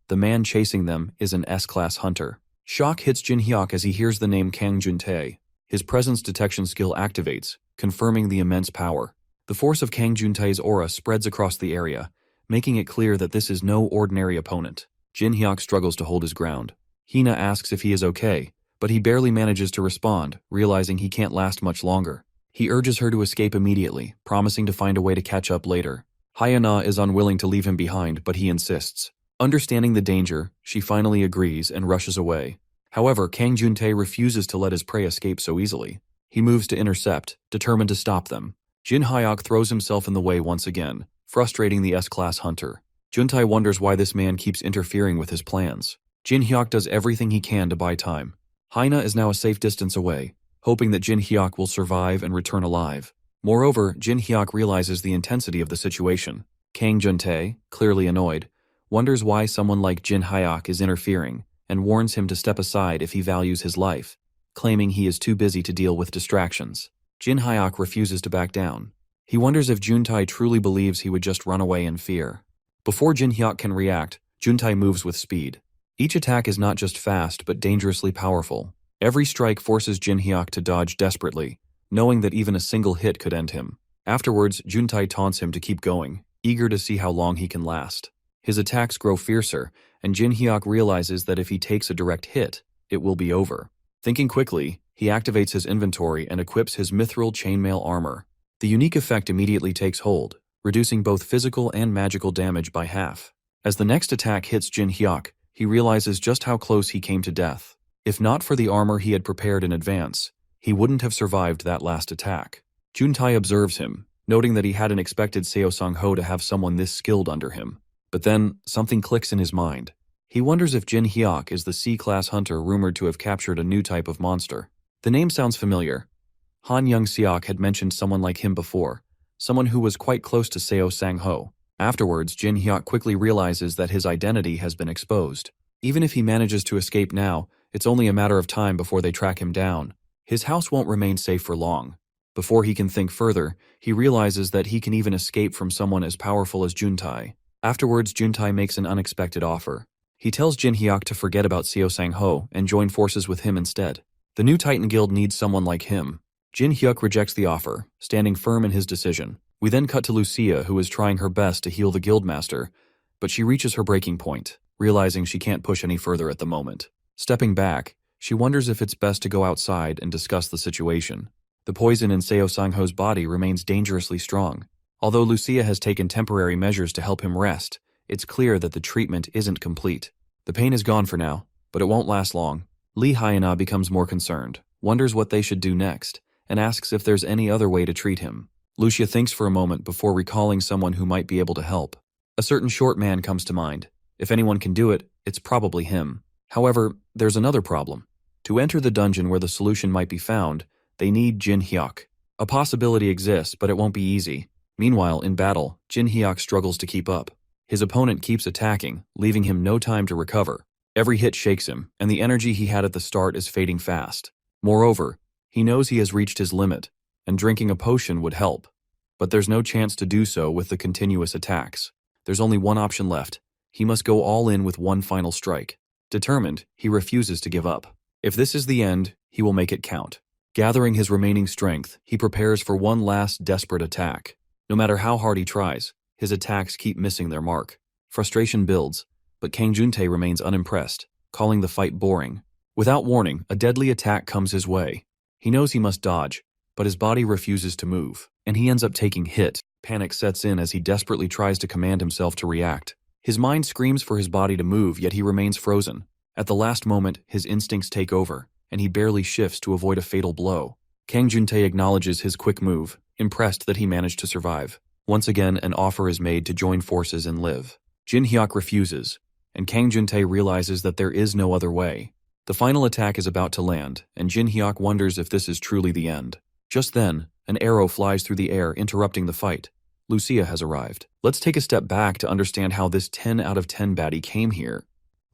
The man chasing them is an S-class hunter. Shock hits Jin Hyuk as he hears the name Kang Juntae. His presence detection skill activates, confirming the immense power. The force of Kang Juntae's aura spreads across the area, making it clear that this is no ordinary opponent. Jin Hyuk struggles to hold his ground. Hina asks if he is okay, but he barely manages to respond, realizing he can't last much longer. He urges her to escape immediately, promising to find a way to catch up later. Hyuna is unwilling to leave him behind, but he insists. Understanding the danger, she finally agrees and rushes away. However, Kang Juntae refuses to let his prey escape so easily. He moves to intercept, determined to stop them. Jin Hyuk throws himself in the way once again, frustrating the S-class hunter. Juntae wonders why this man keeps interfering with his plans. Jin Hyuk does everything he can to buy time. Hina is now a safe distance away, hoping that Jin Hyuk will survive and return alive. Moreover, Jin Hyuk realizes the intensity of the situation. Kang Juntae, clearly annoyed, wonders why someone like Jin Hyuk is interfering, and warns him to step aside if he values his life, claiming he is too busy to deal with distractions. Jin Hyuk refuses to back down. He wonders if Juntae truly believes he would just run away in fear. Before Jin Hyuk can react, Juntae moves with speed. Each attack is not just fast but dangerously powerful. Every strike forces Jin Hyuk to dodge desperately, knowing that even a single hit could end him. Afterwards, Juntae taunts him to keep going, eager to see how long he can last. His attacks grow fiercer, and Jin Hyuk realizes that if he takes a direct hit, it will be over. Thinking quickly, he activates his inventory and equips his mithril chainmail armor. The unique effect immediately takes hold, reducing both physical and magical damage by half. As the next attack hits Jin Hyuk, he realizes just how close he came to death. If not for the armor he had prepared in advance, he wouldn't have survived that last attack. Juntae observes him, noting that he hadn't expected Seo Sang-ho to have someone this skilled under him. But then, something clicks in his mind. He wonders if Jin Hyuk is the C-class hunter rumored to have captured a new type of monster. The name sounds familiar. Han Young-seok had mentioned someone like him before, someone who was quite close to Seo Sang-ho. Afterwards, Jin Hyuk quickly realizes that his identity has been exposed. Even if he manages to escape now, it's only a matter of time before they track him down. His house won't remain safe for long. Before he can think further, he realizes that he can even escape from someone as powerful as Juntae. Afterwards, Juntae makes an unexpected offer. He tells Jin Hyuk to forget about Seo Sang-ho and join forces with him instead. The new Titan Guild needs someone like him. Jin Hyuk rejects the offer, standing firm in his decision. We then cut to Lucia, who is trying her best to heal the guildmaster, but she reaches her breaking point, realizing she can't push any further at the moment. Stepping back, she wonders if it's best to go outside and discuss the situation. The poison in Seo Sang-ho's body remains dangerously strong. Although Lucia has taken temporary measures to help him rest, it's clear that the treatment isn't complete. The pain is gone for now, but it won't last long. Lee Hyuna becomes more concerned, wonders what they should do next, and asks if there's any other way to treat him. Lucia thinks for a moment before recalling someone who might be able to help. A certain short man comes to mind. If anyone can do it, it's probably him. However, there's another problem. To enter the dungeon where the solution might be found, they need Jin Hyuk. A possibility exists, but it won't be easy. Meanwhile, in battle, Jin Hyuk struggles to keep up. His opponent keeps attacking, leaving him no time to recover. Every hit shakes him, and the energy he had at the start is fading fast. Moreover, he knows he has reached his limit, and drinking a potion would help. But there's no chance to do so with the continuous attacks. There's only one option left. He must go all in with one final strike. Determined, he refuses to give up. If this is the end, he will make it count. Gathering his remaining strength, he prepares for one last desperate attack. No matter how hard he tries, his attacks keep missing their mark. Frustration builds, but Kang Juntae remains unimpressed, calling the fight boring. Without warning, a deadly attack comes his way. He knows he must dodge, but his body refuses to move, and he ends up taking hit. Panic sets in as he desperately tries to command himself to react. His mind screams for his body to move, yet he remains frozen. At the last moment, his instincts take over, and he barely shifts to avoid a fatal blow. Kang Juntae acknowledges his quick move, impressed that he managed to survive. Once again, an offer is made to join forces and live. Jin Hyuk refuses, and Kang Juntae realizes that there is no other way. The final attack is about to land, and Jin Hyuk wonders if this is truly the end. Just then, an arrow flies through the air, interrupting the fight. Lucia has arrived. Let's take a step back to understand how this 10 out of 10 baddie came here.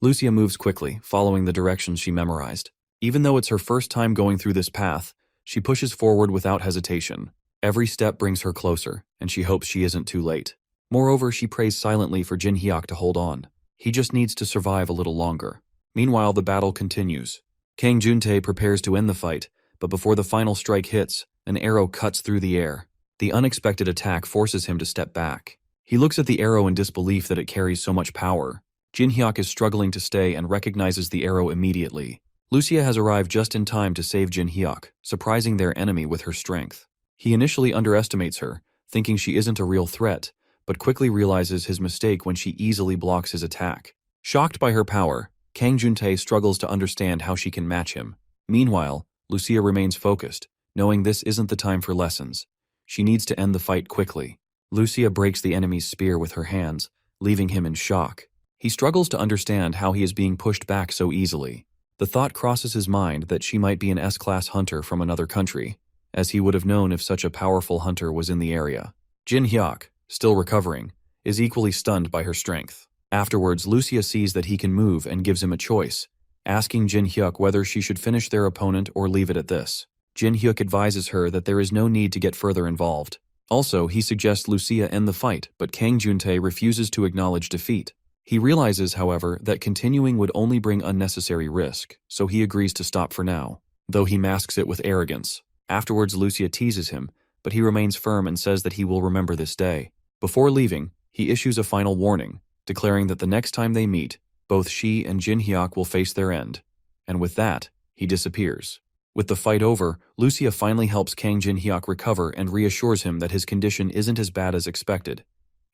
Lucia moves quickly, following the directions she memorized. Even though it's her first time going through this path, she pushes forward without hesitation. Every step brings her closer, and she hopes she isn't too late. Moreover, she prays silently for Jin Hyuk to hold on. He just needs to survive a little longer. Meanwhile, the battle continues. Kang Juntae prepares to end the fight, but before the final strike hits, an arrow cuts through the air. The unexpected attack forces him to step back. He looks at the arrow in disbelief that it carries so much power. Jin Hyuk is struggling to stay and recognizes the arrow immediately. Lucia has arrived just in time to save Jin Hyuk, surprising their enemy with her strength. He initially underestimates her, thinking she isn't a real threat, but quickly realizes his mistake when she easily blocks his attack. Shocked by her power, Kang Juntae struggles to understand how she can match him. Meanwhile, Lucia remains focused, knowing this isn't the time for lessons. She needs to end the fight quickly. Lucia breaks the enemy's spear with her hands, leaving him in shock. He struggles to understand how he is being pushed back so easily. The thought crosses his mind that she might be an S-class hunter from another country, as he would have known if such a powerful hunter was in the area. Jin Hyuk, still recovering, is equally stunned by her strength. Afterwards, Lucia sees that he can move and gives him a choice, asking Jin Hyuk whether she should finish their opponent or leave it at this. Jin Hyuk advises her that there is no need to get further involved. Also, he suggests Lucia end the fight, but Kang Juntae refuses to acknowledge defeat. He realizes, however, that continuing would only bring unnecessary risk, so he agrees to stop for now, though he masks it with arrogance. Afterwards, Lucia teases him, but he remains firm and says that he will remember this day. Before leaving, he issues a final warning, declaring that the next time they meet, both she and Jin Hyuk will face their end. And with that, he disappears. With the fight over, Lucia finally helps Kang Jin Hyuk recover and reassures him that his condition isn't as bad as expected.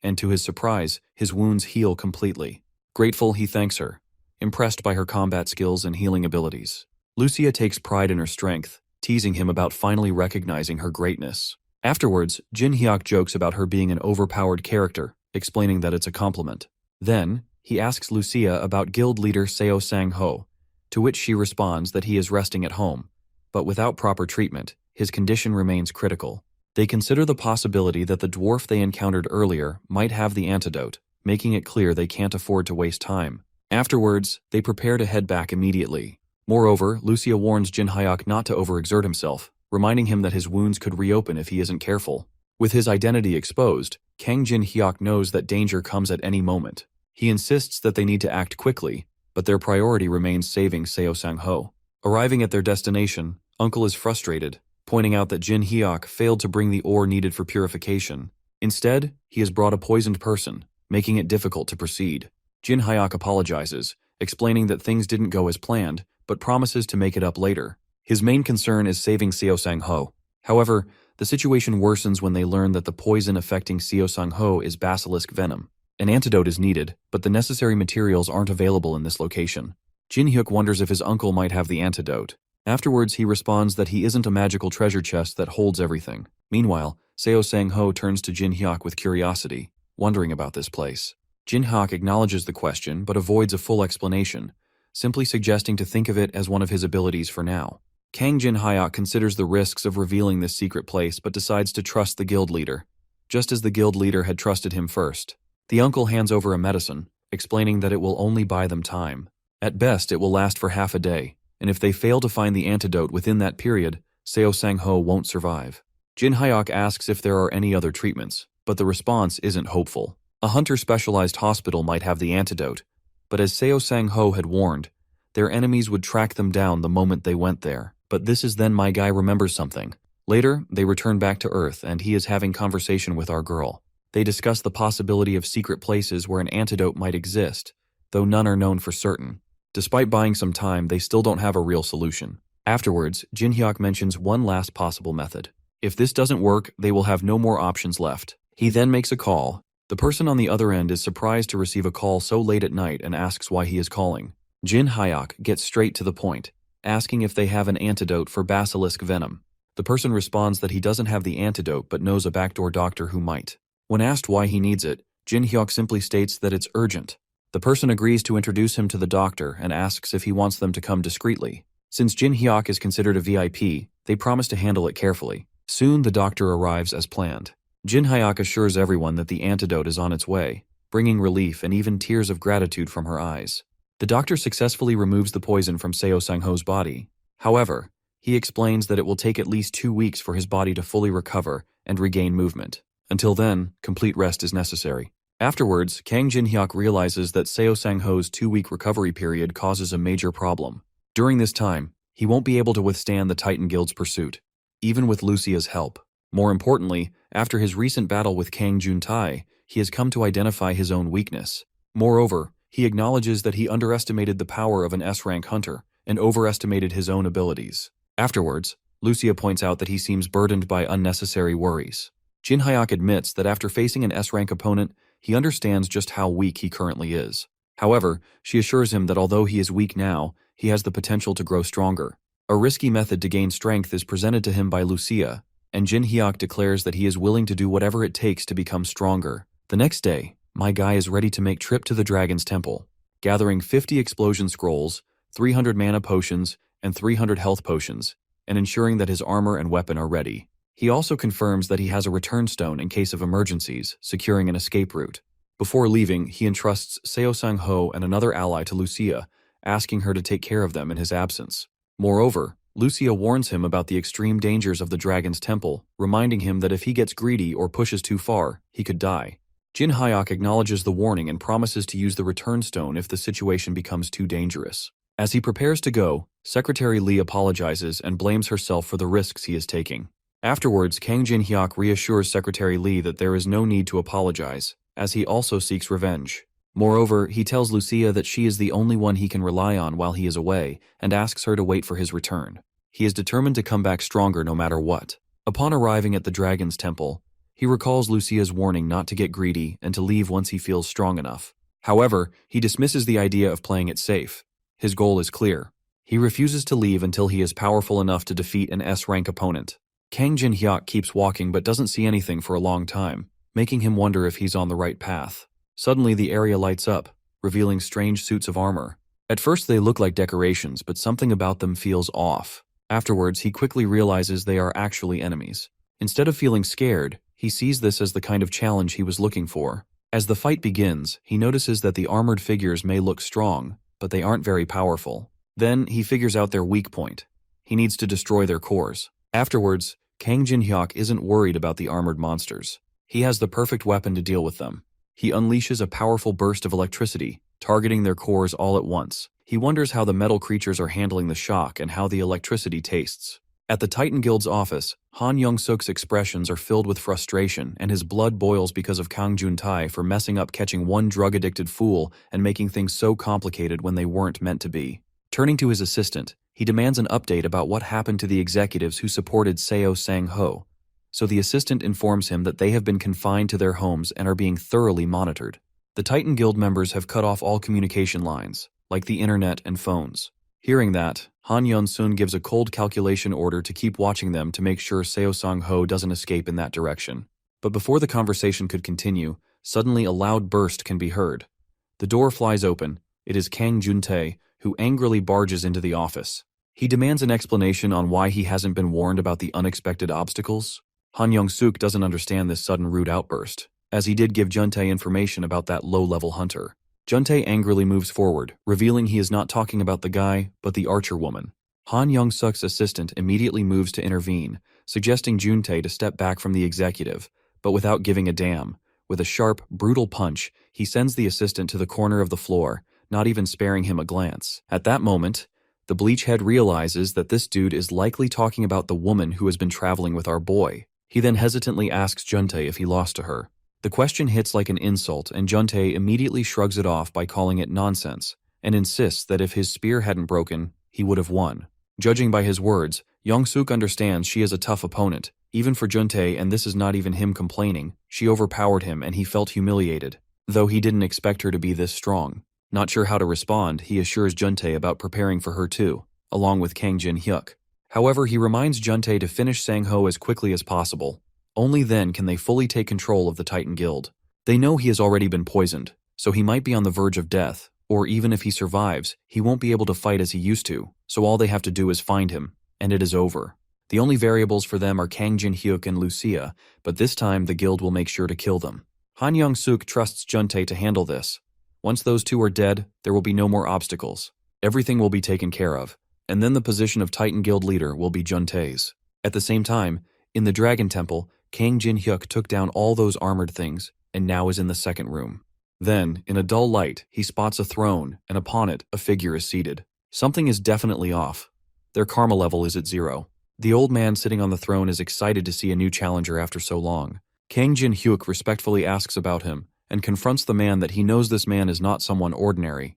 And to his surprise, his wounds heal completely. Grateful, he thanks her, impressed by her combat skills and healing abilities. Lucia takes pride in her strength, teasing him about finally recognizing her greatness. Afterwards, Jin Hyuk jokes about her being an overpowered character, explaining that it's a compliment. Then, he asks Lucia about guild leader Seo Sang-ho, to which she responds that he is resting at home, but without proper treatment, his condition remains critical. They consider the possibility that the dwarf they encountered earlier might have the antidote, making it clear they can't afford to waste time. Afterwards, they prepare to head back immediately. Moreover, Lucia warns Jin Hyuk not to overexert himself, reminding him that his wounds could reopen if he isn't careful. With his identity exposed, Kang Jin Hyuk knows that danger comes at any moment. He insists that they need to act quickly, but their priority remains saving Seo Sang-ho. Arriving at their destination, Uncle is frustrated, pointing out that Jin Hyuk failed to bring the ore needed for purification. Instead, he has brought a poisoned person, making it difficult to proceed. Jin Hyuk apologizes, explaining that things didn't go as planned, but promises to make it up later. His main concern is saving Seo Sang-ho. However, the situation worsens when they learn that the poison affecting Seo Sang-ho is basilisk venom. An antidote is needed, but the necessary materials aren't available in this location. Jin Hyuk wonders if his uncle might have the antidote. Afterwards, he responds that he isn't a magical treasure chest that holds everything. Meanwhile, Seo Sang-ho turns to Jin Hyuk with curiosity, wondering about this place. Jin Hyuk acknowledges the question but avoids a full explanation, simply suggesting to think of it as one of his abilities for now. Kang Jin Hyuk considers the risks of revealing this secret place but decides to trust the guild leader, just as the guild leader had trusted him first. The uncle hands over a medicine, explaining that it will only buy them time. At best, it will last for half a day, and if they fail to find the antidote within that period, Seo Sang-ho won't survive. Jin Hyuk asks if there are any other treatments, but the response isn't hopeful. A hunter-specialized hospital might have the antidote, but as Seo Sang-ho had warned, their enemies would track them down the moment they went there. But this is then my guy remembers something. Later, they return back to Earth and he is having conversation with our girl. They discuss the possibility of secret places where an antidote might exist, though none are known for certain. Despite buying some time, they still don't have a real solution. Afterwards, Jin Hyuk mentions one last possible method. If this doesn't work, they will have no more options left. He then makes a call. The person on the other end is surprised to receive a call so late at night and asks why he is calling. Jin Hyuk gets straight to the point, asking if they have an antidote for basilisk venom. The person responds that he doesn't have the antidote but knows a backdoor doctor who might. When asked why he needs it, Jin Hyuk simply states that it's urgent. The person agrees to introduce him to the doctor and asks if he wants them to come discreetly. Since Jin Hyuk is considered a VIP, they promise to handle it carefully. Soon the doctor arrives as planned. Jin Hyuk assures everyone that the antidote is on its way, bringing relief and even tears of gratitude from her eyes. The doctor successfully removes the poison from Seo Sang-ho's body. However, he explains that it will take at least 2 weeks for his body to fully recover and regain movement. Until then, complete rest is necessary. Afterwards, Kang Jin-hyuk realizes that Seo Sang-ho's 2-week recovery period causes a major problem. During this time, he won't be able to withstand the Titan Guild's pursuit, even with Lucia's help. More importantly, after his recent battle with Kang Jun-tae, he has come to identify his own weakness. Moreover, he acknowledges that he underestimated the power of an S-rank hunter and overestimated his own abilities. Afterwards, Lucia points out that he seems burdened by unnecessary worries. Jin Hyuk admits that after facing an S-rank opponent, he understands just how weak he currently is. However, she assures him that although he is weak now, he has the potential to grow stronger. A risky method to gain strength is presented to him by Lucia, and Jin Hyuk declares that he is willing to do whatever it takes to become stronger. The next day, my guy is ready to make trip to the Dragon's Temple, gathering 50 explosion scrolls, 300 mana potions, and 300 health potions, and ensuring that his armor and weapon are ready. He also confirms that he has a return stone in case of emergencies, securing an escape route. Before leaving, he entrusts Seo Sang-ho and another ally to Lucia, asking her to take care of them in his absence. Moreover, Lucia warns him about the extreme dangers of the Dragon's Temple, reminding him that if he gets greedy or pushes too far, he could die. Jin Hyuk acknowledges the warning and promises to use the return stone if the situation becomes too dangerous. As he prepares to go, Secretary Lee apologizes and blames herself for the risks he is taking. Afterwards, Kang Jin-hyuk reassures Secretary Lee that there is no need to apologize, as he also seeks revenge. Moreover, he tells Lucia that she is the only one he can rely on while he is away, and asks her to wait for his return. He is determined to come back stronger no matter what. Upon arriving at the Dragon's Temple, he recalls Lucia's warning not to get greedy and to leave once he feels strong enough. However, he dismisses the idea of playing it safe. His goal is clear. He refuses to leave until he is powerful enough to defeat an S-rank opponent. Kang Jin-hyuk keeps walking but doesn't see anything for a long time, making him wonder if he's on the right path. Suddenly the area lights up, revealing strange suits of armor. At first they look like decorations, but something about them feels off. Afterwards, he quickly realizes they are actually enemies. Instead of feeling scared, he sees this as the kind of challenge he was looking for. As the fight begins, he notices that the armored figures may look strong, but they aren't very powerful. Then he figures out their weak point. He needs to destroy their cores. Afterwards, Kang Jin-hyuk isn't worried about the armored monsters. He has the perfect weapon to deal with them. He unleashes a powerful burst of electricity, targeting their cores all at once. He wonders how the metal creatures are handling the shock and how the electricity tastes. At the Titan Guild's office, Han Young-suk's expressions are filled with frustration, and his blood boils because of Kang Jun-tae for messing up catching one drug-addicted fool and making things so complicated when they weren't meant to be. Turning to his assistant, he demands an update about what happened to the executives who supported Seo Sang-ho. So the assistant informs him that they have been confined to their homes and are being thoroughly monitored. The Titan Guild members have cut off all communication lines, like the internet and phones. Hearing that, Han Yeon-sun gives a cold calculation order to keep watching them to make sure Seo Sang-ho doesn't escape in that direction. But before the conversation could continue, suddenly a loud burst can be heard. The door flies open. It is Kang Jun-tae, who angrily barges into the office. He demands an explanation on why he hasn't been warned about the unexpected obstacles. Han Young-suk doesn't understand this sudden rude outburst, as he did give Jun-tae information about that low-level hunter. Jun-tae angrily moves forward, revealing he is not talking about the guy, but the archer woman. Han Young-suk's assistant immediately moves to intervene, suggesting Jun-tae to step back from the executive, but without giving a damn. With a sharp, brutal punch, he sends the assistant to the corner of the floor, not even sparing him a glance. At that moment, the Bleachhead realizes that this dude is likely talking about the woman who has been traveling with our boy. He then hesitantly asks Jun-tae if he lost to her. The question hits like an insult, and Jun-tae immediately shrugs it off by calling it nonsense, and insists that if his spear hadn't broken, he would have won. Judging by his words, Young-suk understands she is a tough opponent, even for Jun-tae, and this is not even him complaining. She overpowered him and he felt humiliated, though he didn't expect her to be this strong. Not sure how to respond, he assures Jun-tae about preparing for her too, along with Kang Jin-hyuk. However, he reminds Jun-tae to finish Sang-ho as quickly as possible. Only then can they fully take control of the Titan Guild. They know he has already been poisoned, so he might be on the verge of death, or even if he survives, he won't be able to fight as he used to, so all they have to do is find him, and it is over. The only variables for them are Kang Jin-hyuk and Lucia, but this time the guild will make sure to kill them. Han Young-suk trusts Juntae to handle this. Once those two are dead, there will be no more obstacles. Everything will be taken care of, and then the position of Titan Guild leader will be Juntae's. At the same time, in the Dragon Temple, Kang Jin-hyuk took down all those armored things, and now is in the second room. Then, in a dull light, he spots a throne, and upon it, a figure is seated. Something is definitely off. Their karma level is at 0. The old man sitting on the throne is excited to see a new challenger after so long. Kang Jin-hyuk respectfully asks about him, and confronts the man that he knows this man is not someone ordinary.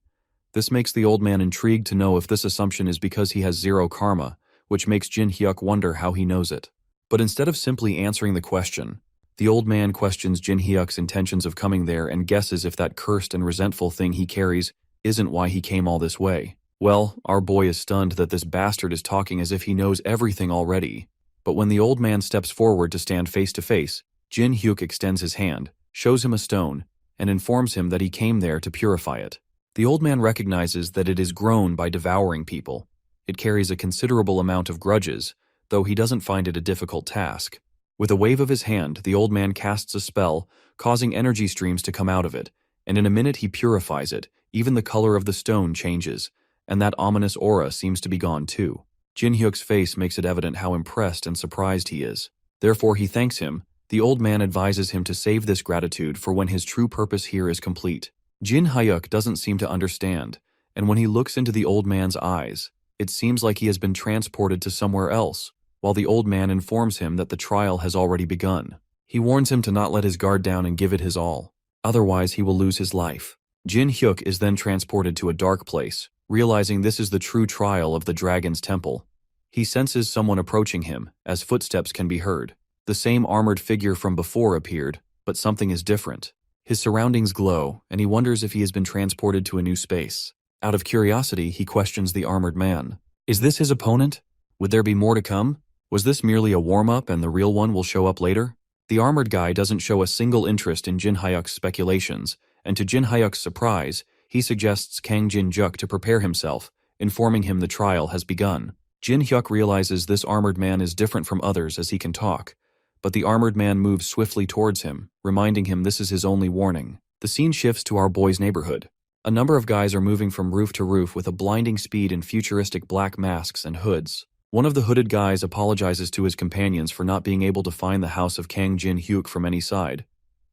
This makes the old man intrigued to know if this assumption is because he has 0 karma, which makes Jin-hyuk wonder how he knows it. But instead of simply answering the question, the old man questions Jin-hyuk's intentions of coming there and guesses if that cursed and resentful thing he carries isn't why he came all this way. Well, our boy is stunned that this bastard is talking as if he knows everything already. But when the old man steps forward to stand face to face, Jin-hyuk extends his hand, shows him a stone, and informs him that he came there to purify it. The old man recognizes that it is grown by devouring people. It carries a considerable amount of grudges, though he doesn't find it a difficult task. With a wave of his hand, the old man casts a spell, causing energy streams to come out of it, and in a minute he purifies it. Even the color of the stone changes, and that ominous aura seems to be gone too. Jin-hyuk's face makes it evident how impressed and surprised he is. Therefore he thanks him. The old man advises him to save this gratitude for when his true purpose here is complete. Jin-hyuk doesn't seem to understand, and when he looks into the old man's eyes, it seems like he has been transported to somewhere else, while the old man informs him that the trial has already begun. He warns him to not let his guard down and give it his all, otherwise he will lose his life. Jin-hyuk is then transported to a dark place, realizing this is the true trial of the Dragon's Temple. He senses someone approaching him, as footsteps can be heard. The same armored figure from before appeared, but something is different. His surroundings glow, and he wonders if he has been transported to a new space. Out of curiosity, he questions the armored man. Is this his opponent? Would there be more to come? Was this merely a warm-up and the real one will show up later? The armored guy doesn't show a single interest in Jin-hyuk's speculations, and to Jin-hyuk's surprise, he suggests Kang Jin-hyuk to prepare himself, informing him the trial has begun. Jin-hyuk realizes this armored man is different from others as he can talk, but the armored man moves swiftly towards him, reminding him this is his only warning. The scene shifts to our boy's neighborhood. A number of guys are moving from roof to roof with a blinding speed in futuristic black masks and hoods. One of the hooded guys apologizes to his companions for not being able to find the house of Kang Jin-hyuk from any side,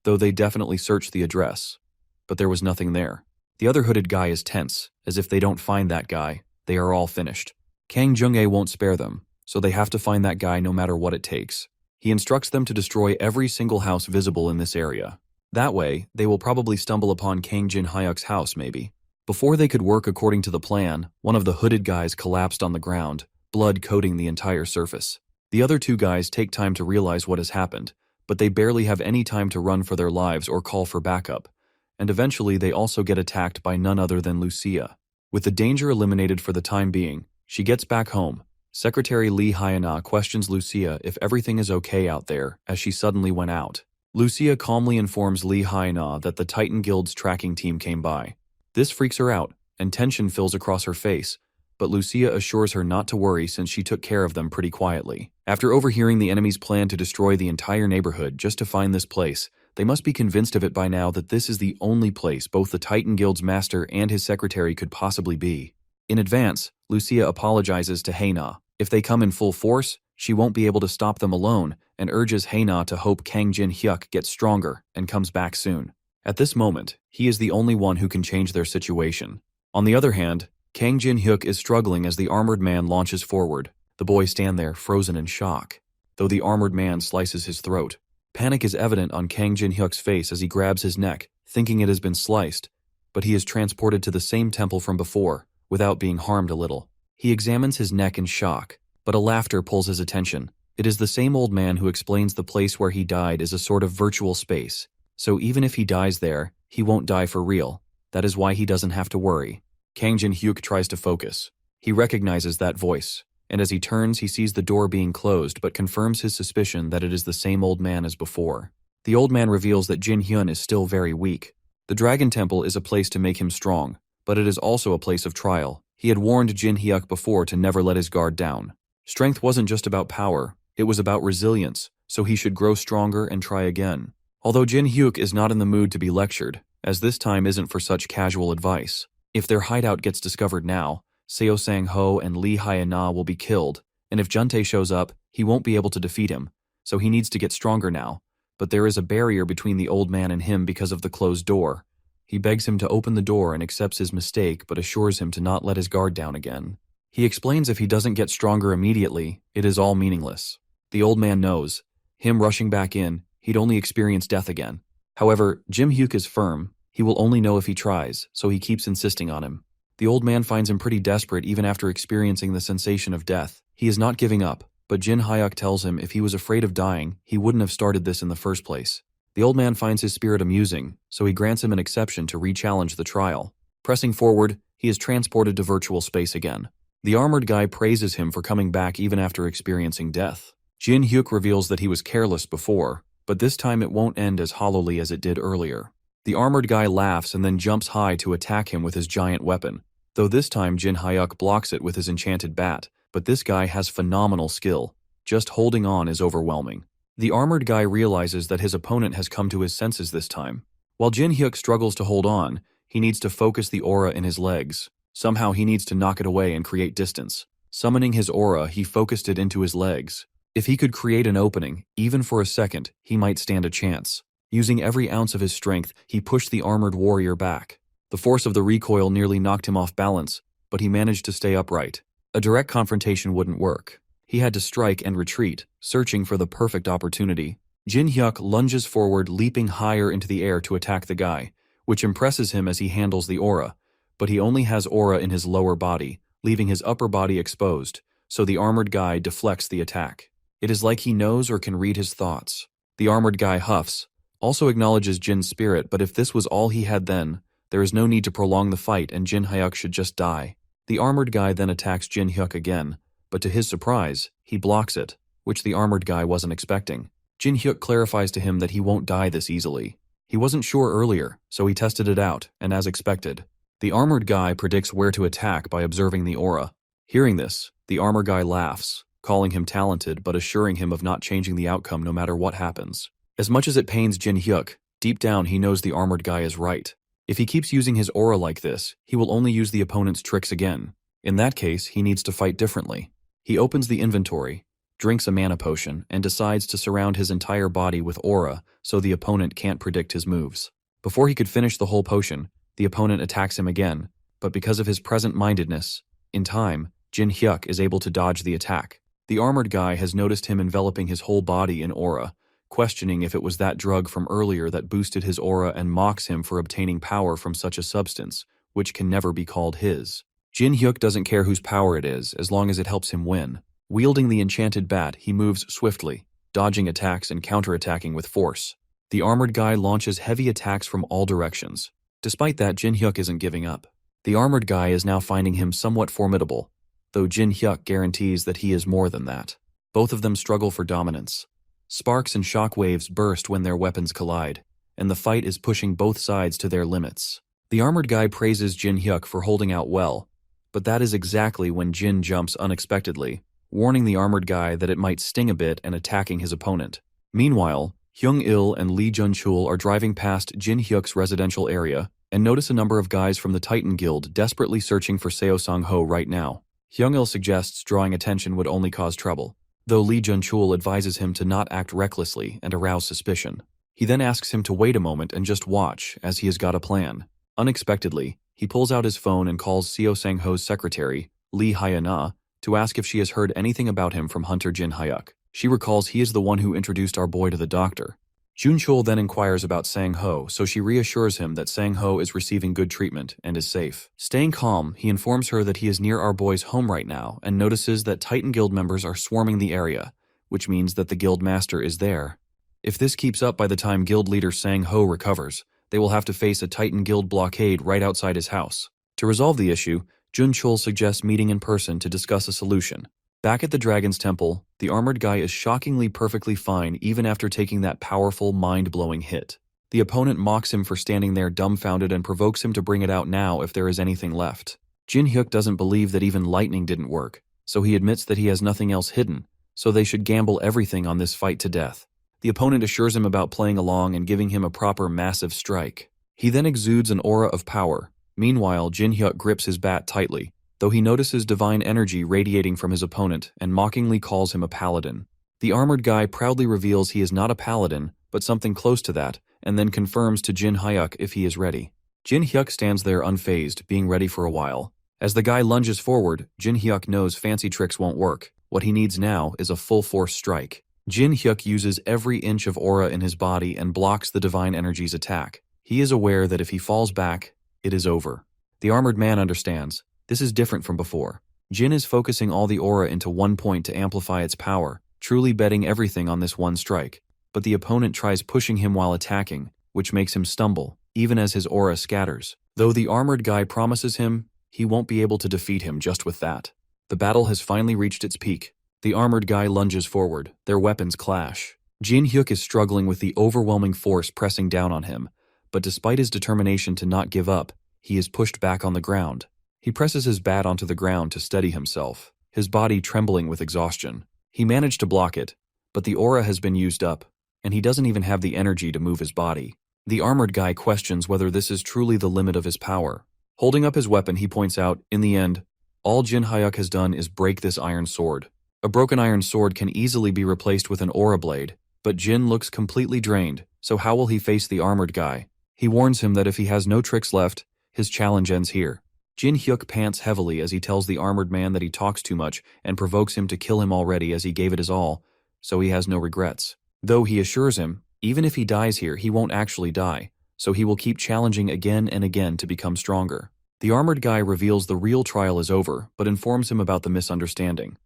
though they definitely searched the address. But there was nothing there. The other hooded guy is tense, as if they don't find that guy, they are all finished. Kang Jung-ae won't spare them, so they have to find that guy no matter what it takes. He instructs them to destroy every single house visible in this area. That way, they will probably stumble upon Kang Jin-hyuk's house maybe. Before they could work according to the plan, one of the hooded guys collapsed on the ground, blood coating the entire surface. The other two guys take time to realize what has happened, but they barely have any time to run for their lives or call for backup, and eventually they also get attacked by none other than Lucia. With the danger eliminated for the time being, she gets back home. Secretary Lee Hyuna questions Lucia if everything is okay out there, as she suddenly went out. Lucia calmly informs Lee Hyuna that the Titan Guild's tracking team came by. This freaks her out, and tension fills across her face, but Lucia assures her not to worry since she took care of them pretty quietly. After overhearing the enemy's plan to destroy the entire neighborhood just to find this place, they must be convinced of it by now that this is the only place both the Titan Guild's master and his secretary could possibly be. In advance, Lucia apologizes to Haina. If they come in full force, she won't be able to stop them alone, and urges Haina to hope Kang Jin-hyuk gets stronger and comes back soon. At this moment, he is the only one who can change their situation. On the other hand, Kang Jin-hyuk is struggling as the armored man launches forward. The boys stand there, frozen in shock, though the armored man slices his throat. Panic is evident on Kang Jin-hyuk's face as he grabs his neck, thinking it has been sliced, but he is transported to the same temple from before, without being harmed a little. He examines his neck in shock, but a laughter pulls his attention. It is the same old man who explains the place where he died is a sort of virtual space, so even if he dies there, he won't die for real. That is why he doesn't have to worry. Kang Jin-hyuk tries to focus. He recognizes that voice, and as he turns he sees the door being closed but confirms his suspicion that it is the same old man as before. The old man reveals that Jin-hyun is still very weak. The Dragon Temple is a place to make him strong, but it is also a place of trial. He had warned Jin Hyuk before to never let his guard down. Strength wasn't just about power, it was about resilience, so he should grow stronger and try again. Although Jin Hyuk is not in the mood to be lectured, as this time isn't for such casual advice. If their hideout gets discovered now, Seo Sang-ho and Lee Hyana will be killed, and if Juntae shows up, he won't be able to defeat him, so he needs to get stronger now. But there is a barrier between the old man and him because of the closed door. He begs him to open the door and accepts his mistake but assures him to not let his guard down again. He explains if he doesn't get stronger immediately, it is all meaningless. The old man knows. Him rushing back in, he'd only experience death again. However, Jim Hyuk is firm. He will only know if he tries, so he keeps insisting on him. The old man finds him pretty desperate even after experiencing the sensation of death. He is not giving up, but Jin Hyuk tells him if he was afraid of dying, he wouldn't have started this in the first place. The old man finds his spirit amusing, so he grants him an exception to re-challenge the trial. Pressing forward, he is transported to virtual space again. The armored guy praises him for coming back even after experiencing death. Jin Hyuk reveals that he was careless before, but this time it won't end as hollowly as it did earlier. The armored guy laughs and then jumps high to attack him with his giant weapon, though this time Jin Hyuk blocks it with his enchanted bat, but this guy has phenomenal skill. Just holding on is overwhelming. The armored guy realizes that his opponent has come to his senses this time. While Jin Hyuk struggles to hold on, he needs to focus the aura in his legs. Somehow he needs to knock it away and create distance. Summoning his aura, he focused it into his legs. If he could create an opening, even for a second, he might stand a chance. Using every ounce of his strength, he pushed the armored warrior back. The force of the recoil nearly knocked him off balance, but he managed to stay upright. A direct confrontation wouldn't work. He had to strike and retreat, searching for the perfect opportunity. Jin Hyuk lunges forward, leaping higher into the air to attack the guy, which impresses him as he handles the aura. But he only has aura in his lower body, leaving his upper body exposed, so the armored guy deflects the attack. It is like he knows or can read his thoughts. The armored guy huffs, also acknowledges Jin's spirit, but if this was all he had then, there is no need to prolong the fight and Jin Hyuk should just die. The armored guy then attacks Jin Hyuk again, but to his surprise, he blocks it, which the armored guy wasn't expecting. Jin Hyuk clarifies to him that he won't die this easily. He wasn't sure earlier, so he tested it out, and as expected. The armored guy predicts where to attack by observing the aura. Hearing this, the armor guy laughs, calling him talented but assuring him of not changing the outcome no matter what happens. As much as it pains Jin Hyuk, deep down he knows the armored guy is right. If he keeps using his aura like this, he will only use the opponent's tricks again. In that case, he needs to fight differently. He opens the inventory, drinks a mana potion, and decides to surround his entire body with aura so the opponent can't predict his moves. Before he could finish the whole potion, the opponent attacks him again, but because of his present-mindedness, in time, Jin Hyuk is able to dodge the attack. The armored guy has noticed him enveloping his whole body in aura, questioning if it was that drug from earlier that boosted his aura and mocks him for obtaining power from such a substance, which can never be called his. Jin Hyuk doesn't care whose power it is, as long as it helps him win. Wielding the enchanted bat, he moves swiftly, dodging attacks and counterattacking with force. The armored guy launches heavy attacks from all directions. Despite that, Jin Hyuk isn't giving up. The armored guy is now finding him somewhat formidable, though Jin Hyuk guarantees that he is more than that. Both of them struggle for dominance. Sparks and shock waves burst when their weapons collide, and the fight is pushing both sides to their limits. The armored guy praises Jin Hyuk for holding out well, but that is exactly when Jin jumps unexpectedly, warning the armored guy that it might sting a bit and attacking his opponent. Meanwhile, Hyung-il and Lee Jun-chul are driving past Jin Hyuk's residential area and notice a number of guys from the Titan Guild desperately searching for Seo Sang-ho right now. Hyung-il suggests drawing attention would only cause trouble, though Lee Jun-chul advises him to not act recklessly and arouse suspicion. He then asks him to wait a moment and just watch, as he has got a plan. Unexpectedly, he pulls out his phone and calls Seo Sang-ho's secretary, Lee Hyana, to ask if she has heard anything about him from Hunter Jin Hyuk. She recalls he is the one who introduced our boy to the doctor. Jun-chul then inquires about Sang-ho, so she reassures him that Sang-ho is receiving good treatment and is safe. Staying calm, he informs her that he is near our boy's home right now and notices that Titan Guild members are swarming the area, which means that the guild master is there. If this keeps up by the time guild leader Sang-ho recovers, they will have to face a Titan Guild blockade right outside his house. To resolve the issue, Jun-chul suggests meeting in person to discuss a solution. Back at the Dragon's Temple, the armored guy is shockingly perfectly fine even after taking that powerful, mind-blowing hit. The opponent mocks him for standing there dumbfounded and provokes him to bring it out now if there is anything left. Jin Hyuk doesn't believe that even lightning didn't work, so he admits that he has nothing else hidden, so they should gamble everything on this fight to death. The opponent assures him about playing along and giving him a proper massive strike. He then exudes an aura of power. Meanwhile, Jin Hyuk grips his bat tightly, though he notices divine energy radiating from his opponent and mockingly calls him a paladin. The armored guy proudly reveals he is not a paladin, but something close to that, and then confirms to Jin Hyuk if he is ready. Jin Hyuk stands there unfazed, being ready for a while. As the guy lunges forward, Jin Hyuk knows fancy tricks won't work. What he needs now is a full-force strike. Jin Hyuk uses every inch of aura in his body and blocks the divine energy's attack. He is aware that if he falls back, it is over. The armored man understands. This is different from before. Jin is focusing all the aura into one point to amplify its power, truly betting everything on this one strike. But the opponent tries pushing him while attacking, which makes him stumble, even as his aura scatters. Though the armored guy promises him, he won't be able to defeat him just with that. The battle has finally reached its peak. The armored guy lunges forward, their weapons clash. Jin Hyuk is struggling with the overwhelming force pressing down on him, but despite his determination to not give up, he is pushed back on the ground. He presses his bat onto the ground to steady himself, his body trembling with exhaustion. He managed to block it, but the aura has been used up, and he doesn't even have the energy to move his body. The armored guy questions whether this is truly the limit of his power. Holding up his weapon, he points out, in the end, all Jin Hyuk has done is break this iron sword. A broken iron sword can easily be replaced with an aura blade, but Jin looks completely drained, so how will he face the armored guy? He warns him that if he has no tricks left, his challenge ends here. Jin Hyuk pants heavily as he tells the armored man that he talks too much and provokes him to kill him already as he gave it his all, so he has no regrets. Though he assures him, even if he dies here, he won't actually die, so he will keep challenging again and again to become stronger. The armored guy reveals the real trial is over, but informs him about the misunderstanding.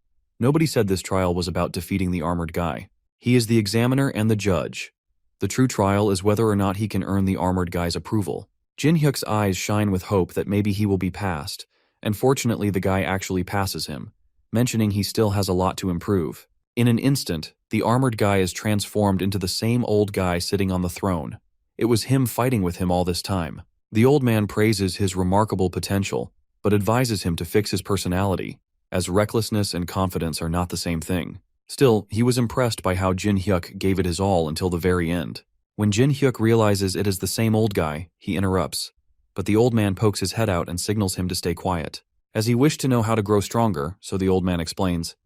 Nobody said this trial was about defeating the armored guy. He is the examiner and the judge. The true trial is whether or not he can earn the armored guy's approval. Jin Hyuk's eyes shine with hope that maybe he will be passed, and fortunately the guy actually passes him, mentioning he still has a lot to improve. In an instant, the armored guy is transformed into the same old guy sitting on the throne. It was him fighting with him all this time. The old man praises his remarkable potential, but advises him to fix his personality, as recklessness and confidence are not the same thing. Still, he was impressed by how Jin Hyuk gave it his all until the very end. When Jin Hyuk realizes it is the same old guy, he interrupts, but the old man pokes his head out and signals him to stay quiet. As he wished to know how to grow stronger, so the old man explains,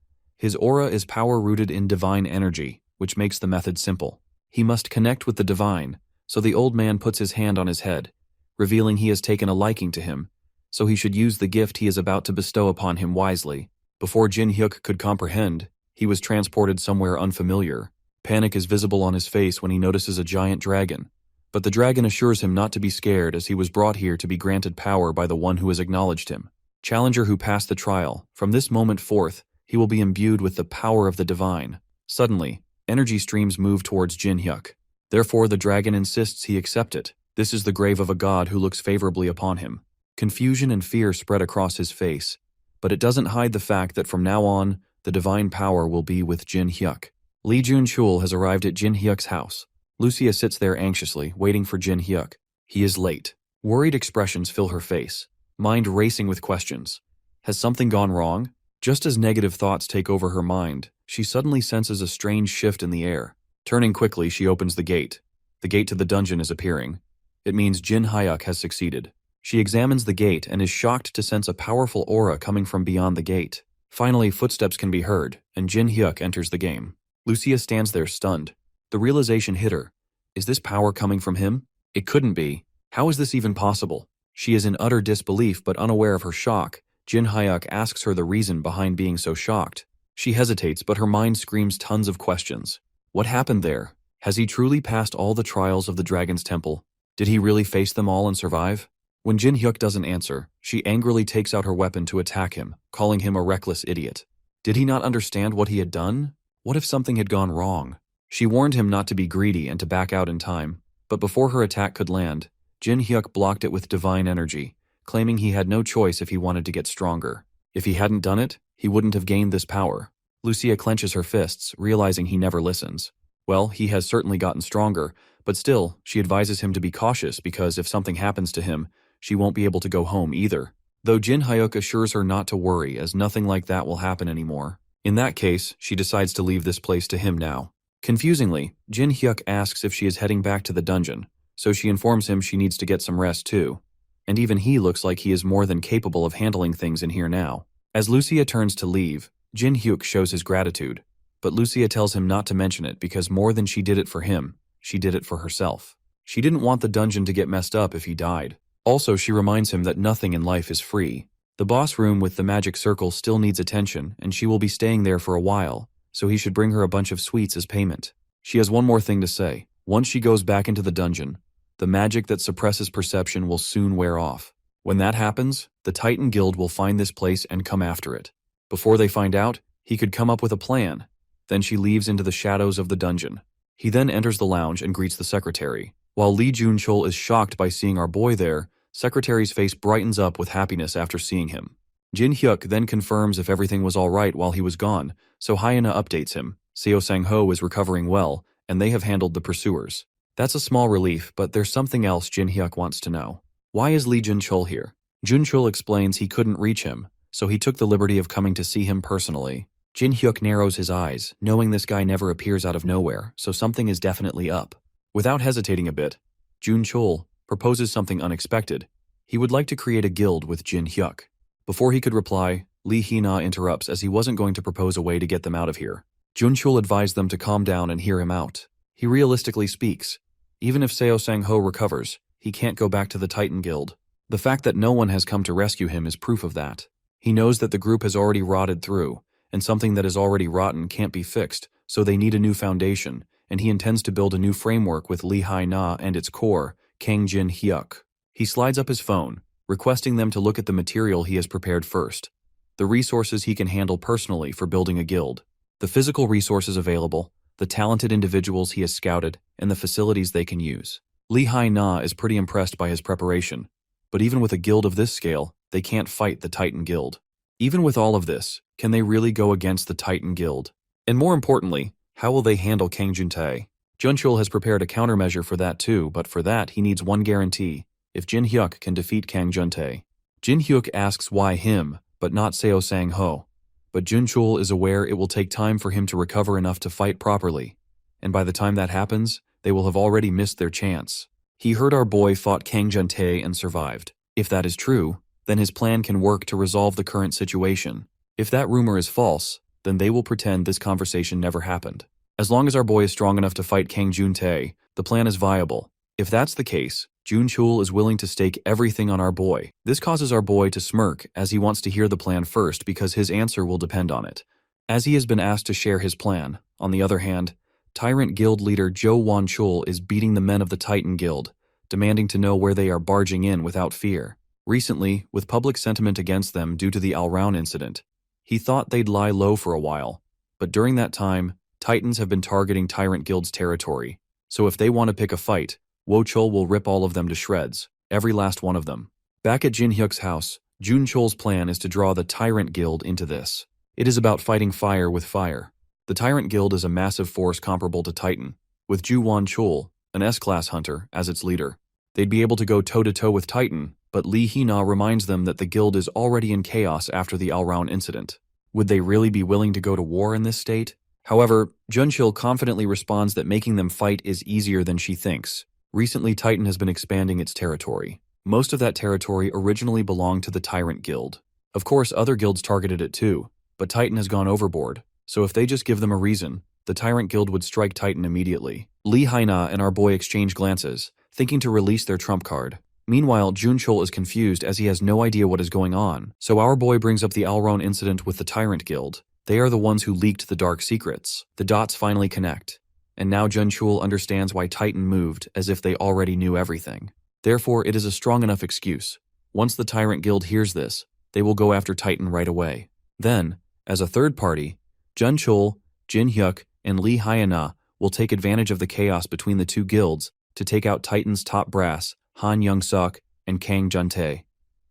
his aura is power rooted in divine energy, which makes the method simple. He must connect with the divine, so the old man puts his hand on his head, revealing he has taken a liking to him, so he should use the gift he is about to bestow upon him wisely. Before Jin Hyuk could comprehend, he was transported somewhere unfamiliar. Panic is visible on his face when he notices a giant dragon, but the dragon assures him not to be scared as he was brought here to be granted power by the one who has acknowledged him. Challenger who passed the trial, from this moment forth, he will be imbued with the power of the divine. Suddenly, energy streams move towards Jin Hyuk. Therefore, the dragon insists he accept it. This is the grave of a god who looks favorably upon him. Confusion and fear spread across his face, but it doesn't hide the fact that from now on, the divine power will be with Jin Hyuk. Lee Jun-chul has arrived at Jin Hyuk's house. Lucia sits there anxiously, waiting for Jin Hyuk. He is late. Worried expressions fill her face, mind racing with questions. Has something gone wrong? Just as negative thoughts take over her mind, she suddenly senses a strange shift in the air. Turning quickly, she opens the gate. The gate to the dungeon is appearing. It means Jin Hyuk has succeeded. She examines the gate and is shocked to sense a powerful aura coming from beyond the gate. Finally, footsteps can be heard, and Jin Hyuk enters the game. Lucia stands there stunned. The realization hit her. Is this power coming from him? It couldn't be. How is this even possible? She is in utter disbelief but unaware of her shock. Jin Hyuk asks her the reason behind being so shocked. She hesitates, but her mind screams tons of questions. What happened there? Has he truly passed all the trials of the Dragon's Temple? Did he really face them all and survive? When Jin Hyuk doesn't answer, she angrily takes out her weapon to attack him, calling him a reckless idiot. Did he not understand what he had done? What if something had gone wrong? She warned him not to be greedy and to back out in time, but before her attack could land, Jin Hyuk blocked it with divine energy, claiming he had no choice if he wanted to get stronger. If he hadn't done it, he wouldn't have gained this power. Lucia clenches her fists, realizing he never listens. Well, he has certainly gotten stronger, but But still, she advises him to be cautious because if something happens to him, she won't be able to go home either. Though Jin Hyuk assures her not to worry as nothing like that will happen anymore. In that case, she decides to leave this place to him now. Confusingly, Jin Hyuk asks if she is heading back to the dungeon, so she informs him she needs to get some rest too. And even he looks like he is more than capable of handling things in here now. As Lucia turns to leave, Jin Hyuk shows his gratitude, but Lucia tells him not to mention it because more than she did it for him, she did it for herself. She didn't want the dungeon to get messed up if he died. Also, she reminds him that nothing in life is free. The boss room with the magic circle still needs attention, and she will be staying there for a while, so he should bring her a bunch of sweets as payment. She has one more thing to say. Once she goes back into the dungeon, the magic that suppresses perception will soon wear off. When that happens, the Titan Guild will find this place and come after it. Before they find out, he could come up with a plan. Then she leaves into the shadows of the dungeon. He then enters the lounge and greets the secretary. While Lee Jun-chul is shocked by seeing our boy there, secretary's face brightens up with happiness after seeing him. Jin Hyuk then confirms if everything was all right while he was gone, so Hyena updates him. Seo Sang-ho is recovering well, and they have handled the pursuers. That's a small relief, but there's something else Jin Hyuk wants to know. Why is Lee Jun-chul here? Jun-chul explains he couldn't reach him, so he took the liberty of coming to see him personally. Jin Hyuk narrows his eyes, knowing this guy never appears out of nowhere, so something is definitely up. Without hesitating a bit, Jun-chul proposes something unexpected. He would like to create a guild with Jin Hyuk. Before he could reply, Lee Hee-na interrupts as he wasn't going to propose a way to get them out of here. Jun-chul advised them to calm down and hear him out. He realistically speaks. Even if Seo Sang-ho recovers, he can't go back to the Titan Guild. The fact that no one has come to rescue him is proof of that. He knows that the group has already rotted through, and something that is already rotten can't be fixed, so they need a new foundation, and he intends to build a new framework with Lee Hai-na and its core, Kang Jin Hyuk. He slides up his phone, requesting them to look at the material he has prepared first, the resources he can handle personally for building a guild, the physical resources available, the talented individuals he has scouted, and the facilities they can use. Lee Hai-na is pretty impressed by his preparation, but even with a guild of this scale, they can't fight the Titan Guild. Even with all of this, can they really go against the Titan Guild? And more importantly, how will they handle Kang Jun-tae? Jun-chul has prepared a countermeasure for that too, but for that he needs one guarantee: if Jin Hyuk can defeat Kang Jun-tae. Jin Hyuk asks why him, but not Seo Sang-ho. But Jun-chul is aware it will take time for him to recover enough to fight properly, and by the time that happens, they will have already missed their chance. He heard our boy fought Kang Jun-tae and survived. If that is true, then his plan can work to resolve the current situation. If that rumor is false, then they will pretend this conversation never happened. As long as our boy is strong enough to fight Kang Jun-tae, the plan is viable. If that's the case, Jun-chul is willing to stake everything on our boy. This causes our boy to smirk as he wants to hear the plan first because his answer will depend on it. As he has been asked to share his plan, on the other hand, Tyrant Guild leader Jo Wan-chul is beating the men of the Titan Guild, demanding to know where they are barging in without fear. Recently, with public sentiment against them due to the Al-Raun incident, he thought they'd lie low for a while, but during that time, Titans have been targeting Tyrant Guild's territory, so if they want to pick a fight, Wo-chul will rip all of them to shreds, every last one of them. Back at Jin Hyuk's house, Jun-chul's plan is to draw the Tyrant Guild into this. It is about fighting fire with fire. The Tyrant Guild is a massive force comparable to Titan, with Ju Wan-chul, an S-class hunter, as its leader. They'd be able to go toe-to-toe with Titan, but Lee Hee-na reminds them that the guild is already in chaos after the Al-Raun incident. Would they really be willing to go to war in this state? However, Jun-chul confidently responds that making them fight is easier than she thinks. Recently, Titan has been expanding its territory. Most of that territory originally belonged to the Tyrant Guild. Of course, other guilds targeted it too, but Titan has gone overboard, so if they just give them a reason, the Tyrant Guild would strike Titan immediately. Lee Hai-na and our boy exchange glances, thinking to release their trump card. Meanwhile, Jun-chul is confused as he has no idea what is going on, so our boy brings up the Al-Raun incident with the Tyrant Guild. They are the ones who leaked the dark secrets. The dots finally connect, and now Jun-chul understands why Titan moved as if they already knew everything. Therefore, it is a strong enough excuse. Once the Tyrant Guild hears this, they will go after Titan right away. Then, as a third party, Jun-chul, Jin Hyuk, and Lee Hai-na will take advantage of the chaos between the two guilds to take out Titan's top brass, Han Young-suk and Kang Jun-tae.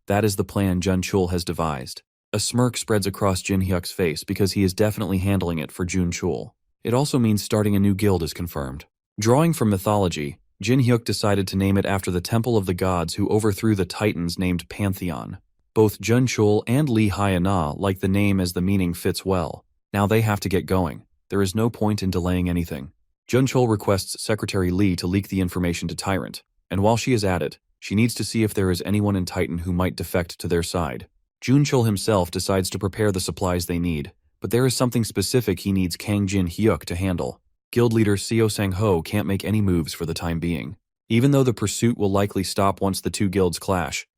That is the plan Jun-chul has devised. A smirk spreads across Jin Hyuk's face because he is definitely handling it for Jun-chul. It also means starting a new guild is confirmed. Drawing from mythology, Jin Hyuk decided to name it after the temple of the gods who overthrew the titans named Pantheon. Both Jun Chul and Lee Hyana like the name as the meaning fits well. Now they have to get going. There is no point in delaying anything. Jun Chul requests Secretary Lee to leak the information to Tyrant, and while she is at it, she needs to see if there is anyone in Titan who might defect to their side. Jun Chul himself decides to prepare the supplies they need, but there is something specific he needs Kang Jin Hyuk to handle. Guild leader Seo Sang-ho can't make any moves for the time being, even though the pursuit will likely stop once the two guilds clash.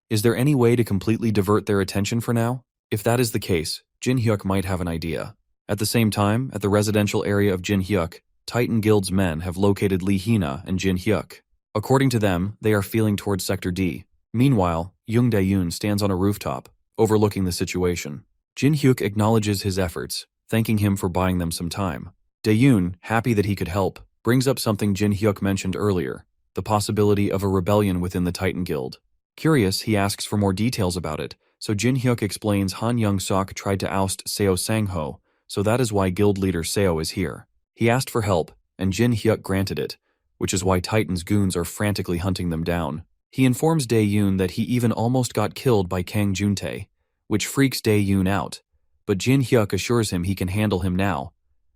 Is there any way to completely divert their attention for now? If that is the case, Jin Hyuk might have an idea. At the same time, at the residential area of Jin Hyuk, Titan Guild's men have located Lee Hina and Jin Hyuk. According to them, they are feeling towards Sector D. Meanwhile, Young Dae-yoon stands on a rooftop, overlooking the situation. Jin Hyuk acknowledges his efforts, thanking him for buying them some time. Dae-yoon, happy that he could help, brings up something Jin Hyuk mentioned earlier, the possibility of a rebellion within the Titan Guild. Curious, he asks for more details about it, so Jin Hyuk explains Han Young-sok tried to oust Seo Sang-ho, so that is why guild leader Seo is here. He asked for help, and Jin Hyuk granted it, which is why Titan's goons are frantically hunting them down. He informs Dae-yoon that he even almost got killed by Kang Juntae, which freaks Dae-yoon out, but Jin Hyuk assures him he can handle him now.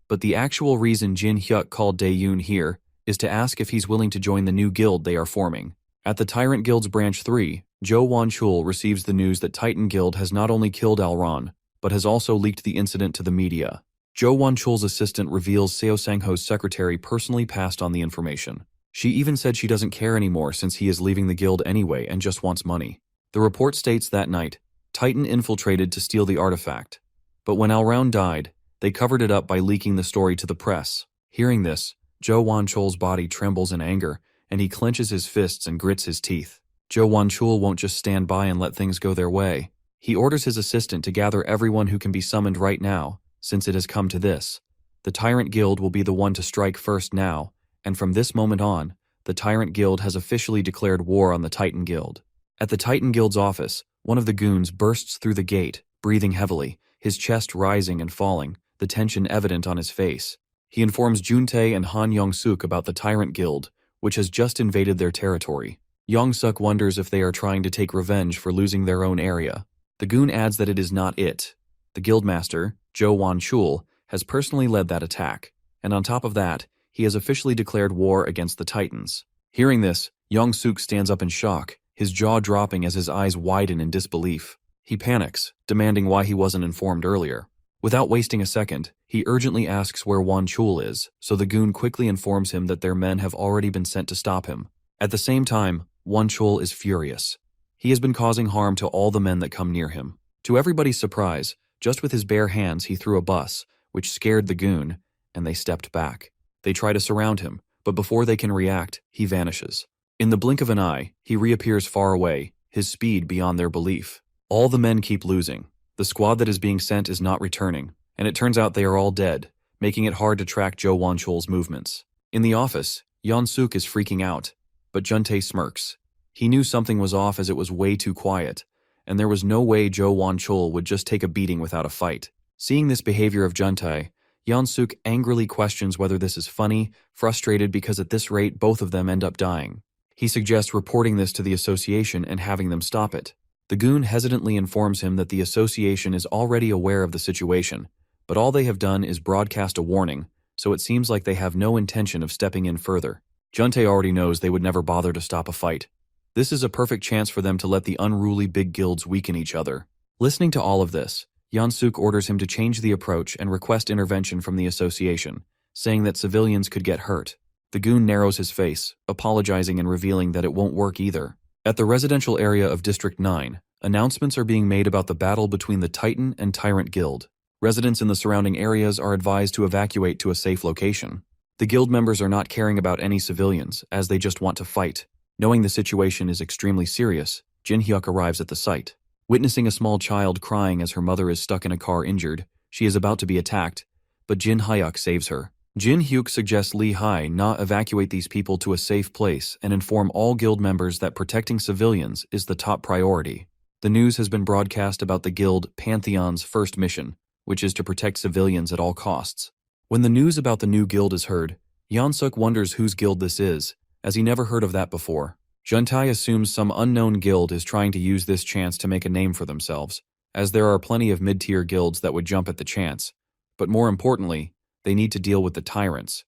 But the actual reason Jin Hyuk called Dae-yoon here is to ask if he's willing to join the new guild they are forming. At the Tyrant Guild's Branch 3, Jo Won-chul receives the news that Titan Guild has not only killed Alron, but has also leaked the incident to the media. Jo Won-chul's assistant reveals Seo Sang-ho's secretary personally passed on the information. She even said she doesn't care anymore since he is leaving the guild anyway and just wants money. The report states that night, Titan infiltrated to steal the artifact. But when Alron died, they covered it up by leaking the story to the press. Hearing this, Jo Won-chul's body trembles in anger, and he clenches his fists and grits his teeth. Jo Won-chul won't just stand by and let things go their way. He orders his assistant to gather everyone who can be summoned right now, since it has come to this. The Tyrant Guild will be the one to strike first now, and from this moment on, the Tyrant Guild has officially declared war on the Titan Guild. At the Titan Guild's office, one of the goons bursts through the gate, breathing heavily, his chest rising and falling, the tension evident on his face. He informs Juntae and Han Young-suk about the Tyrant Guild, which has just invaded their territory. Young-suk wonders if they are trying to take revenge for losing their own area. The goon adds that it is not it. The guildmaster, Jo Won-chul, has personally led that attack, and on top of that, he has officially declared war against the Titans. Hearing this, Young-suk stands up in shock, his jaw dropping as his eyes widen in disbelief. He panics, demanding why he wasn't informed earlier. Without wasting a second, he urgently asks where Won-chul is, so the goon quickly informs him that their men have already been sent to stop him. At the same time, Won-chul is furious. He has been causing harm to all the men that come near him. To everybody's surprise, just with his bare hands he threw a bus, which scared the goon, and they stepped back. They try to surround him, but before they can react, he vanishes. In the blink of an eye, he reappears far away, his speed beyond their belief. All the men keep losing. The squad that is being sent is not returning, and it turns out they are all dead, making it hard to track Jo Won-chul's movements. In the office, Yeon-suk is freaking out, but Juntae smirks. He knew something was off as it was way too quiet, and there was no way Jo Won-chul would just take a beating without a fight. Seeing this behavior of Juntae, Yeon-suk angrily questions whether this is funny, frustrated because at this rate both of them end up dying. He suggests reporting this to the association and having them stop it. The goon hesitantly informs him that the association is already aware of the situation, but all they have done is broadcast a warning, so it seems like they have no intention of stepping in further. Juntae already knows they would never bother to stop a fight. This is a perfect chance for them to let the unruly big guilds weaken each other. Listening to all of this, Yeon-suk orders him to change the approach and request intervention from the association, saying that civilians could get hurt. The goon narrows his face, apologizing and revealing that it won't work either. At the residential area of District 9, announcements are being made about the battle between the Titan and Tyrant Guild. Residents in the surrounding areas are advised to evacuate to a safe location. The guild members are not caring about any civilians, as they just want to fight. Knowing the situation is extremely serious, Jin Hyuk arrives at the site. Witnessing a small child crying as her mother is stuck in a car injured, she is about to be attacked, but Jin Hyuk saves her. Jin Hyuk suggests Lee Hai-na evacuate these people to a safe place and inform all guild members that protecting civilians is the top priority. The news has been broadcast about the guild Pantheon's first mission, which is to protect civilians at all costs. When the news about the new guild is heard, Yeon-suk wonders whose guild this is, as he never heard of that before. Juntai assumes some unknown guild is trying to use this chance to make a name for themselves, as there are plenty of mid-tier guilds that would jump at the chance. But more importantly, they need to deal with the tyrants.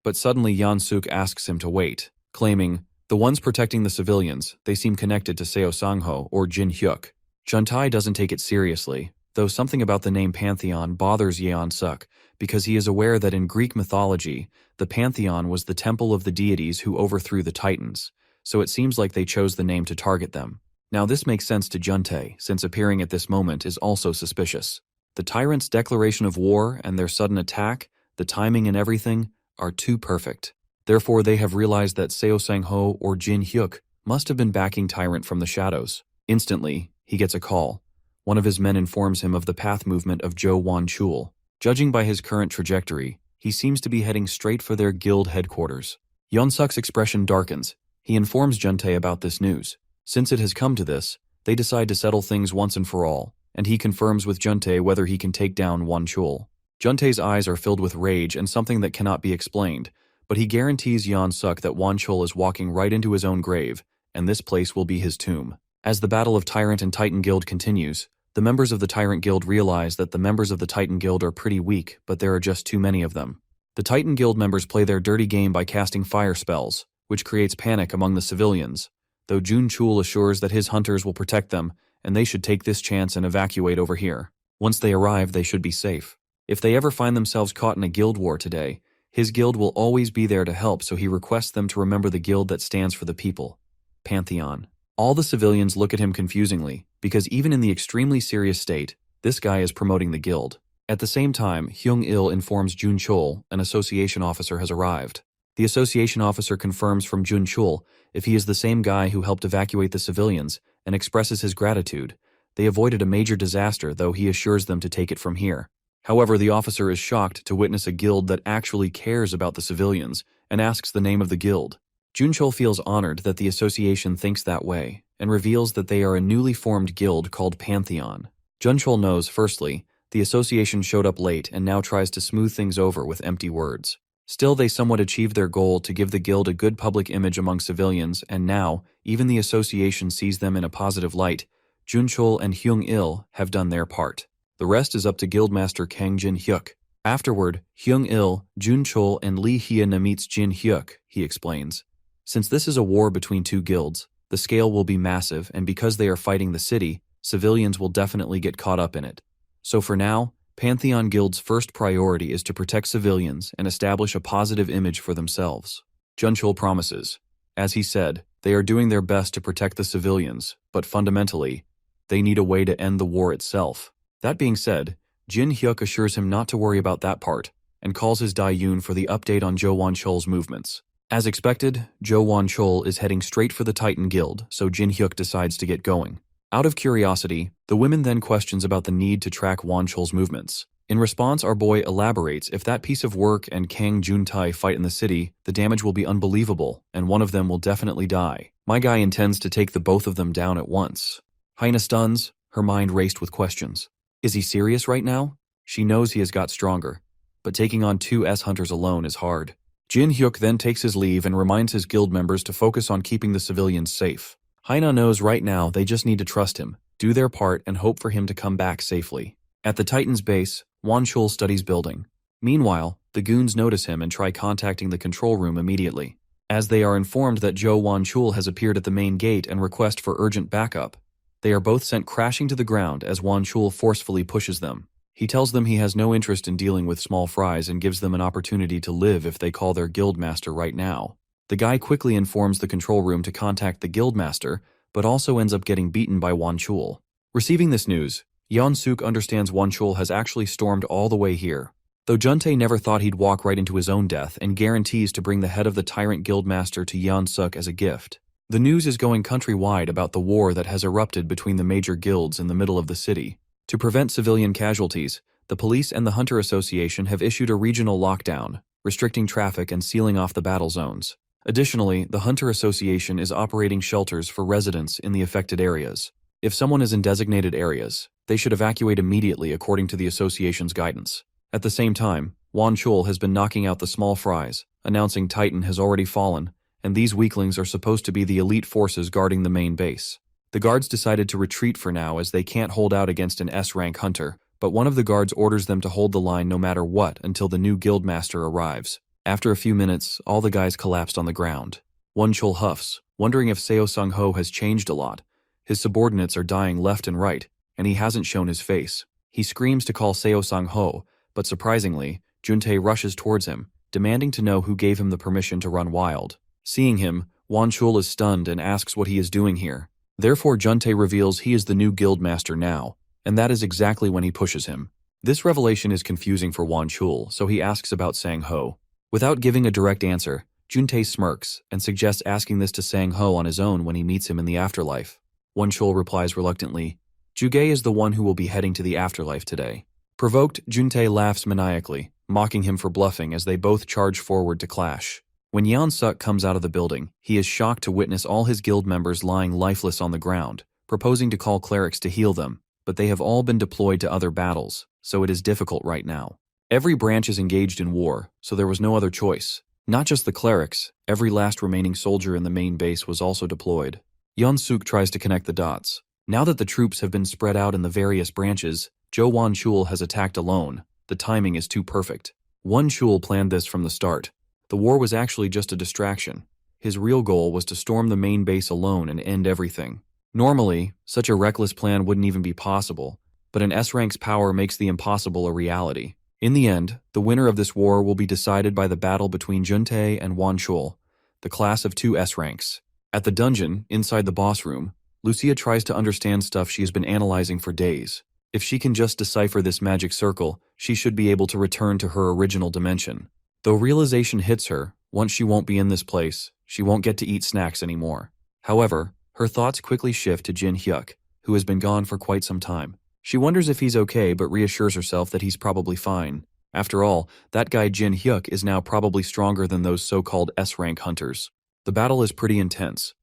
But suddenly Yan-suk asks him to wait, claiming, "The ones protecting the civilians, they seem connected to Seo Sang-ho or Jin Hyuk." Juntai doesn't take it seriously, though something about the name Pantheon bothers Yan-suk, because he is aware that in Greek mythology, the Pantheon was the temple of the deities who overthrew the Titans, so it seems like they chose the name to target them. Now this makes sense to Juntai, since appearing at this moment is also suspicious. The tyrants' declaration of war and their sudden attack, the timing and everything, are too perfect. Therefore they have realized that Seo Sang-ho or Jin Hyuk must have been backing Tyrant from the shadows. Instantly, he gets a call. One of his men informs him of the path movement of Jo Wan-chul. Judging by his current trajectory, he seems to be heading straight for their guild headquarters. Yeon-suk's expression darkens. He informs Juntai about this news. Since it has come to this, they decide to settle things once and for all, and he confirms with Juntai whether he can take down Wan-chul. Juntai's eyes are filled with rage and something that cannot be explained, but he guarantees Yeon-suk that Wan-chul is walking right into his own grave, and this place will be his tomb. As the battle of Tyrant and Titan Guild continues, the members of the Tyrant Guild realize that the members of the Titan Guild are pretty weak, but there are just too many of them. The Titan Guild members play their dirty game by casting fire spells, which creates panic among the civilians, though Jun-chul assures that his hunters will protect them, and they should take this chance and evacuate over here. Once they arrive, they should be safe. If they ever find themselves caught in a guild war today, his guild will always be there to help, so he requests them to remember the guild that stands for the people. Pantheon. All the civilians look at him confusingly, because even in the extremely serious state, this guy is promoting the guild. At the same time, Hyung-il informs Jun-chul an association officer has arrived. The association officer confirms from Jun-chul if he is the same guy who helped evacuate the civilians and expresses his gratitude. They avoided a major disaster, though he assures them to take it from here. However, the officer is shocked to witness a guild that actually cares about the civilians and asks the name of the guild. Jun-chul feels honored that the association thinks that way and reveals that they are a newly formed guild called Pantheon. Jun-chul knows, firstly, the association showed up late and now tries to smooth things over with empty words. Still, they somewhat achieved their goal to give the guild a good public image among civilians, and now, even the association sees them in a positive light. Jun-chul and Hyung-il have done their part. The rest is up to Guildmaster Kang Jin-hyuk. Afterward, Hyung-il, Jun-chul, and Lee Hyun meets Jin-hyuk, he explains. Since this is a war between two guilds, the scale will be massive, and because they are fighting the city, civilians will definitely get caught up in it. So for now, Pantheon Guild's first priority is to protect civilians and establish a positive image for themselves. Jun-chul promises. As he said, they are doing their best to protect the civilians, but fundamentally, they need a way to end the war itself. That being said, Jin-hyuk assures him not to worry about that part, and calls his Dae-yoon for the update on Jo Wan-chul's movements. As expected, Jo Wan-chul is heading straight for the Titan Guild, so Jin-hyuk decides to get going. Out of curiosity, the women then questions about the need to track Wan-chul's movements. In response, our boy elaborates if that piece of work and Kang Juntai fight in the city, the damage will be unbelievable, and one of them will definitely die. My guy intends to take the both of them down at once. Haina stuns, her mind raced with questions. Is he serious right now? She knows he has got stronger, but taking on two S-hunters alone is hard. Jin-hyuk then takes his leave and reminds his guild members to focus on keeping the civilians safe. Haina knows right now they just need to trust him, do their part, and hope for him to come back safely. At the Titan's base, Wan-chul studies building. Meanwhile, the goons notice him and try contacting the control room immediately. As they are informed that Jo Wan-chul has appeared at the main gate and request for urgent backup, they are both sent crashing to the ground as Wan-chul forcefully pushes them. He tells them he has no interest in dealing with small fries and gives them an opportunity to live if they call their guildmaster right now. The guy quickly informs the control room to contact the guildmaster, but also ends up getting beaten by Wan-chul. Receiving this news, Yeon-suk understands Wan-chul has actually stormed all the way here. Though Juntae never thought he'd walk right into his own death and guarantees to bring the head of the tyrant guildmaster to Yeon-suk as a gift. The news is going countrywide about the war that has erupted between the major guilds in the middle of the city. To prevent civilian casualties, the police and the Hunter Association have issued a regional lockdown, restricting traffic and sealing off the battle zones. Additionally, the Hunter Association is operating shelters for residents in the affected areas. If someone is in designated areas, they should evacuate immediately according to the association's guidance. At the same time, Wan-chul has been knocking out the small fries, announcing Titan has already fallen, and these weaklings are supposed to be the elite forces guarding the main base. The guards decided to retreat for now as they can't hold out against an S-rank hunter, but one of the guards orders them to hold the line no matter what until the new guildmaster arrives. After a few minutes, all the guys collapsed on the ground. Wonchul huffs, wondering if Seo Sung-ho has changed a lot. His subordinates are dying left and right, and he hasn't shown his face. He screams to call Seo Sung-ho, but surprisingly, Juntae rushes towards him, demanding to know who gave him the permission to run wild. Seeing him, Wonchul is stunned and asks what he is doing here. Therefore, Juntae reveals he is the new guildmaster now, and that is exactly when he pushes him. This revelation is confusing for Wonchul, so he asks about Sang-ho. Without giving a direct answer, Juntae smirks and suggests asking this to Sang-ho on his own when he meets him in the afterlife. Wonchul replies reluctantly, Jugae is the one who will be heading to the afterlife today. Provoked, Juntae laughs maniacally, mocking him for bluffing as they both charge forward to clash. When Yeon-suk comes out of the building, he is shocked to witness all his guild members lying lifeless on the ground, proposing to call clerics to heal them, but they have all been deployed to other battles, so it is difficult right now. Every branch is engaged in war, so there was no other choice. Not just the clerics, every last remaining soldier in the main base was also deployed. Yeon-suk tries to connect the dots. Now that the troops have been spread out in the various branches, Jo Won-chul has attacked alone. The timing is too perfect. Won-chul planned this from the start. The war was actually just a distraction. His real goal was to storm the main base alone and end everything. Normally, such a reckless plan wouldn't even be possible, but an S-rank's power makes the impossible a reality. In the end, the winner of this war will be decided by the battle between Juntae and Wonchul, the class of 2 S-ranks. At the dungeon, inside the boss room, Lucia tries to understand stuff she has been analyzing for days. If she can just decipher this magic circle, she should be able to return to her original dimension. Though realization hits her, once she won't be in this place, she won't get to eat snacks anymore. However, her thoughts quickly shift to Jin Hyuk, who has been gone for quite some time. She wonders if he's okay but reassures herself that he's probably fine. After all, that guy Jin Hyuk is now probably stronger than those so-called S-rank hunters. The battle is pretty intense.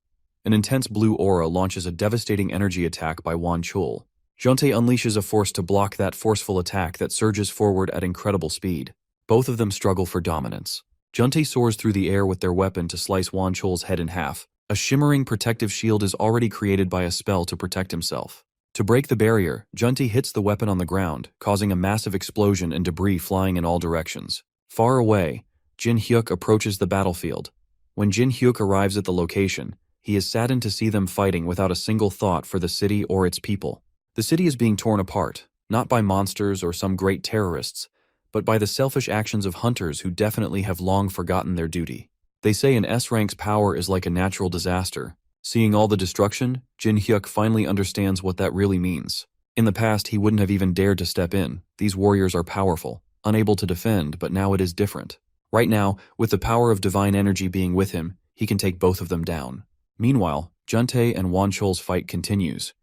An intense blue aura launches a devastating energy attack by Wonchul. Juntae unleashes a force to block that forceful attack that surges forward at incredible speed. Both of them struggle for dominance. Juntae soars through the air with their weapon to slice Wonchul's head in half. A shimmering protective shield is already created by a spell to protect himself. To break the barrier, Juntae hits the weapon on the ground, causing a massive explosion and debris flying in all directions. Far away, Jin Hyuk approaches the battlefield. When Jin Hyuk arrives at the location, he is saddened to see them fighting without a single thought for the city or its people. The city is being torn apart, not by monsters or some great terrorists, but by the selfish actions of hunters who definitely have long forgotten their duty. They say an S-rank's power is like a natural disaster. Seeing all the destruction, Jin Hyuk finally understands what that really means. In the past, he wouldn't have even dared to step in. These warriors are powerful, unable to defend, but now it is different. Right now, with the power of divine energy being with him, he can take both of them down. Meanwhile, Juntae and Wonchul's fight continues.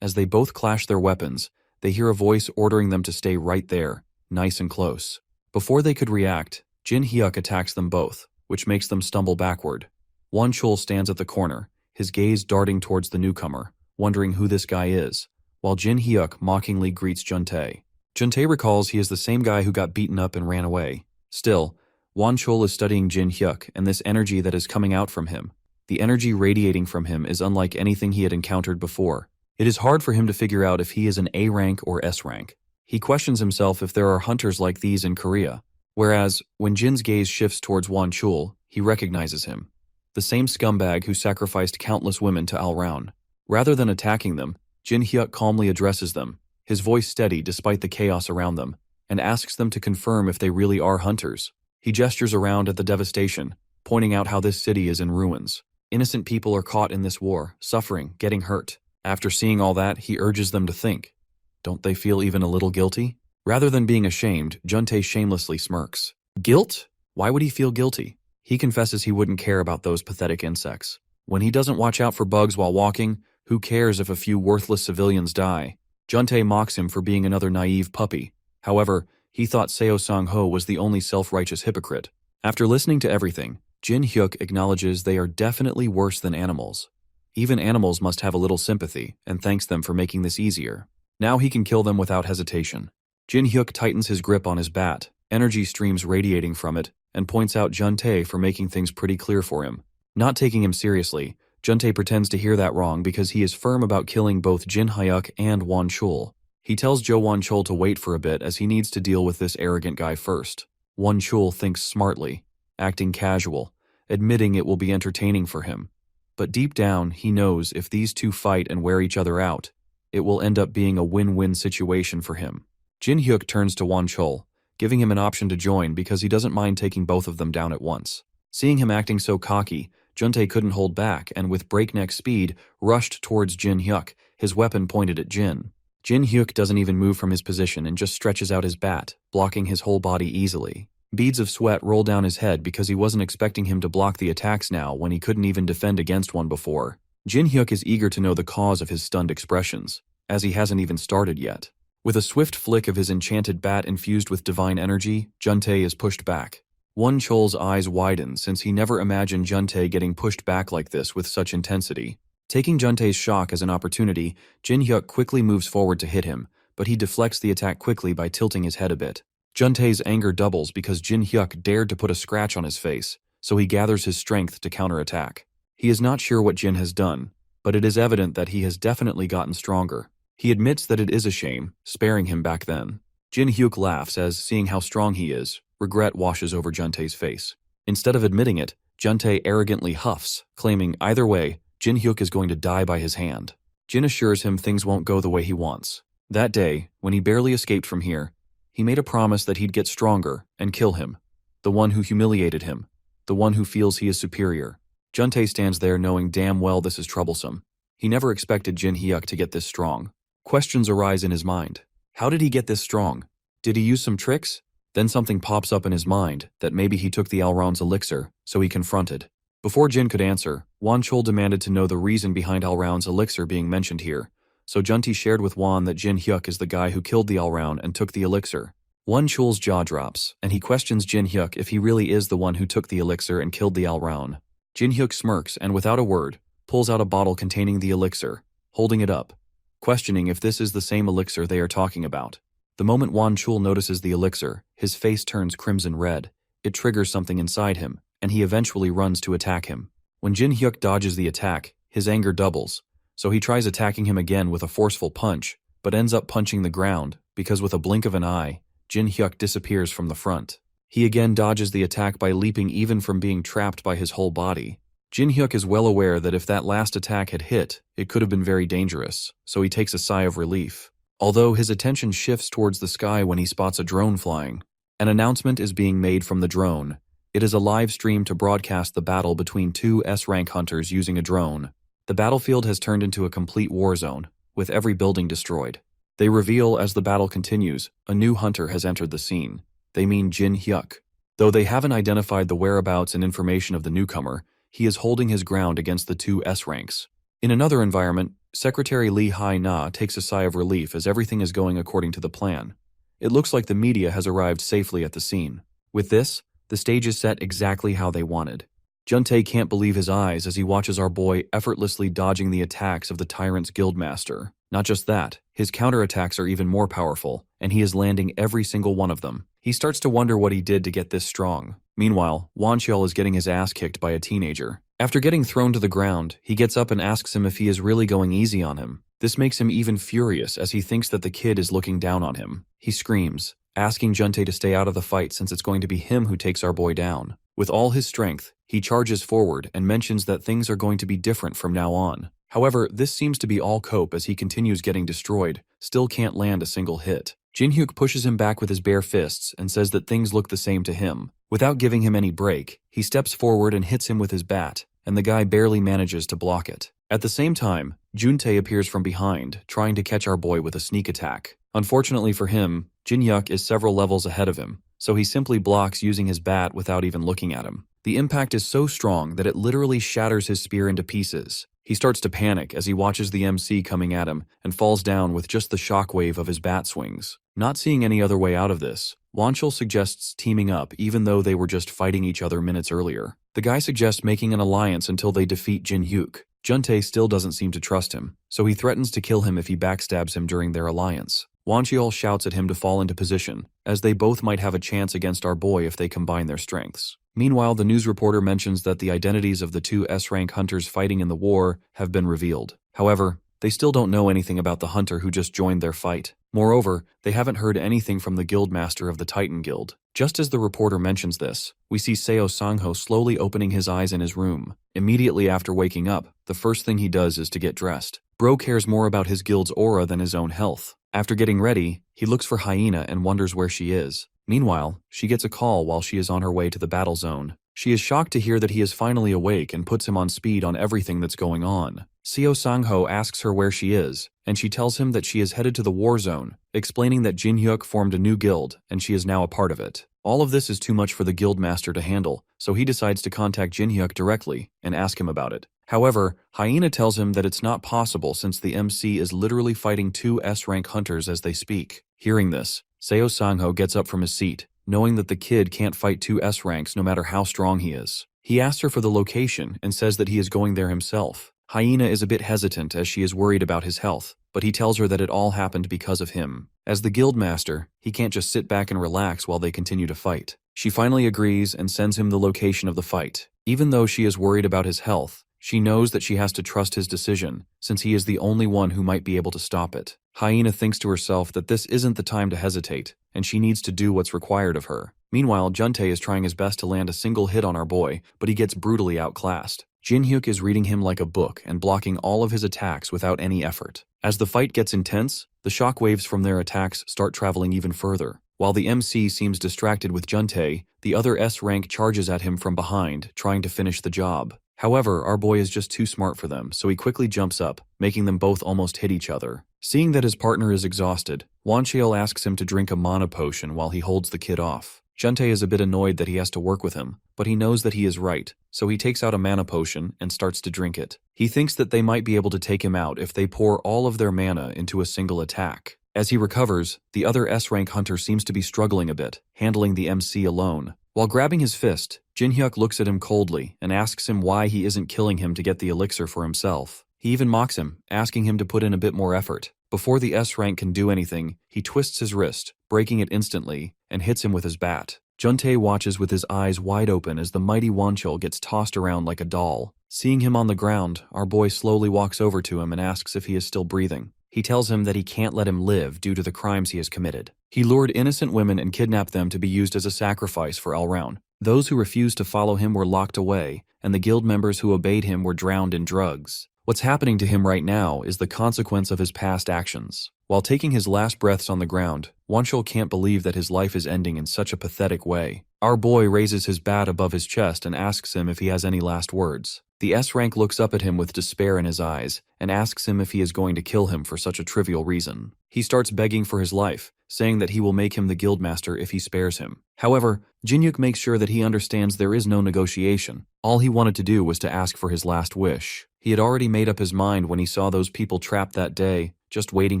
As they both clash their weapons, they hear a voice ordering them to stay right there, nice and close. Before they could react, Jin Hyuk attacks them both, which makes them stumble backward. Wonchul stands at the corner, his gaze darting towards the newcomer, wondering who this guy is, while Jin Hyuk mockingly greets Juntae. Juntae recalls he is the same guy who got beaten up and ran away. Still, Wonchul is studying Jin Hyuk and this energy that is coming out from him. The energy radiating from him is unlike anything he had encountered before. It is hard for him to figure out if he is an A rank or S rank. He questions himself if there are hunters like these in Korea. Whereas, when Jin's gaze shifts towards Wonchul, he recognizes him. The same scumbag who sacrificed countless women to Al-Raun. Rather than attacking them, Jin Hyuk calmly addresses them, his voice steady despite the chaos around them, and asks them to confirm if they really are hunters. He gestures around at the devastation, pointing out how this city is in ruins. Innocent people are caught in this war, suffering, getting hurt. After seeing all that, he urges them to think. Don't they feel even a little guilty? Rather than being ashamed, Juntae shamelessly smirks. Guilt? Why would he feel guilty? He confesses he wouldn't care about those pathetic insects. When he doesn't watch out for bugs while walking, who cares if a few worthless civilians die? Juntae mocks him for being another naive puppy. However, he thought Seo Sang-ho was the only self-righteous hypocrite. After listening to everything, Jin Hyuk acknowledges they are definitely worse than animals. Even animals must have a little sympathy, and thanks them for making this easier. Now he can kill them without hesitation. Jin Hyuk tightens his grip on his bat, energy streams radiating from it, and points out Juntae for making things pretty clear for him. Not taking him seriously, Juntae pretends to hear that wrong because he is firm about killing both Jin Hyuk and Won Chul. He tells Jo Won Chul to wait for a bit as he needs to deal with this arrogant guy first. Won Chul thinks smartly, acting casual, admitting it will be entertaining for him. But deep down, he knows if these two fight and wear each other out, it will end up being a win-win situation for him. Jin Hyuk turns to Won Chul, giving him an option to join because he doesn't mind taking both of them down at once. Seeing him acting so cocky, Juntae couldn't hold back and with breakneck speed rushed towards Jin Hyuk, his weapon pointed at Jin. Jin Hyuk doesn't even move from his position and just stretches out his bat, blocking his whole body easily. Beads of sweat roll down his head because he wasn't expecting him to block the attacks now when he couldn't even defend against one before. Jin Hyuk is eager to know the cause of his stunned expressions, as he hasn't even started yet. With a swift flick of his enchanted bat infused with divine energy, Juntae is pushed back. Won Chul's eyes widen since he never imagined Juntae getting pushed back like this with such intensity. Taking Juntae's shock as an opportunity, Jin Hyuk quickly moves forward to hit him, but he deflects the attack quickly by tilting his head a bit. Juntae's anger doubles because Jin Hyuk dared to put a scratch on his face, so he gathers his strength to counterattack. He is not sure what Jin has done, but it is evident that he has definitely gotten stronger. He admits that it is a shame, sparing him back then. Jin Hyuk laughs as, seeing how strong he is, regret washes over Juntae's face. Instead of admitting it, Juntae arrogantly huffs, claiming either way, Jin Hyuk is going to die by his hand. Jin assures him things won't go the way he wants. That day, when he barely escaped from here, he made a promise that he'd get stronger and kill him, the one who humiliated him, the one who feels he is superior. Juntae stands there knowing damn well this is troublesome. He never expected Jin Hyuk to get this strong. Questions arise in his mind. How did he get this strong? Did he use some tricks? Then something pops up in his mind that maybe he took the Alraun's elixir, so he confronted. Before Jin could answer, Won Chul demanded to know the reason behind Alraun's elixir being mentioned here, so Juntae shared with Won that Jin Hyuk is the guy who killed the Alraun and took the elixir. Won Chul's jaw drops, and he questions Jin Hyuk if he really is the one who took the elixir and killed the Alraun. Jin Hyuk smirks and without a word, pulls out a bottle containing the elixir, holding it up, questioning if this is the same elixir they are talking about. The moment Won Chul notices the elixir, his face turns crimson red. It triggers something inside him, and he eventually runs to attack him. When Jin Hyuk dodges the attack, his anger doubles, so he tries attacking him again with a forceful punch, but ends up punching the ground, because with a blink of an eye, Jin Hyuk disappears from the front. He again dodges the attack by leaping even from being trapped by his whole body. Jin Hyuk is well aware that if that last attack had hit, it could have been very dangerous, so he takes a sigh of relief. Although his attention shifts towards the sky when he spots a drone flying. An announcement is being made from the drone. It is a live stream to broadcast the battle between two S-rank hunters using a drone. The battlefield has turned into a complete war zone, with every building destroyed. They reveal as the battle continues, a new hunter has entered the scene. They mean Jin Hyuk. Though they haven't identified the whereabouts and information of the newcomer, he is holding his ground against the two S-ranks. In another environment, Secretary Lee Hai-na takes a sigh of relief as everything is going according to the plan. It looks like the media has arrived safely at the scene. With this, the stage is set exactly how they wanted. Juntae can't believe his eyes as he watches our boy effortlessly dodging the attacks of the tyrant's guildmaster. Not just that, his counterattacks are even more powerful, and he is landing every single one of them. He starts to wonder what he did to get this strong. Meanwhile, Won Chul is getting his ass kicked by a teenager. After getting thrown to the ground, he gets up and asks him if he is really going easy on him. This makes him even furious as he thinks that the kid is looking down on him. He screams, asking Juntae to stay out of the fight since it's going to be him who takes our boy down. With all his strength, he charges forward and mentions that things are going to be different from now on. However, this seems to be all cope as he continues getting destroyed, still can't land a single hit. Jin Hyuk pushes him back with his bare fists and says that things look the same to him. Without giving him any break, he steps forward and hits him with his bat, and the guy barely manages to block it. At the same time, Juntae appears from behind, trying to catch our boy with a sneak attack. Unfortunately for him, Jin Hyuk is several levels ahead of him, so he simply blocks using his bat without even looking at him. The impact is so strong that it literally shatters his spear into pieces. He starts to panic as he watches the MC coming at him and falls down with just the shockwave of his bat swings. Not seeing any other way out of this, Won Chul suggests teaming up even though they were just fighting each other minutes earlier. The guy suggests making an alliance until they defeat Jin Hyuk. Juntae still doesn't seem to trust him, so he threatens to kill him if he backstabs him during their alliance. Wanchiol shouts at him to fall into position, as they both might have a chance against our boy if they combine their strengths. Meanwhile, the news reporter mentions that the identities of the two S-rank hunters fighting in the war have been revealed. However, they still don't know anything about the hunter who just joined their fight. Moreover, they haven't heard anything from the guildmaster of the Titan Guild. Just as the reporter mentions this, we see Seo Sangho slowly opening his eyes in his room. Immediately after waking up, the first thing he does is to get dressed. Bro cares more about his guild's aura than his own health. After getting ready, he looks for Hyena and wonders where she is. Meanwhile, she gets a call while she is on her way to the battle zone. She is shocked to hear that he is finally awake and puts him on speed on everything that's going on. Seo Sangho asks her where she is, and she tells him that she is headed to the war zone, explaining that Jin Hyuk formed a new guild and she is now a part of it. All of this is too much for the guildmaster to handle, so he decides to contact Jin Hyuk directly and ask him about it. However, Hyena tells him that it's not possible since the MC is literally fighting two S-rank hunters as they speak. Hearing this, Seo Sangho gets up from his seat, knowing that the kid can't fight two S-ranks no matter how strong he is. He asks her for the location and says that he is going there himself. Hyena is a bit hesitant as she is worried about his health, but he tells her that it all happened because of him. As the guildmaster, he can't just sit back and relax while they continue to fight. She finally agrees and sends him the location of the fight. Even though she is worried about his health, she knows that she has to trust his decision, since he is the only one who might be able to stop it. Hyena thinks to herself that this isn't the time to hesitate, and she needs to do what's required of her. Meanwhile, Juntae is trying his best to land a single hit on our boy, but he gets brutally outclassed. Jin Hyuk is reading him like a book and blocking all of his attacks without any effort. As the fight gets intense, the shockwaves from their attacks start traveling even further. While the MC seems distracted with Juntae, the other S-rank charges at him from behind, trying to finish the job. However, our boy is just too smart for them, so he quickly jumps up, making them both almost hit each other. Seeing that his partner is exhausted, Wanchiel asks him to drink a mana potion while he holds the kid off. Juntae is a bit annoyed that he has to work with him, but he knows that he is right, so he takes out a mana potion and starts to drink it. He thinks that they might be able to take him out if they pour all of their mana into a single attack. As he recovers, the other S-rank hunter seems to be struggling a bit, handling the MC alone. While grabbing his fist, Jin Hyuk looks at him coldly and asks him why he isn't killing him to get the elixir for himself. He even mocks him, asking him to put in a bit more effort. Before the S-rank can do anything, he twists his wrist, breaking it instantly, and hits him with his bat. Juntae watches with his eyes wide open as the mighty Wanchul gets tossed around like a doll. Seeing him on the ground, our boy slowly walks over to him and asks if he is still breathing. He tells him that he can't let him live due to the crimes he has committed. He lured innocent women and kidnapped them to be used as a sacrifice for Elround. Those who refused to follow him were locked away, and the guild members who obeyed him were drowned in drugs. What's happening to him right now is the consequence of his past actions. While taking his last breaths on the ground, Wanchul can't believe that his life is ending in such a pathetic way. Our boy raises his bat above his chest and asks him if he has any last words. The S-rank looks up at him with despair in his eyes and asks him if he is going to kill him for such a trivial reason. He starts begging for his life, saying that he will make him the guildmaster if he spares him. However, Jinyuk makes sure that he understands there is no negotiation. All he wanted to do was to ask for his last wish. He had already made up his mind when he saw those people trapped that day, just waiting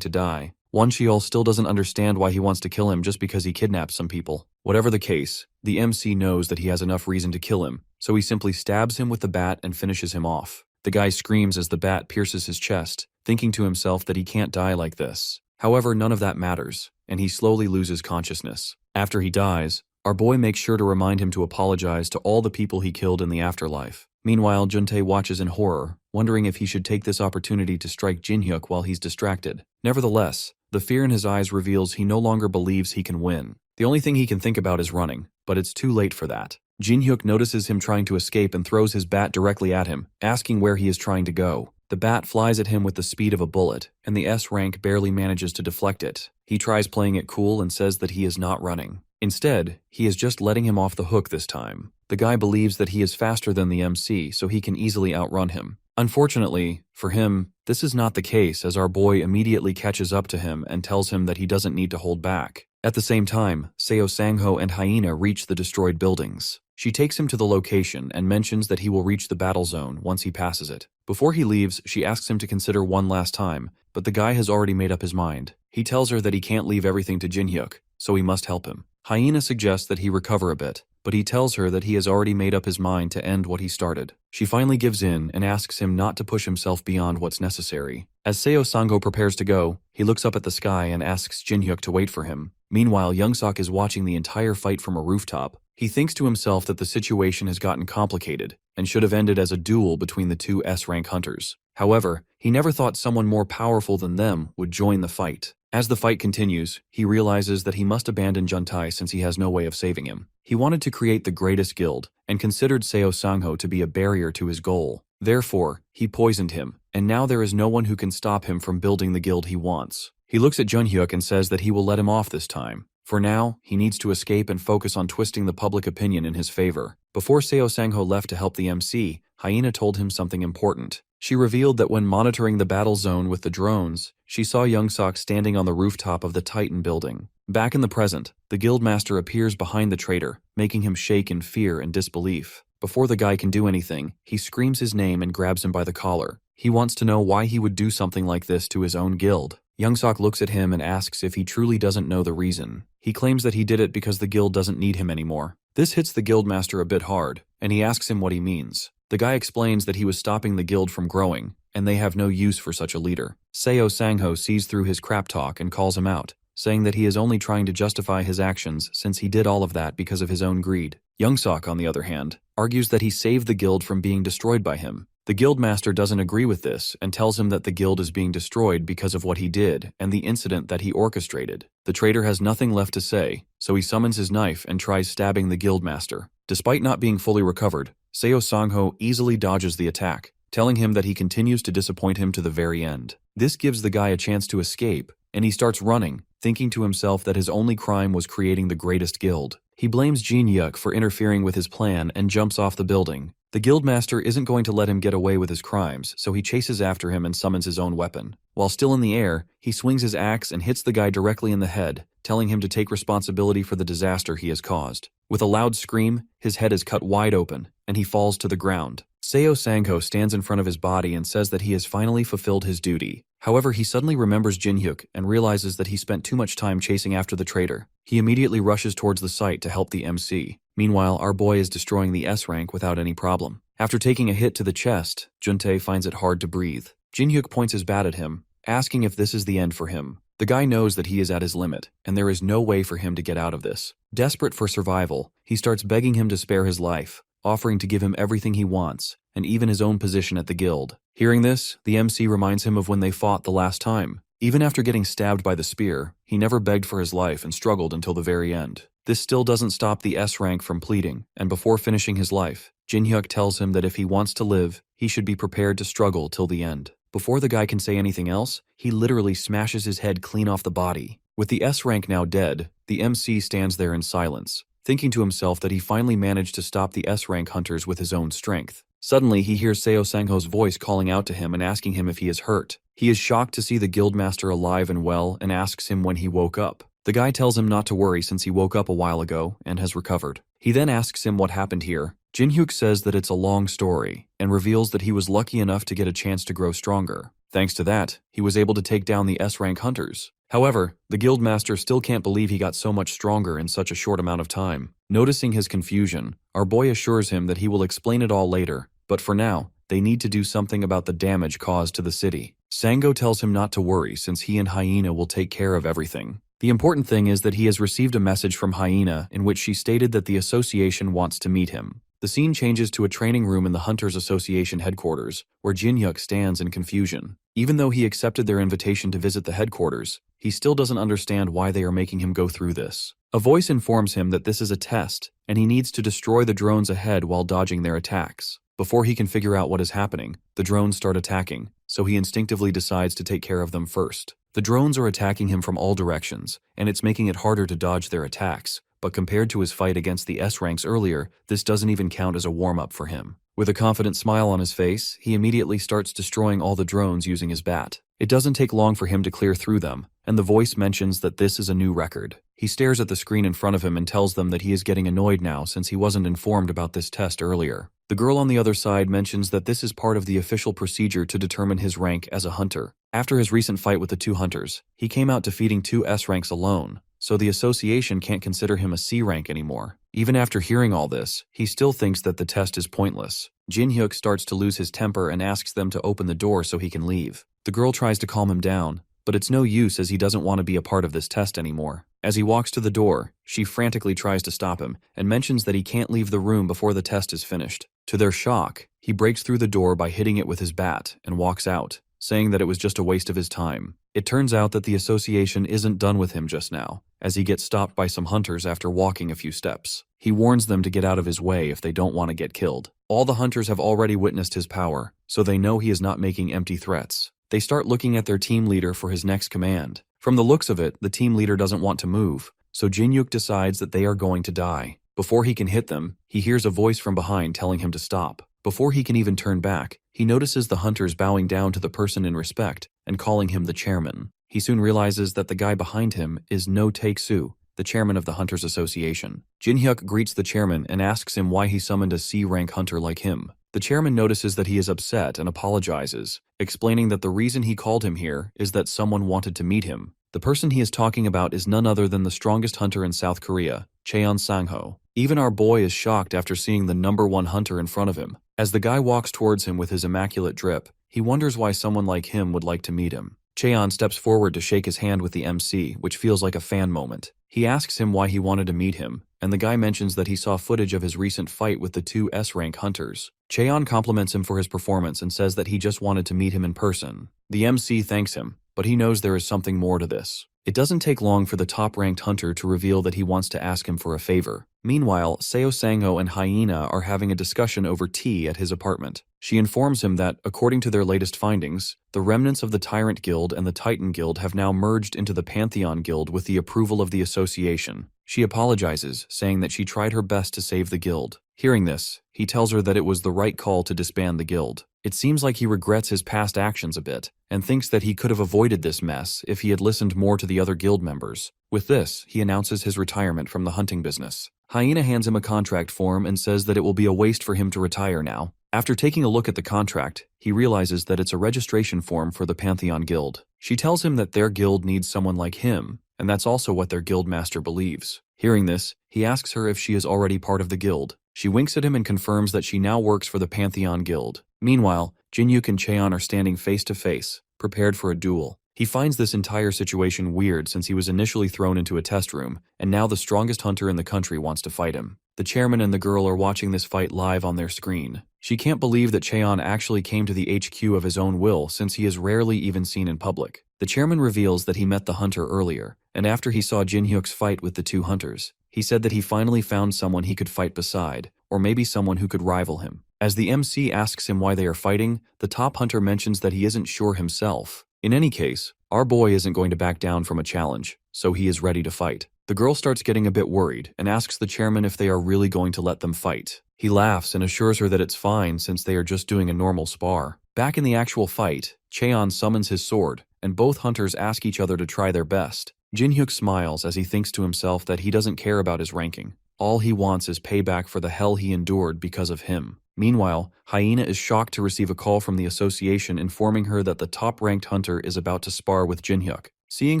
to die. Wanchiol still doesn't understand why he wants to kill him just because he kidnapped some people. Whatever the case, the MC knows that he has enough reason to kill him, so he simply stabs him with the bat and finishes him off. The guy screams as the bat pierces his chest, thinking to himself that he can't die like this. However, none of that matters, and he slowly loses consciousness. After he dies, our boy makes sure to remind him to apologize to all the people he killed in the afterlife. Meanwhile, Juntae watches in horror, wondering if he should take this opportunity to strike Jinhyuk while he's distracted. Nevertheless, the fear in his eyes reveals he no longer believes he can win. The only thing he can think about is running, but it's too late for that. Jinhyuk notices him trying to escape and throws his bat directly at him, asking where he is trying to go. The bat flies at him with the speed of a bullet, and the S-rank barely manages to deflect it. He tries playing it cool and says that he is not running. Instead, he is just letting him off the hook this time. The guy believes that he is faster than the MC, so he can easily outrun him. Unfortunately, for him, this is not the case as our boy immediately catches up to him and tells him that he doesn't need to hold back. At the same time, Seo Sangho and Hyena reach the destroyed buildings. She takes him to the location and mentions that he will reach the battle zone once he passes it. Before he leaves, she asks him to consider one last time, but the guy has already made up his mind. He tells her that he can't leave everything to Jinhyuk, so he must help him. Hyena suggests that he recover a bit, but he tells her that he has already made up his mind to end what he started. She finally gives in and asks him not to push himself beyond what's necessary. As Seo Sangho prepares to go, he looks up at the sky and asks Jinhyuk to wait for him. Meanwhile, Youngsok is watching the entire fight from a rooftop. He thinks to himself that the situation has gotten complicated and should have ended as a duel between the two S-rank hunters. However, he never thought someone more powerful than them would join the fight. As the fight continues, he realizes that he must abandon Juntai since he has no way of saving him. He wanted to create the greatest guild and considered Seo Sangho to be a barrier to his goal. Therefore, he poisoned him, and now there is no one who can stop him from building the guild he wants. He looks at Junhyuk and says that he will let him off this time. For now, he needs to escape and focus on twisting the public opinion in his favor. Before Seo Sangho left to help the MC, Hyena told him something important. She revealed that when monitoring the battle zone with the drones, she saw Youngsok standing on the rooftop of the Titan building. Back in the present, the guildmaster appears behind the traitor, making him shake in fear and disbelief. Before the guy can do anything, he screams his name and grabs him by the collar. He wants to know why he would do something like this to his own guild. Youngsok looks at him and asks if he truly doesn't know the reason. He claims that he did it because the guild doesn't need him anymore. This hits the guildmaster a bit hard, and he asks him what he means. The guy explains that he was stopping the guild from growing, and they have no use for such a leader. Seo Sangho sees through his crap talk and calls him out, saying that he is only trying to justify his actions since he did all of that because of his own greed. Youngsok, on the other hand, argues that he saved the guild from being destroyed by him. The guildmaster doesn't agree with this and tells him that the guild is being destroyed because of what he did and the incident that he orchestrated. The traitor has nothing left to say, so he summons his knife and tries stabbing the guildmaster. Despite not being fully recovered, Seo Sangho easily dodges the attack, telling him that he continues to disappoint him to the very end. This gives the guy a chance to escape, and he starts running, thinking to himself that his only crime was creating the greatest guild. He blames Jinhyuk for interfering with his plan and jumps off the building. The guildmaster isn't going to let him get away with his crimes, so he chases after him and summons his own weapon. While still in the air, he swings his axe and hits the guy directly in the head, telling him to take responsibility for the disaster he has caused. With a loud scream, his head is cut wide open, and he falls to the ground. Seo Sangho stands in front of his body and says that he has finally fulfilled his duty. However, he suddenly remembers Jinhyuk and realizes that he spent too much time chasing after the traitor. He immediately rushes towards the site to help the MC. Meanwhile, our boy is destroying the S rank without any problem. After taking a hit to the chest, Juntae finds it hard to breathe. Jinhyuk points his bat at him, asking if this is the end for him. The guy knows that he is at his limit, and there is no way for him to get out of this. Desperate for survival, he starts begging him to spare his life, offering to give him everything he wants, and even his own position at the guild. Hearing this, the MC reminds him of when they fought the last time. Even after getting stabbed by the spear, he never begged for his life and struggled until the very end. This still doesn't stop the S rank from pleading, and before finishing his life, Jinhyuk tells him that if he wants to live, he should be prepared to struggle till the end. Before the guy can say anything else, he literally smashes his head clean off the body. With the S rank now dead, the MC stands there in silence, thinking to himself that he finally managed to stop the S rank hunters with his own strength. Suddenly, he hears Seo Sangho's voice calling out to him and asking him if he is hurt. He is shocked to see the guildmaster alive and well and asks him when he woke up. The guy tells him not to worry since he woke up a while ago and has recovered. He then asks him what happened here. Jinhyuk says that it's a long story and reveals that he was lucky enough to get a chance to grow stronger. Thanks to that, he was able to take down the S rank hunters. However, the guildmaster still can't believe he got so much stronger in such a short amount of time. Noticing his confusion, our boy assures him that he will explain it all later, but for now, they need to do something about the damage caused to the city. Sangho tells him not to worry since he and Hyena will take care of everything. The important thing is that he has received a message from Hyena in which she stated that the association wants to meet him. The scene changes to a training room in the Hunters Association headquarters, where Jinhyuk stands in confusion. Even though he accepted their invitation to visit the headquarters, he still doesn't understand why they are making him go through this. A voice informs him that this is a test, and he needs to destroy the drones ahead while dodging their attacks. Before he can figure out what is happening, the drones start attacking, so he instinctively decides to take care of them first. The drones are attacking him from all directions, and it's making it harder to dodge their attacks, but compared to his fight against the S ranks earlier, this doesn't even count as a warm-up for him. With a confident smile on his face, he immediately starts destroying all the drones using his bat. It doesn't take long for him to clear through them, and the voice mentions that this is a new record. He stares at the screen in front of him and tells them that he is getting annoyed now since he wasn't informed about this test earlier. The girl on the other side mentions that this is part of the official procedure to determine his rank as a hunter. After his recent fight with the two hunters, he came out defeating two S ranks alone, so the association can't consider him a C rank anymore. Even after hearing all this, he still thinks that the test is pointless. Jin-hyuk starts to lose his temper and asks them to open the door so he can leave. The girl tries to calm him down, but it's no use as he doesn't want to be a part of this test anymore. As he walks to the door, she frantically tries to stop him and mentions that he can't leave the room before the test is finished. To their shock, he breaks through the door by hitting it with his bat and walks out, saying that it was just a waste of his time. It turns out that the association isn't done with him just now, as he gets stopped by some hunters after walking a few steps. He warns them to get out of his way if they don't want to get killed. All the hunters have already witnessed his power, so they know he is not making empty threats. They start looking at their team leader for his next command. From the looks of it, the team leader doesn't want to move, so Jin-hyuk decides that they are going to die. Before he can hit them, he hears a voice from behind telling him to stop. Before he can even turn back, he notices the hunters bowing down to the person in respect and calling him the chairman. He soon realizes that the guy behind him is No Take-soo, the chairman of the Hunters Association. Jin-hyuk greets the chairman and asks him why he summoned a C-rank hunter like him. The chairman notices that he is upset and apologizes, explaining that the reason he called him here is that someone wanted to meet him. The person he is talking about is none other than the strongest hunter in South Korea, Cheon Sang-ho. Even our boy is shocked after seeing the #1 hunter in front of him. As the guy walks towards him with his immaculate drip, he wonders why someone like him would like to meet him. Cheon steps forward to shake his hand with the MC, which feels like a fan moment. He asks him why he wanted to meet him, and the guy mentions that he saw footage of his recent fight with the two S-rank hunters. Cheon compliments him for his performance and says that he just wanted to meet him in person. The MC thanks him, but he knows there is something more to this. It doesn't take long for the top-ranked hunter to reveal that he wants to ask him for a favor. Meanwhile, Seo Sang-ho and Hyena are having a discussion over tea at his apartment. She informs him that, according to their latest findings, the remnants of the Tyrant Guild and the Titan Guild have now merged into the Pantheon Guild with the approval of the association. She apologizes, saying that she tried her best to save the guild. Hearing this, he tells her that it was the right call to disband the guild. It seems like he regrets his past actions a bit, and thinks that he could have avoided this mess if he had listened more to the other guild members. With this, he announces his retirement from the hunting business. Hyena hands him a contract form and says that it will be a waste for him to retire now. After taking a look at the contract, he realizes that it's a registration form for the Pantheon Guild. She tells him that their guild needs someone like him, and that's also what their guild master believes. Hearing this, he asks her if she is already part of the guild. She winks at him and confirms that she now works for the Pantheon Guild. Meanwhile, Jin-hyuk and Cheon are standing face to face, prepared for a duel. He finds this entire situation weird since he was initially thrown into a test room, and now the strongest hunter in the country wants to fight him. The chairman and the girl are watching this fight live on their screen. She can't believe that Cheon actually came to the HQ of his own will since he is rarely even seen in public. The chairman reveals that he met the hunter earlier, and after he saw Jin-hyuk's fight with the two hunters, he said that he finally found someone he could fight beside, or maybe someone who could rival him. As the MC asks him why they are fighting, the top hunter mentions that he isn't sure himself. In any case, our boy isn't going to back down from a challenge, so he is ready to fight. The girl starts getting a bit worried and asks the chairman if they are really going to let them fight. He laughs and assures her that it's fine since they are just doing a normal spar. Back in the actual fight, Cheon summons his sword, and both hunters ask each other to try their best. Jin-hyuk smiles as he thinks to himself that he doesn't care about his ranking. All he wants is payback for the hell he endured because of him. Meanwhile, Hyena is shocked to receive a call from the association informing her that the top-ranked hunter is about to spar with Jin-hyuk. Seeing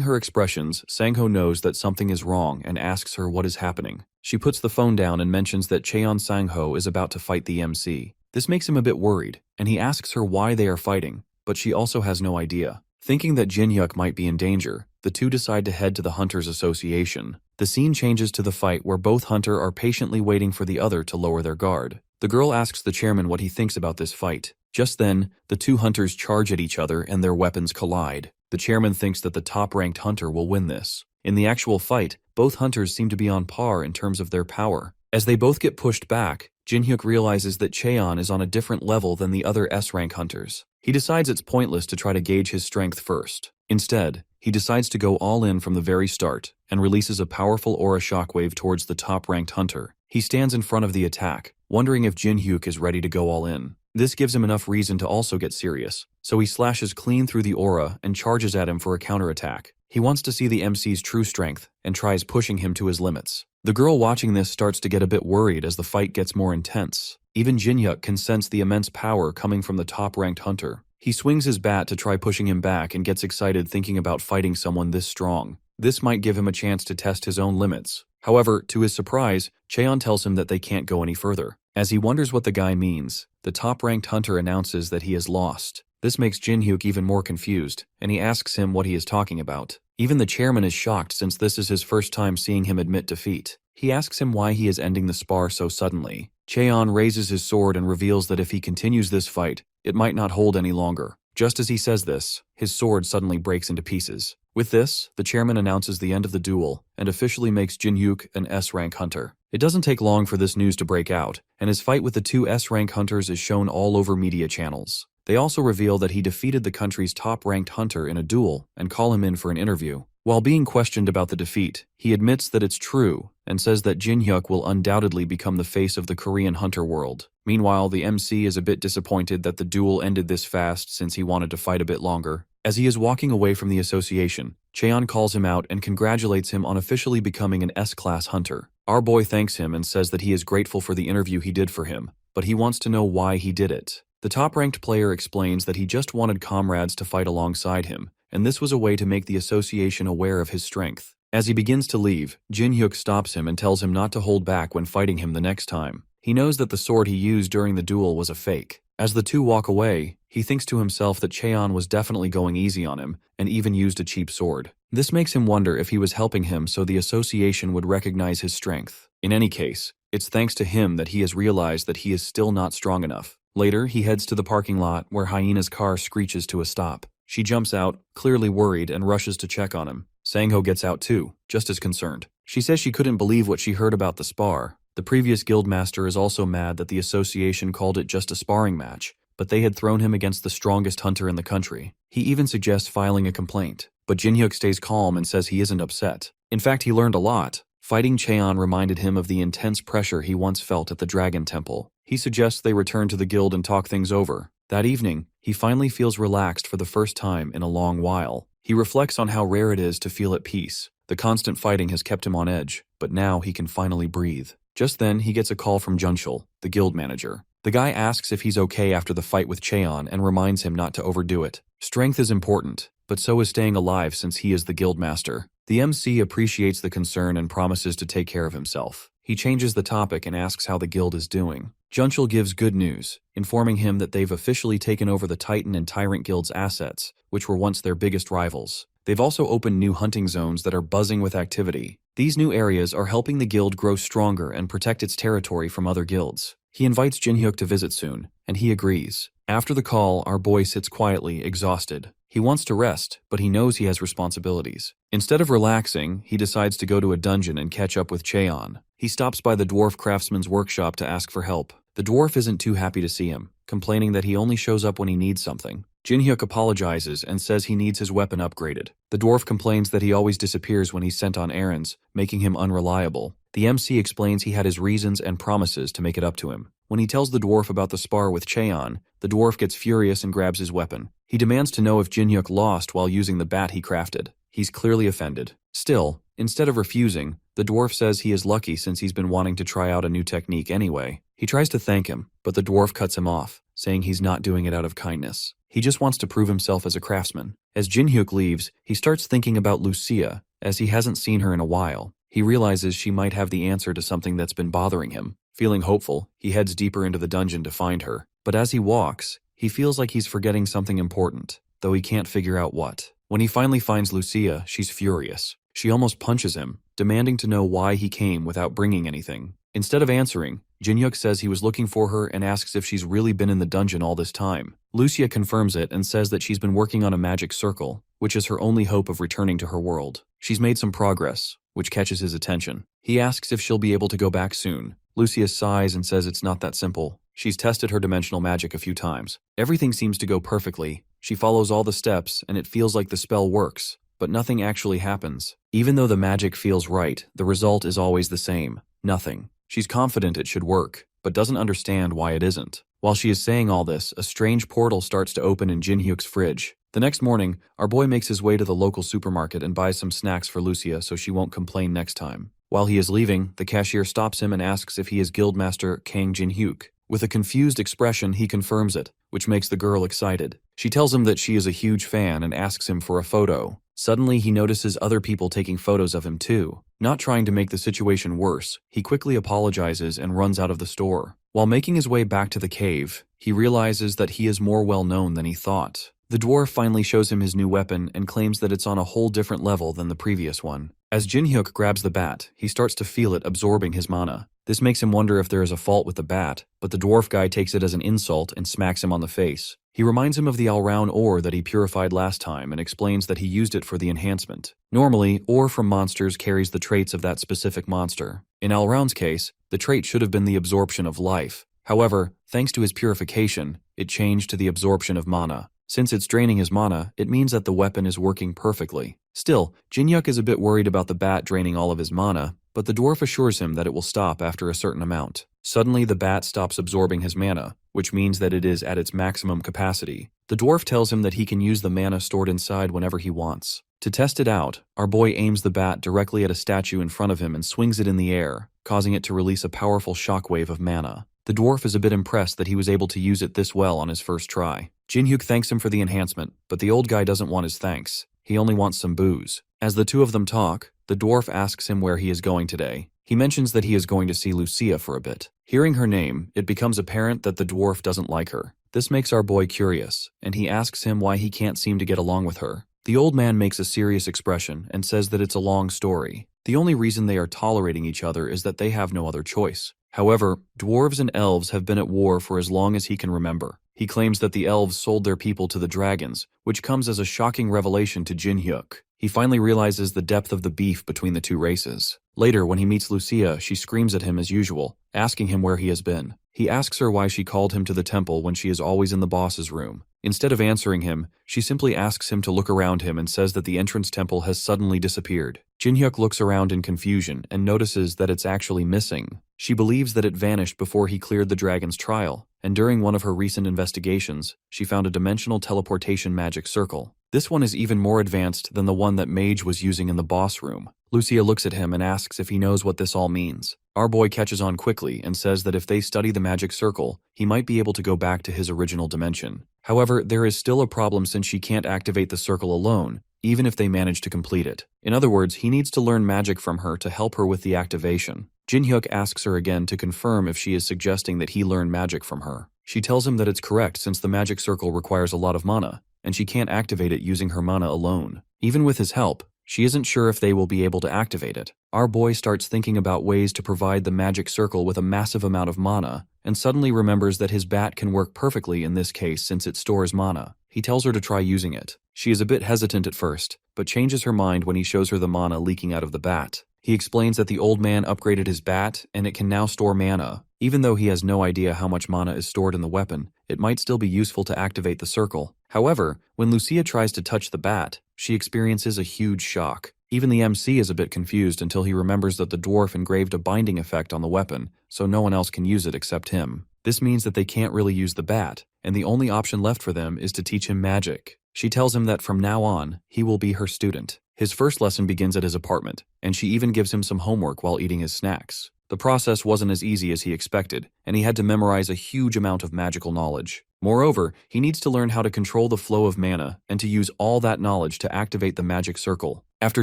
her expressions, Sang-ho knows that something is wrong and asks her what is happening. She puts the phone down and mentions that Cheon Sang-ho is about to fight the MC. This makes him a bit worried, and he asks her why they are fighting, but she also has no idea. Thinking that Jin-hyuk might be in danger, the two decide to head to the Hunters Association. The scene changes to the fight where both hunter are patiently waiting for the other to lower their guard. The girl asks the chairman what he thinks about this fight. Just then, the two hunters charge at each other and their weapons collide. The chairman thinks that the top-ranked hunter will win this. In the actual fight, both hunters seem to be on par in terms of their power. As they both get pushed back, Jin-hyuk realizes that Cheon is on a different level than the other S-rank hunters. He decides it's pointless to try to gauge his strength first. Instead, he decides to go all in from the very start and releases a powerful aura shockwave towards the top-ranked hunter. He stands in front of the attack, wondering if Jin-hyuk is ready to go all in. This gives him enough reason to also get serious, so he slashes clean through the aura and charges at him for a counterattack. He wants to see the MC's true strength and tries pushing him to his limits. The girl watching this starts to get a bit worried as the fight gets more intense. Even Jin-hyuk can sense the immense power coming from the top-ranked hunter. He swings his bat to try pushing him back and gets excited thinking about fighting someone this strong. This might give him a chance to test his own limits. However, to his surprise, Cheon tells him that they can't go any further. As he wonders what the guy means, the top-ranked hunter announces that he is lost. This makes Jin-hyuk even more confused, and he asks him what he is talking about. Even the chairman is shocked since this is his first time seeing him admit defeat. He asks him why he is ending the spar so suddenly. Cheon raises his sword and reveals that if he continues this fight, it might not hold any longer. Just as he says this, his sword suddenly breaks into pieces. With this, the chairman announces the end of the duel and officially makes Jin-hyuk an S-rank hunter. It doesn't take long for this news to break out, and his fight with the two S-rank hunters is shown all over media channels. They also reveal that he defeated the country's top-ranked hunter in a duel and call him in for an interview. While being questioned about the defeat, he admits that it's true and says that Jin-hyuk will undoubtedly become the face of the Korean hunter world. Meanwhile, the MC is a bit disappointed that the duel ended this fast since he wanted to fight a bit longer. As he is walking away from the association, Cheon calls him out and congratulates him on officially becoming an S-class hunter. Our boy thanks him and says that he is grateful for the interview he did for him, but he wants to know why he did it. The top-ranked player explains that he just wanted comrades to fight alongside him, and this was a way to make the association aware of his strength. As he begins to leave, Jin-hyuk stops him and tells him not to hold back when fighting him the next time. He knows that the sword he used during the duel was a fake. As the two walk away, he thinks to himself that Cheon was definitely going easy on him and even used a cheap sword. This makes him wonder if he was helping him so the association would recognize his strength. In any case, it's thanks to him that he has realized that he is still not strong enough. Later, he heads to the parking lot where Hyena's car screeches to a stop. She jumps out, clearly worried, and rushes to check on him. Sang-ho gets out too, just as concerned. She says she couldn't believe what she heard about the spar. The previous guildmaster is also mad that the association called it just a sparring match, but they had thrown him against the strongest hunter in the country. He even suggests filing a complaint, but Jin-hyuk stays calm and says he isn't upset. In fact, he learned a lot. Fighting Cheon reminded him of the intense pressure he once felt at the Dragon Temple. He suggests they return to the guild and talk things over. That evening, he finally feels relaxed for the first time in a long while. He reflects on how rare it is to feel at peace. The constant fighting has kept him on edge, but now he can finally breathe. Just then, he gets a call from Junshul, the guild manager. The guy asks if he's okay after the fight with Cheon and reminds him not to overdo it. Strength is important, but so is staying alive since he is the guild master. The MC appreciates the concern and promises to take care of himself. He changes the topic and asks how the guild is doing. Junshul gives good news, informing him that they've officially taken over the Titan and Tyrant Guild's assets, which were once their biggest rivals. They've also opened new hunting zones that are buzzing with activity. These new areas are helping the guild grow stronger and protect its territory from other guilds. He invites Jin-hyuk to visit soon, and he agrees. After the call, our boy sits quietly, exhausted. He wants to rest, but he knows he has responsibilities. Instead of relaxing, he decides to go to a dungeon and catch up with Cheon. He stops by the dwarf craftsman's workshop to ask for help. The dwarf isn't too happy to see him, complaining that he only shows up when he needs something. Jin-hyuk apologizes and says he needs his weapon upgraded. The dwarf complains that he always disappears when he's sent on errands, making him unreliable. The MC explains he had his reasons and promises to make it up to him. When he tells the dwarf about the spar with Cheon, the dwarf gets furious and grabs his weapon. He demands to know if Jin-hyuk lost while using the bat he crafted. He's clearly offended. Still, instead of refusing, the dwarf says he is lucky since he's been wanting to try out a new technique anyway. He tries to thank him, but the dwarf cuts him off, saying he's not doing it out of kindness. He just wants to prove himself as a craftsman. As Jin-hyuk leaves, he starts thinking about Lucia, as he hasn't seen her in a while. He realizes she might have the answer to something that's been bothering him. Feeling hopeful, he heads deeper into the dungeon to find her. But as he walks, he feels like he's forgetting something important, though he can't figure out what. When he finally finds Lucia, she's furious. She almost punches him, demanding to know why he came without bringing anything. Instead of answering, Jin-hyuk says he was looking for her and asks if she's really been in the dungeon all this time. Lucia confirms it and says that she's been working on a magic circle, which is her only hope of returning to her world. She's made some progress, which catches his attention. He asks if she'll be able to go back soon. Lucia sighs and says it's not that simple. She's tested her dimensional magic a few times. Everything seems to go perfectly. She follows all the steps and it feels like the spell works, but nothing actually happens. Even though the magic feels right, the result is always the same. Nothing. She's confident it should work, but doesn't understand why it isn't. While she is saying all this, a strange portal starts to open in Jin-hyuk's fridge. The next morning, our boy makes his way to the local supermarket and buys some snacks for Lucia so she won't complain next time. While he is leaving, the cashier stops him and asks if he is Guildmaster Kang Jin-hyuk. With a confused expression, he confirms it, which makes the girl excited. She tells him that she is a huge fan and asks him for a photo. Suddenly, he notices other people taking photos of him too. Not trying to make the situation worse, he quickly apologizes and runs out of the store. While making his way back to the cave, he realizes that he is more well known than he thought. The dwarf finally shows him his new weapon and claims that it's on a whole different level than the previous one. As Jin-hyuk grabs the bat, he starts to feel it absorbing his mana. This makes him wonder if there is a fault with the bat, but the dwarf guy takes it as an insult and smacks him on the face. He reminds him of the all-round ore that he purified last time and explains that he used it for the enhancement. Normally, ore from monsters carries the traits of that specific monster. In all-round's case, the trait should have been the absorption of life. However, thanks to his purification, it changed to the absorption of mana. Since it's draining his mana, it means that the weapon is working perfectly. Still, Jin-hyuk is a bit worried about the bat draining all of his mana, but the dwarf assures him that it will stop after a certain amount. Suddenly, the bat stops absorbing his mana, which means that it is at its maximum capacity. The dwarf tells him that he can use the mana stored inside whenever he wants. To test it out, our boy aims the bat directly at a statue in front of him and swings it in the air, causing it to release a powerful shockwave of mana. The dwarf is a bit impressed that he was able to use it this well on his first try. Jin-hyuk thanks him for the enhancement, but the old guy doesn't want his thanks. He only wants some booze. As the two of them talk, the dwarf asks him where he is going today. He mentions that he is going to see Lucia for a bit. Hearing her name, it becomes apparent that the dwarf doesn't like her. This makes our boy curious, and he asks him why he can't seem to get along with her. The old man makes a serious expression and says that it's a long story. The only reason they are tolerating each other is that they have no other choice. However, dwarves and elves have been at war for as long as he can remember. He claims that the elves sold their people to the dragons, which comes as a shocking revelation to Jin-hyuk. He finally realizes the depth of the beef between the two races. Later, when he meets Lucia, she screams at him as usual, asking him where he has been. He asks her why she called him to the temple when she is always in the boss's room. Instead of answering him, she simply asks him to look around him and says that the entrance temple has suddenly disappeared. Jin-hyuk looks around in confusion and notices that it's actually missing. She believes that it vanished before he cleared the dragon's trial, and during one of her recent investigations, she found a dimensional teleportation magic circle. This one is even more advanced than the one that Mage was using in the boss room. Lucia looks at him and asks if he knows what this all means. Our boy catches on quickly and says that if they study the magic circle, he might be able to go back to his original dimension. However, there is still a problem since she can't activate the circle alone, even if they manage to complete it. In other words, he needs to learn magic from her to help her with the activation. Jin-hyuk asks her again to confirm if she is suggesting that he learn magic from her. She tells him that it's correct since the magic circle requires a lot of mana, and she can't activate it using her mana alone. Even with his help, she isn't sure if they will be able to activate it. Our boy starts thinking about ways to provide the magic circle with a massive amount of mana, and suddenly remembers that his bat can work perfectly in this case since it stores mana. He tells her to try using it. She is a bit hesitant at first, but changes her mind when he shows her the mana leaking out of the bat. He explains that the old man upgraded his bat and it can now store mana. Even though he has no idea how much mana is stored in the weapon, it might still be useful to activate the circle. However, when Lucia tries to touch the bat, she experiences a huge shock. Even the MC is a bit confused until he remembers that the dwarf engraved a binding effect on the weapon, so no one else can use it except him. This means that they can't really use the bat, and the only option left for them is to teach him magic. She tells him that from now on, he will be her student. His first lesson begins at his apartment, and she even gives him some homework while eating his snacks. The process wasn't as easy as he expected, and he had to memorize a huge amount of magical knowledge. Moreover, he needs to learn how to control the flow of mana and to use all that knowledge to activate the magic circle. After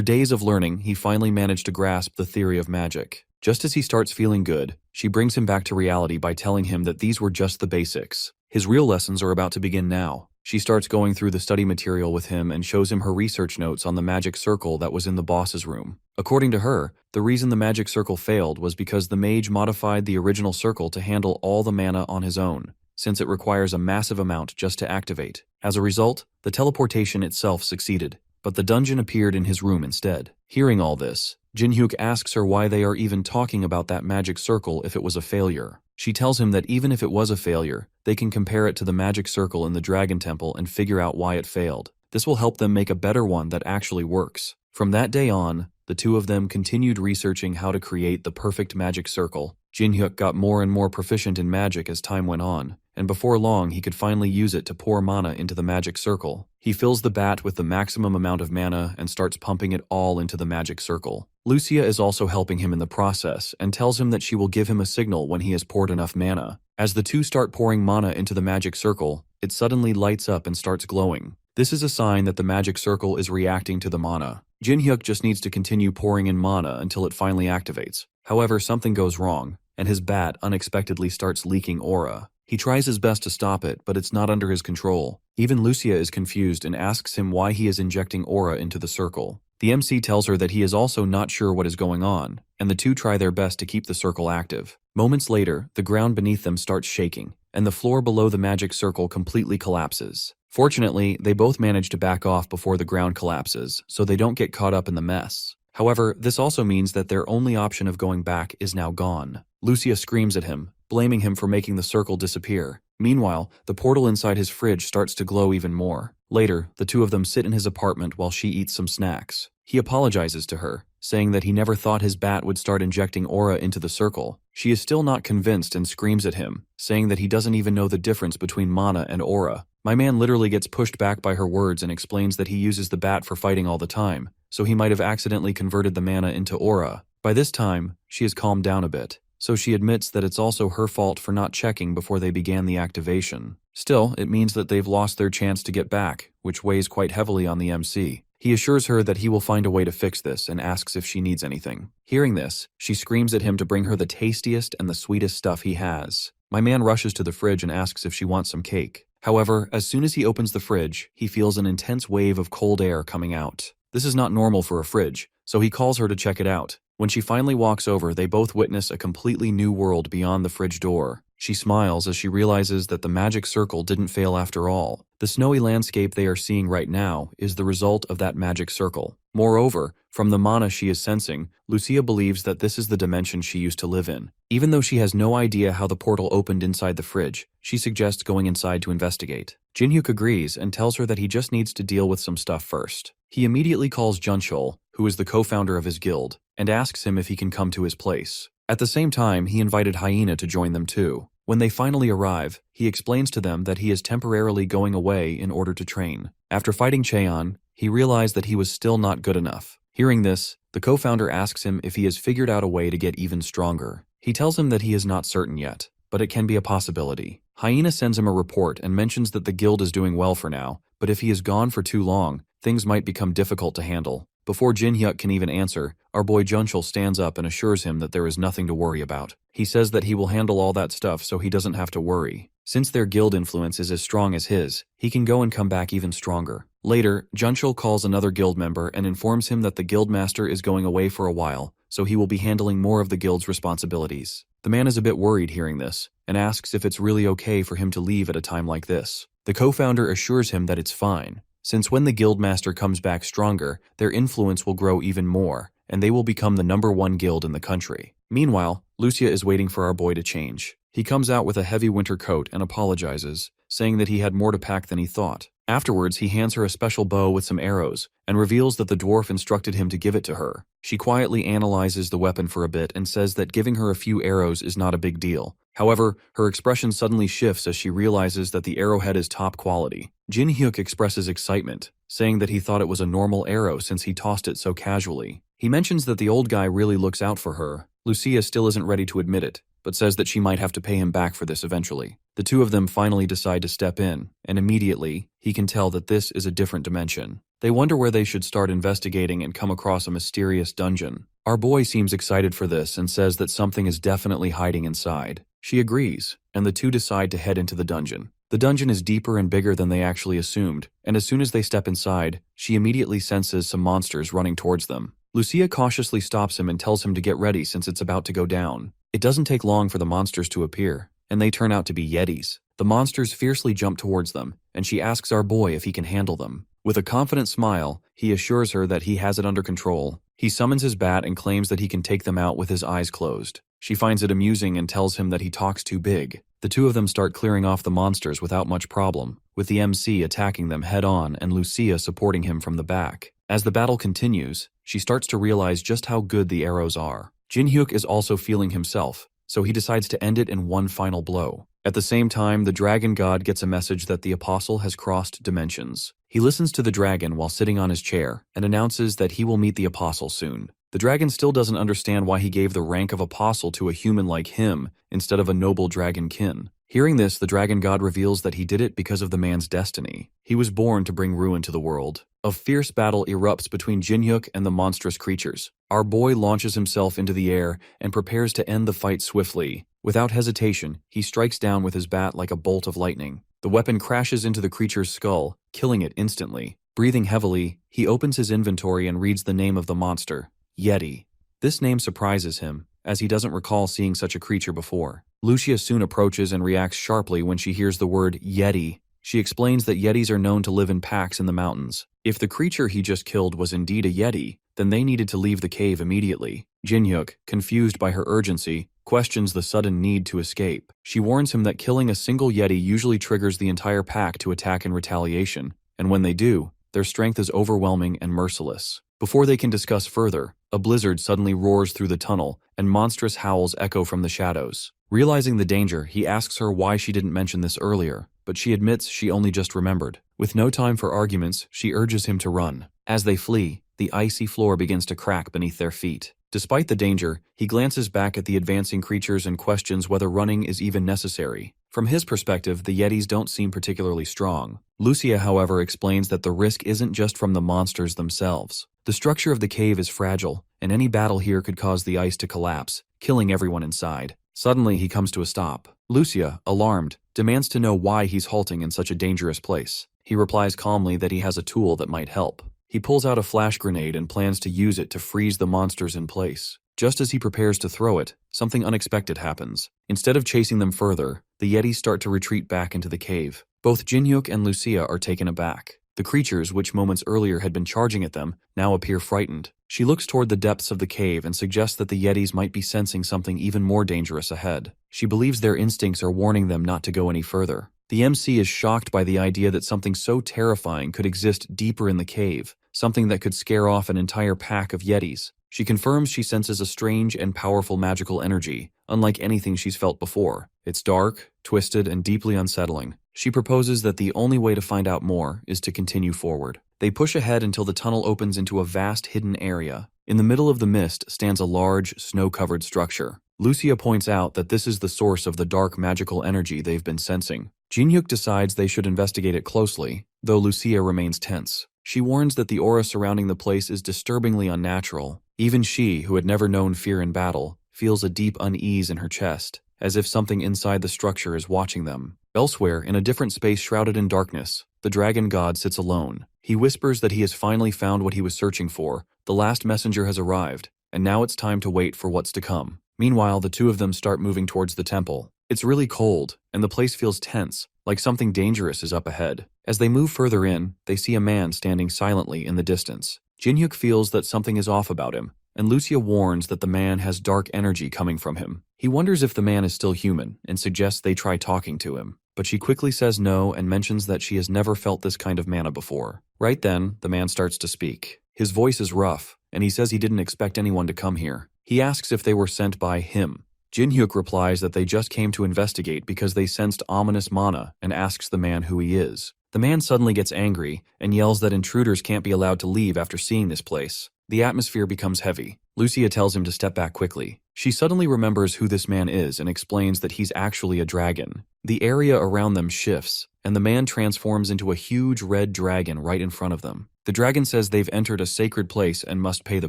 days of learning, he finally managed to grasp the theory of magic. Just as he starts feeling good, she brings him back to reality by telling him that these were just the basics. His real lessons are about to begin now. She starts going through the study material with him and shows him her research notes on the magic circle that was in the boss's room. According to her, the reason the magic circle failed was because the mage modified the original circle to handle all the mana on his own, since it requires a massive amount just to activate. As a result, the teleportation itself succeeded, but the dungeon appeared in his room instead. Hearing all this, Jin-hyuk asks her why they are even talking about that magic circle if it was a failure. She tells him that even if it was a failure, they can compare it to the magic circle in the Dragon Temple and figure out why it failed. This will help them make a better one that actually works. From that day on, the two of them continued researching how to create the perfect magic circle. Jin-hyuk got more and more proficient in magic as time went on, and before long he could finally use it to pour mana into the magic circle. He fills the bat with the maximum amount of mana and starts pumping it all into the magic circle. Lucia is also helping him in the process and tells him that she will give him a signal when he has poured enough mana. As the two start pouring mana into the magic circle, it suddenly lights up and starts glowing. This is a sign that the magic circle is reacting to the mana. Jinhyuk just needs to continue pouring in mana until it finally activates. However, something goes wrong, and his bat unexpectedly starts leaking aura. He tries his best to stop it, but it's not under his control. Even Lucia is confused and asks him why he is injecting aura into the circle. The MC tells her that he is also not sure what is going on, and the two try their best to keep the circle active. Moments later, the ground beneath them starts shaking, and the floor below the magic circle completely collapses. Fortunately, they both manage to back off before the ground collapses, so they don't get caught up in the mess. However, this also means that their only option of going back is now gone. Lucia screams at him, blaming him for making the circle disappear. Meanwhile, the portal inside his fridge starts to glow even more. Later, the two of them sit in his apartment while she eats some snacks. He apologizes to her, saying that he never thought his bat would start injecting aura into the circle. She is still not convinced and screams at him, saying that he doesn't even know the difference between mana and aura. My man literally gets pushed back by her words and explains that he uses the bat for fighting all the time, so he might have accidentally converted the mana into aura. By this time, she has calmed down a bit, so she admits that it's also her fault for not checking before they began the activation. Still, it means that they've lost their chance to get back, which weighs quite heavily on the MC. He assures her that he will find a way to fix this and asks if she needs anything. Hearing this, she screams at him to bring her the tastiest and the sweetest stuff he has. My man rushes to the fridge and asks if she wants some cake. However, as soon as he opens the fridge, he feels an intense wave of cold air coming out. This is not normal for a fridge, so he calls her to check it out. When she finally walks over, they both witness a completely new world beyond the fridge door. She smiles as she realizes that the magic circle didn't fail after all. The snowy landscape they are seeing right now is the result of that magic circle. Moreover, from the mana she is sensing, Lucia believes that this is the dimension she used to live in. Even though she has no idea how the portal opened inside the fridge, she suggests going inside to investigate. Jinhyuk agrees and tells her that he just needs to deal with some stuff first. He immediately calls Junchul, who is the co-founder of his guild, and asks him if he can come to his place. At the same time, he invited Hyena to join them too. When they finally arrive, he explains to them that he is temporarily going away in order to train. After fighting Cheon, he realized that he was still not good enough. Hearing this, the co-founder asks him if he has figured out a way to get even stronger. He tells him that he is not certain yet, but it can be a possibility. Hyena sends him a report and mentions that the guild is doing well for now, but if he is gone for too long, things might become difficult to handle. Before Jinhyuk can even answer, our boy Junchul stands up and assures him that there is nothing to worry about. He says that he will handle all that stuff so he doesn't have to worry. Since their guild influence is as strong as his, he can go and come back even stronger. Later, Junchul calls another guild member and informs him that the guild master is going away for a while, so he will be handling more of the guild's responsibilities. The man is a bit worried hearing this, and asks if it's really okay for him to leave at a time like this. The co-founder assures him that it's fine, since when the guildmaster comes back stronger, their influence will grow even more, and they will become the #1 guild in the country. Meanwhile, Lucia is waiting for our boy to change. He comes out with a heavy winter coat and apologizes, saying that he had more to pack than he thought. Afterwards, he hands her a special bow with some arrows, and reveals that the dwarf instructed him to give it to her. She quietly analyzes the weapon for a bit and says that giving her a few arrows is not a big deal. However, her expression suddenly shifts as she realizes that the arrowhead is top quality. Jinhyuk expresses excitement, saying that he thought it was a normal arrow since he tossed it so casually. He mentions that the old guy really looks out for her. Lucia still isn't ready to admit it, but says that she might have to pay him back for this eventually. The two of them finally decide to step in, and immediately, he can tell that this is a different dimension. They wonder where they should start investigating and come across a mysterious dungeon. Our boy seems excited for this and says that something is definitely hiding inside. She agrees, and the two decide to head into the dungeon. The dungeon is deeper and bigger than they actually assumed, and as soon as they step inside, she immediately senses some monsters running towards them. Lucia cautiously stops him and tells him to get ready since it's about to go down. It doesn't take long for the monsters to appear, and they turn out to be yetis. The monsters fiercely jump towards them, and she asks our boy if he can handle them. With a confident smile, he assures her that he has it under control. He summons his bat and claims that he can take them out with his eyes closed. She finds it amusing and tells him that he talks too big. The two of them start clearing off the monsters without much problem, with the MC attacking them head-on and Lucia supporting him from the back. As the battle continues, she starts to realize just how good the arrows are. Jinhyuk is also feeling himself, so he decides to end it in one final blow. At the same time, the dragon god gets a message that the apostle has crossed dimensions. He listens to the dragon while sitting on his chair and announces that he will meet the apostle soon. The dragon still doesn't understand why he gave the rank of apostle to a human like him instead of a noble dragon kin. Hearing this, the dragon god reveals that he did it because of the man's destiny. He was born to bring ruin to the world. A fierce battle erupts between Jinhyuk and the monstrous creatures. Our boy launches himself into the air and prepares to end the fight swiftly. Without hesitation, he strikes down with his bat like a bolt of lightning. The weapon crashes into the creature's skull, killing it instantly. Breathing heavily, he opens his inventory and reads the name of the monster, Yeti. This name surprises him, as he doesn't recall seeing such a creature before. Lucia soon approaches and reacts sharply when she hears the word Yeti. She explains that Yetis are known to live in packs in the mountains. If the creature he just killed was indeed a Yeti, then they needed to leave the cave immediately. Jinhyuk, confused by her urgency, questions the sudden need to escape. She warns him that killing a single Yeti usually triggers the entire pack to attack in retaliation, and when they do, their strength is overwhelming and merciless. Before they can discuss further, a blizzard suddenly roars through the tunnel, and monstrous howls echo from the shadows. Realizing the danger, he asks her why she didn't mention this earlier, but she admits she only just remembered. With no time for arguments, she urges him to run. As they flee, the icy floor begins to crack beneath their feet. Despite the danger, he glances back at the advancing creatures and questions whether running is even necessary. From his perspective, the Yetis don't seem particularly strong. Lucia, however, explains that the risk isn't just from the monsters themselves. The structure of the cave is fragile, and any battle here could cause the ice to collapse, killing everyone inside. Suddenly, he comes to a stop. Lucia, alarmed, demands to know why he's halting in such a dangerous place. He replies calmly that he has a tool that might help. He pulls out a flash grenade and plans to use it to freeze the monsters in place. Just as he prepares to throw it, something unexpected happens. Instead of chasing them further, the Yetis start to retreat back into the cave. Both Jinhyuk and Lucia are taken aback. The creatures, which moments earlier had been charging at them, now appear frightened. She looks toward the depths of the cave and suggests that the Yetis might be sensing something even more dangerous ahead. She believes their instincts are warning them not to go any further. The MC is shocked by the idea that something so terrifying could exist deeper in the cave, something that could scare off an entire pack of Yetis. She confirms she senses a strange and powerful magical energy, unlike anything she's felt before. It's dark, twisted, and deeply unsettling. She proposes that the only way to find out more is to continue forward. They push ahead until the tunnel opens into a vast hidden area. In the middle of the mist stands a large, snow-covered structure. Lucia points out that this is the source of the dark magical energy they've been sensing. Jinhyuk decides they should investigate it closely, though Lucia remains tense. She warns that the aura surrounding the place is disturbingly unnatural. Even she, who had never known fear in battle, feels a deep unease in her chest, as if something inside the structure is watching them. Elsewhere, in a different space shrouded in darkness, the dragon god sits alone. He whispers that he has finally found what he was searching for. The last messenger has arrived, and now it's time to wait for what's to come. Meanwhile, the two of them start moving towards the temple. It's really cold, and the place feels tense, like something dangerous is up ahead. As they move further in, they see a man standing silently in the distance. Jinhyuk feels that something is off about him, and Lucia warns that the man has dark energy coming from him. He wonders if the man is still human, and suggests they try talking to him. But she quickly says no and mentions that she has never felt this kind of mana before. Right then, the man starts to speak. His voice is rough, and he says he didn't expect anyone to come here. He asks if they were sent by him. Jinhyuk replies that they just came to investigate because they sensed ominous mana and asks the man who he is. The man suddenly gets angry and yells that intruders can't be allowed to leave after seeing this place. The atmosphere becomes heavy. Lucia tells him to step back quickly. She suddenly remembers who this man is and explains that he's actually a dragon. The area around them shifts, and the man transforms into a huge red dragon right in front of them. The dragon says they've entered a sacred place and must pay the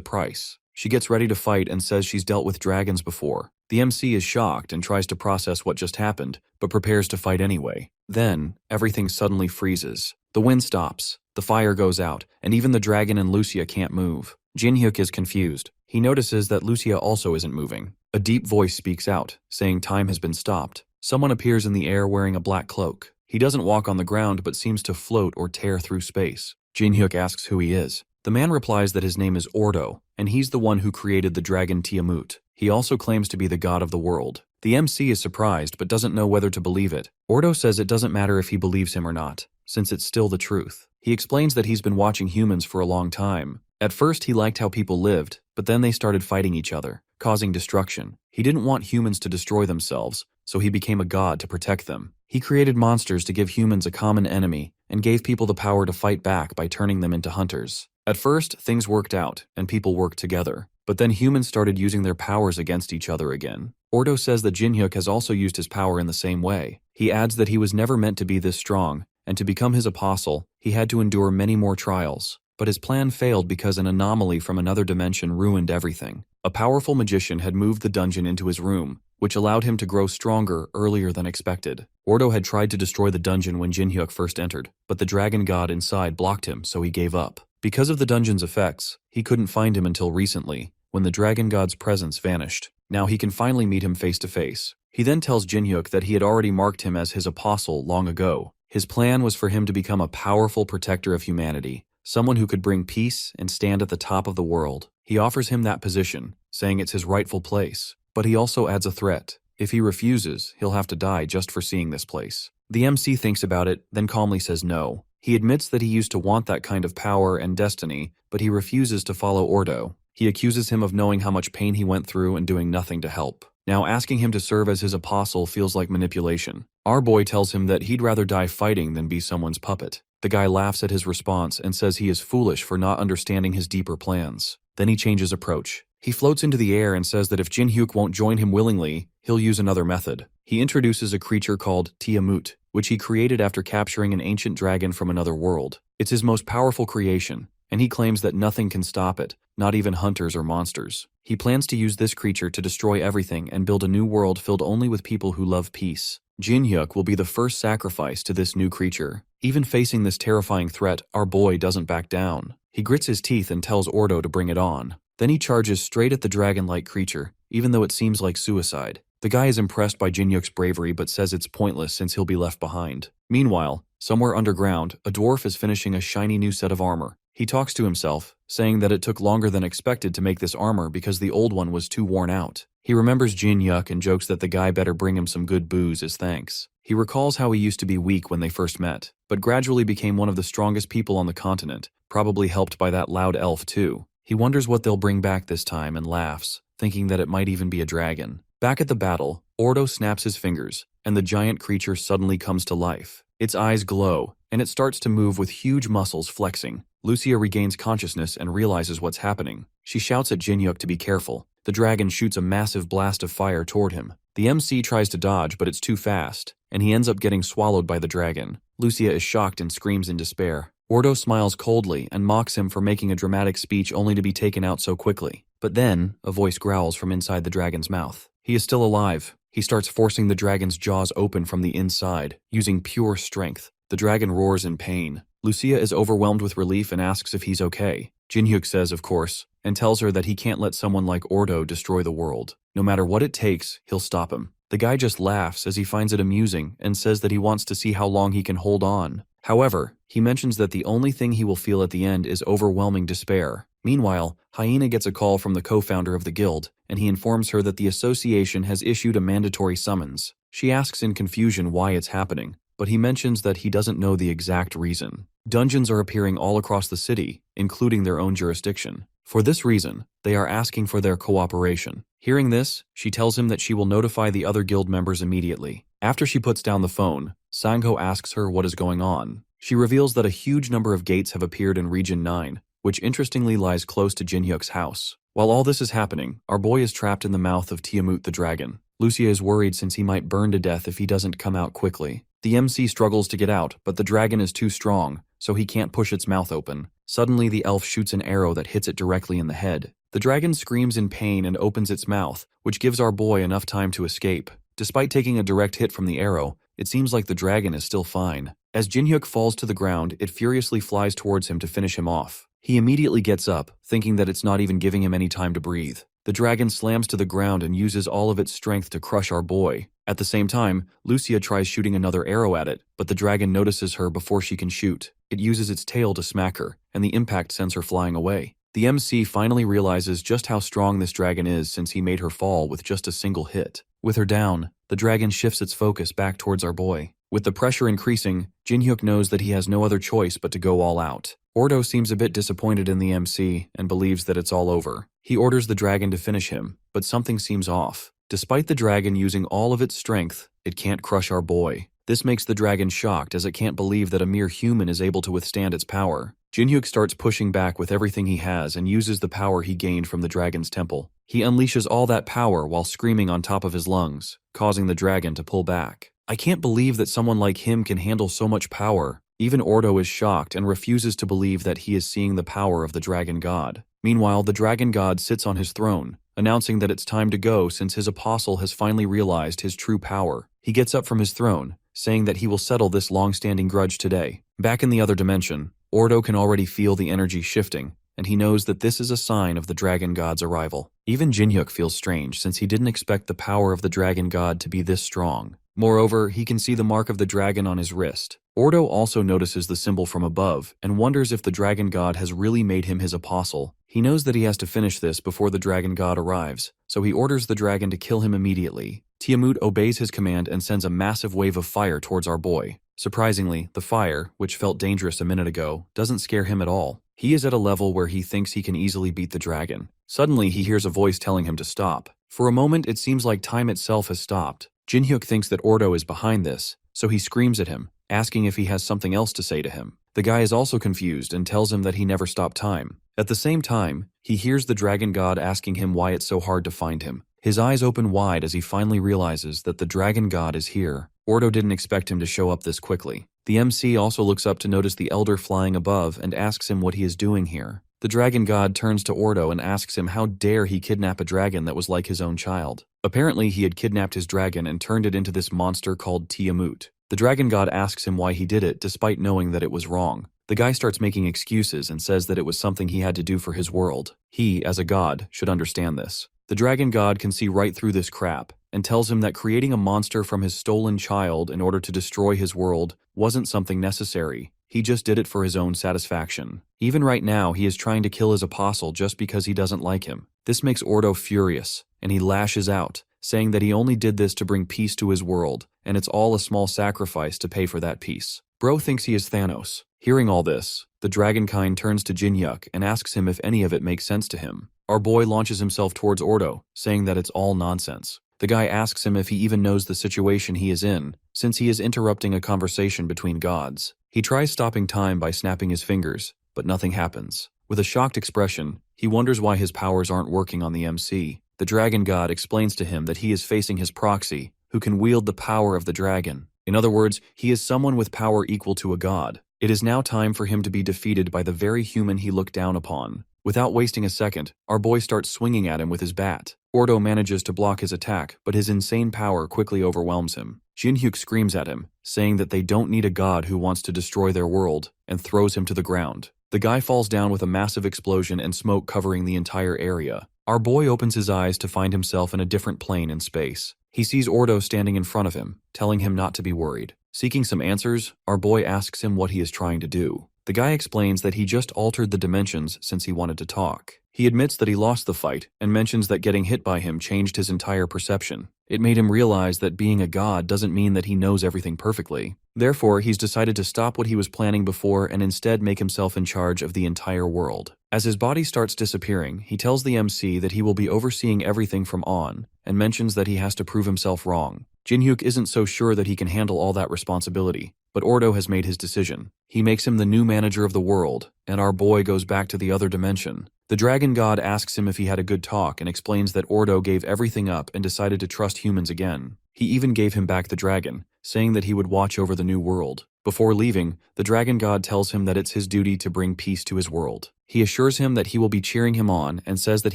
price. She gets ready to fight and says she's dealt with dragons before. The MC is shocked and tries to process what just happened, but prepares to fight anyway. Then, everything suddenly freezes. The wind stops, the fire goes out, and even the dragon and Lucia can't move. Jinhyuk is confused. He notices that Lucia also isn't moving. A deep voice speaks out, saying time has been stopped. Someone appears in the air wearing a black cloak. He doesn't walk on the ground but seems to float or tear through space. Jinhyuk asks who he is. The man replies that his name is Ordo, and he's the one who created the dragon Tiamut. He also claims to be the god of the world. The MC is surprised but doesn't know whether to believe it. Ordo says it doesn't matter if he believes him or not, since it's still the truth. He explains that he's been watching humans for a long time. At first he liked how people lived, but then they started fighting each other, causing destruction. He didn't want humans to destroy themselves, so he became a god to protect them. He created monsters to give humans a common enemy, and gave people the power to fight back by turning them into hunters. At first, things worked out, and people worked together. But then humans started using their powers against each other again. Ordo says that Jinhyuk has also used his power in the same way. He adds that he was never meant to be this strong, and to become his apostle, he had to endure many more trials. But his plan failed because an anomaly from another dimension ruined everything. A powerful magician had moved the dungeon into his room, which allowed him to grow stronger earlier than expected. Ordo had tried to destroy the dungeon when Jinhyuk first entered, but the dragon god inside blocked him, so he gave up. Because of the dungeon's effects, he couldn't find him until recently, when the dragon god's presence vanished. Now he can finally meet him face to face. He then tells Jinhyuk that he had already marked him as his apostle long ago. His plan was for him to become a powerful protector of humanity, someone who could bring peace and stand at the top of the world. He offers him that position, saying it's his rightful place. But he also adds a threat. If he refuses, he'll have to die just for seeing this place. The MC thinks about it, then calmly says no. He admits that he used to want that kind of power and destiny, but he refuses to follow Ordo. He accuses him of knowing how much pain he went through and doing nothing to help. Now asking him to serve as his apostle feels like manipulation. Our boy tells him that he'd rather die fighting than be someone's puppet. The guy laughs at his response and says he is foolish for not understanding his deeper plans. Then he changes approach. He floats into the air and says that if Jinhyuk won't join him willingly, he'll use another method. He introduces a creature called Tiamut, which he created after capturing an ancient dragon from another world. It's his most powerful creation, and he claims that nothing can stop it, not even hunters or monsters. He plans to use this creature to destroy everything and build a new world filled only with people who love peace. Jinhyuk will be the first sacrifice to this new creature. Even facing this terrifying threat, our boy doesn't back down. He grits his teeth and tells Ordo to bring it on. Then he charges straight at the dragon-like creature, even though it seems like suicide. The guy is impressed by Jinhyuk's bravery but says it's pointless since he'll be left behind. Meanwhile, somewhere underground, a dwarf is finishing a shiny new set of armor. He talks to himself, saying that it took longer than expected to make this armor because the old one was too worn out. He remembers Jinhyuk and jokes that the guy better bring him some good booze as thanks. He recalls how he used to be weak when they first met, but gradually became one of the strongest people on the continent, probably helped by that loud elf too. He wonders what they'll bring back this time and laughs, thinking that it might even be a dragon. Back at the battle, Ordo snaps his fingers, and the giant creature suddenly comes to life. Its eyes glow, and it starts to move with huge muscles flexing. Lucia regains consciousness and realizes what's happening. She shouts at Jinhyuk to be careful. The dragon shoots a massive blast of fire toward him. The MC tries to dodge, but it's too fast, and he ends up getting swallowed by the dragon. Lucia is shocked and screams in despair. Ordo smiles coldly and mocks him for making a dramatic speech only to be taken out so quickly. But then, a voice growls from inside the dragon's mouth. He is still alive. He starts forcing the dragon's jaws open from the inside, using pure strength. The dragon roars in pain. Lucia is overwhelmed with relief and asks if he's okay. Jinhyuk says, of course, and tells her that he can't let someone like Ordo destroy the world. No matter what it takes, he'll stop him. The guy just laughs as he finds it amusing and says that he wants to see how long he can hold on. However, he mentions that the only thing he will feel at the end is overwhelming despair. Meanwhile, Hyena gets a call from the co-founder of the guild, and he informs her that the association has issued a mandatory summons. She asks in confusion why it's happening, but he mentions that he doesn't know the exact reason. Dungeons are appearing all across the city, including their own jurisdiction. For this reason, they are asking for their cooperation. Hearing this, she tells him that she will notify the other guild members immediately. After she puts down the phone, Sangho asks her what is going on. She reveals that a huge number of gates have appeared in Region 9, which interestingly lies close to Jinhyuk's house. While all this is happening, our boy is trapped in the mouth of Tiamut the dragon. Lucia is worried since he might burn to death if he doesn't come out quickly. The MC struggles to get out, but the dragon is too strong, so he can't push its mouth open. Suddenly, the elf shoots an arrow that hits it directly in the head. The dragon screams in pain and opens its mouth, which gives our boy enough time to escape. Despite taking a direct hit from the arrow, it seems like the dragon is still fine. As Jinhyuk falls to the ground, it furiously flies towards him to finish him off. He immediately gets up, thinking that it's not even giving him any time to breathe. The dragon slams to the ground and uses all of its strength to crush our boy. At the same time, Lucia tries shooting another arrow at it, but the dragon notices her before she can shoot. It uses its tail to smack her, and the impact sends her flying away. The MC finally realizes just how strong this dragon is since he made her fall with just a single hit. With her down, the dragon shifts its focus back towards our boy. With the pressure increasing, Jinhyuk knows that he has no other choice but to go all out. Ordo seems a bit disappointed in the MC and believes that it's all over. He orders the dragon to finish him, but something seems off. Despite the dragon using all of its strength, it can't crush our boy. This makes the dragon shocked as it can't believe that a mere human is able to withstand its power. Jinhyuk starts pushing back with everything he has and uses the power he gained from the dragon's temple. He unleashes all that power while screaming on top of his lungs, causing the dragon to pull back. I can't believe that someone like him can handle so much power. Even Ordo is shocked and refuses to believe that he is seeing the power of the dragon god. Meanwhile, the dragon god sits on his throne, announcing that it's time to go since his apostle has finally realized his true power. He gets up from his throne, saying that he will settle this long-standing grudge today. Back in the other dimension, Ordo can already feel the energy shifting, and he knows that this is a sign of the dragon god's arrival. Even Jinhyuk feels strange since he didn't expect the power of the dragon god to be this strong. Moreover, he can see the mark of the dragon on his wrist. Ordo also notices the symbol from above and wonders if the dragon god has really made him his apostle. He knows that he has to finish this before the dragon god arrives, so he orders the dragon to kill him immediately. Tiamut obeys his command and sends a massive wave of fire towards our boy. Surprisingly, the fire, which felt dangerous a minute ago, doesn't scare him at all. He is at a level where he thinks he can easily beat the dragon. Suddenly, he hears a voice telling him to stop. For a moment, it seems like time itself has stopped. Jinhyuk thinks that Ordo is behind this, so he screams at him, asking if he has something else to say to him. The guy is also confused and tells him that he never stopped time. At the same time, he hears the dragon god asking him why it's so hard to find him. His eyes open wide as he finally realizes that the dragon god is here. Ordo didn't expect him to show up this quickly. The MC also looks up to notice the elder flying above and asks him what he is doing here. The dragon god turns to Ordo and asks him how dare he kidnap a dragon that was like his own child. Apparently, he had kidnapped his dragon and turned it into this monster called Tiamut. The dragon god asks him why he did it despite knowing that it was wrong. The guy starts making excuses and says that it was something he had to do for his world. He, as a god, should understand this. The dragon god can see right through this crap and tells him that creating a monster from his stolen child in order to destroy his world wasn't something necessary. He just did it for his own satisfaction. Even right now, he is trying to kill his apostle just because he doesn't like him. This makes Ordo furious, and he lashes out, saying that he only did this to bring peace to his world, and it's all a small sacrifice to pay for that peace. Bro thinks he is Thanos. Hearing all this, the dragonkind turns to Jinhyuk and asks him if any of it makes sense to him. Our boy launches himself towards Ordo, saying that it's all nonsense. The guy asks him if he even knows the situation he is in, since he is interrupting a conversation between gods. He tries stopping time by snapping his fingers, but nothing happens. With a shocked expression, he wonders why his powers aren't working on the MC. The dragon god explains to him that he is facing his proxy, who can wield the power of the dragon. In other words, he is someone with power equal to a god. It is now time for him to be defeated by the very human he looked down upon. Without wasting a second, our boy starts swinging at him with his bat. Ordo manages to block his attack, but his insane power quickly overwhelms him. Jinhyuk screams at him, saying that they don't need a god who wants to destroy their world, and throws him to the ground. The guy falls down with a massive explosion and smoke covering the entire area. Our boy opens his eyes to find himself in a different plane in space. He sees Ordo standing in front of him, telling him not to be worried. Seeking some answers, our boy asks him what he is trying to do. The guy explains that he just altered the dimensions since he wanted to talk. He admits that he lost the fight and mentions that getting hit by him changed his entire perception. It made him realize that being a god doesn't mean that he knows everything perfectly. Therefore, he's decided to stop what he was planning before and instead make himself in charge of the entire world. As his body starts disappearing, he tells the MC that he will be overseeing everything from on, and mentions that he has to prove himself wrong. Jinhyuk isn't so sure that he can handle all that responsibility, but Ordo has made his decision. He makes him the new manager of the world, and our boy goes back to the other dimension. The dragon god asks him if he had a good talk and explains that Ordo gave everything up and decided to trust humans again. He even gave him back the dragon, saying that he would watch over the new world. Before leaving, the dragon god tells him that it's his duty to bring peace to his world. He assures him that he will be cheering him on and says that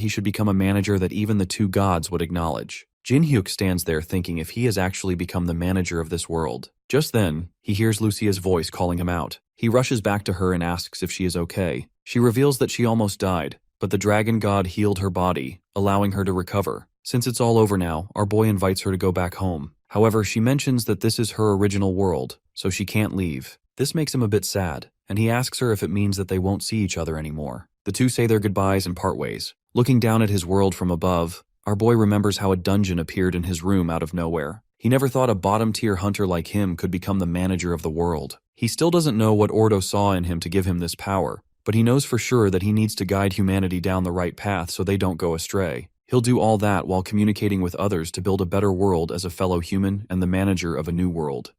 he should become a manager that even the two gods would acknowledge. Jinhyuk stands there thinking if he has actually become the manager of this world. Just then, he hears Lucia's voice calling him out. He rushes back to her and asks if she is okay. She reveals that she almost died, but the dragon god healed her body, allowing her to recover. Since it's all over now, our boy invites her to go back home. However, she mentions that this is her original world, so she can't leave. This makes him a bit sad, and he asks her if it means that they won't see each other anymore. The two say their goodbyes and part ways. Looking down at his world from above, our boy remembers how a dungeon appeared in his room out of nowhere. He never thought a bottom-tier hunter like him could become the manager of the world. He still doesn't know what Ordo saw in him to give him this power, but he knows for sure that he needs to guide humanity down the right path so they don't go astray. He'll do all that while communicating with others to build a better world as a fellow human and the manager of a new world.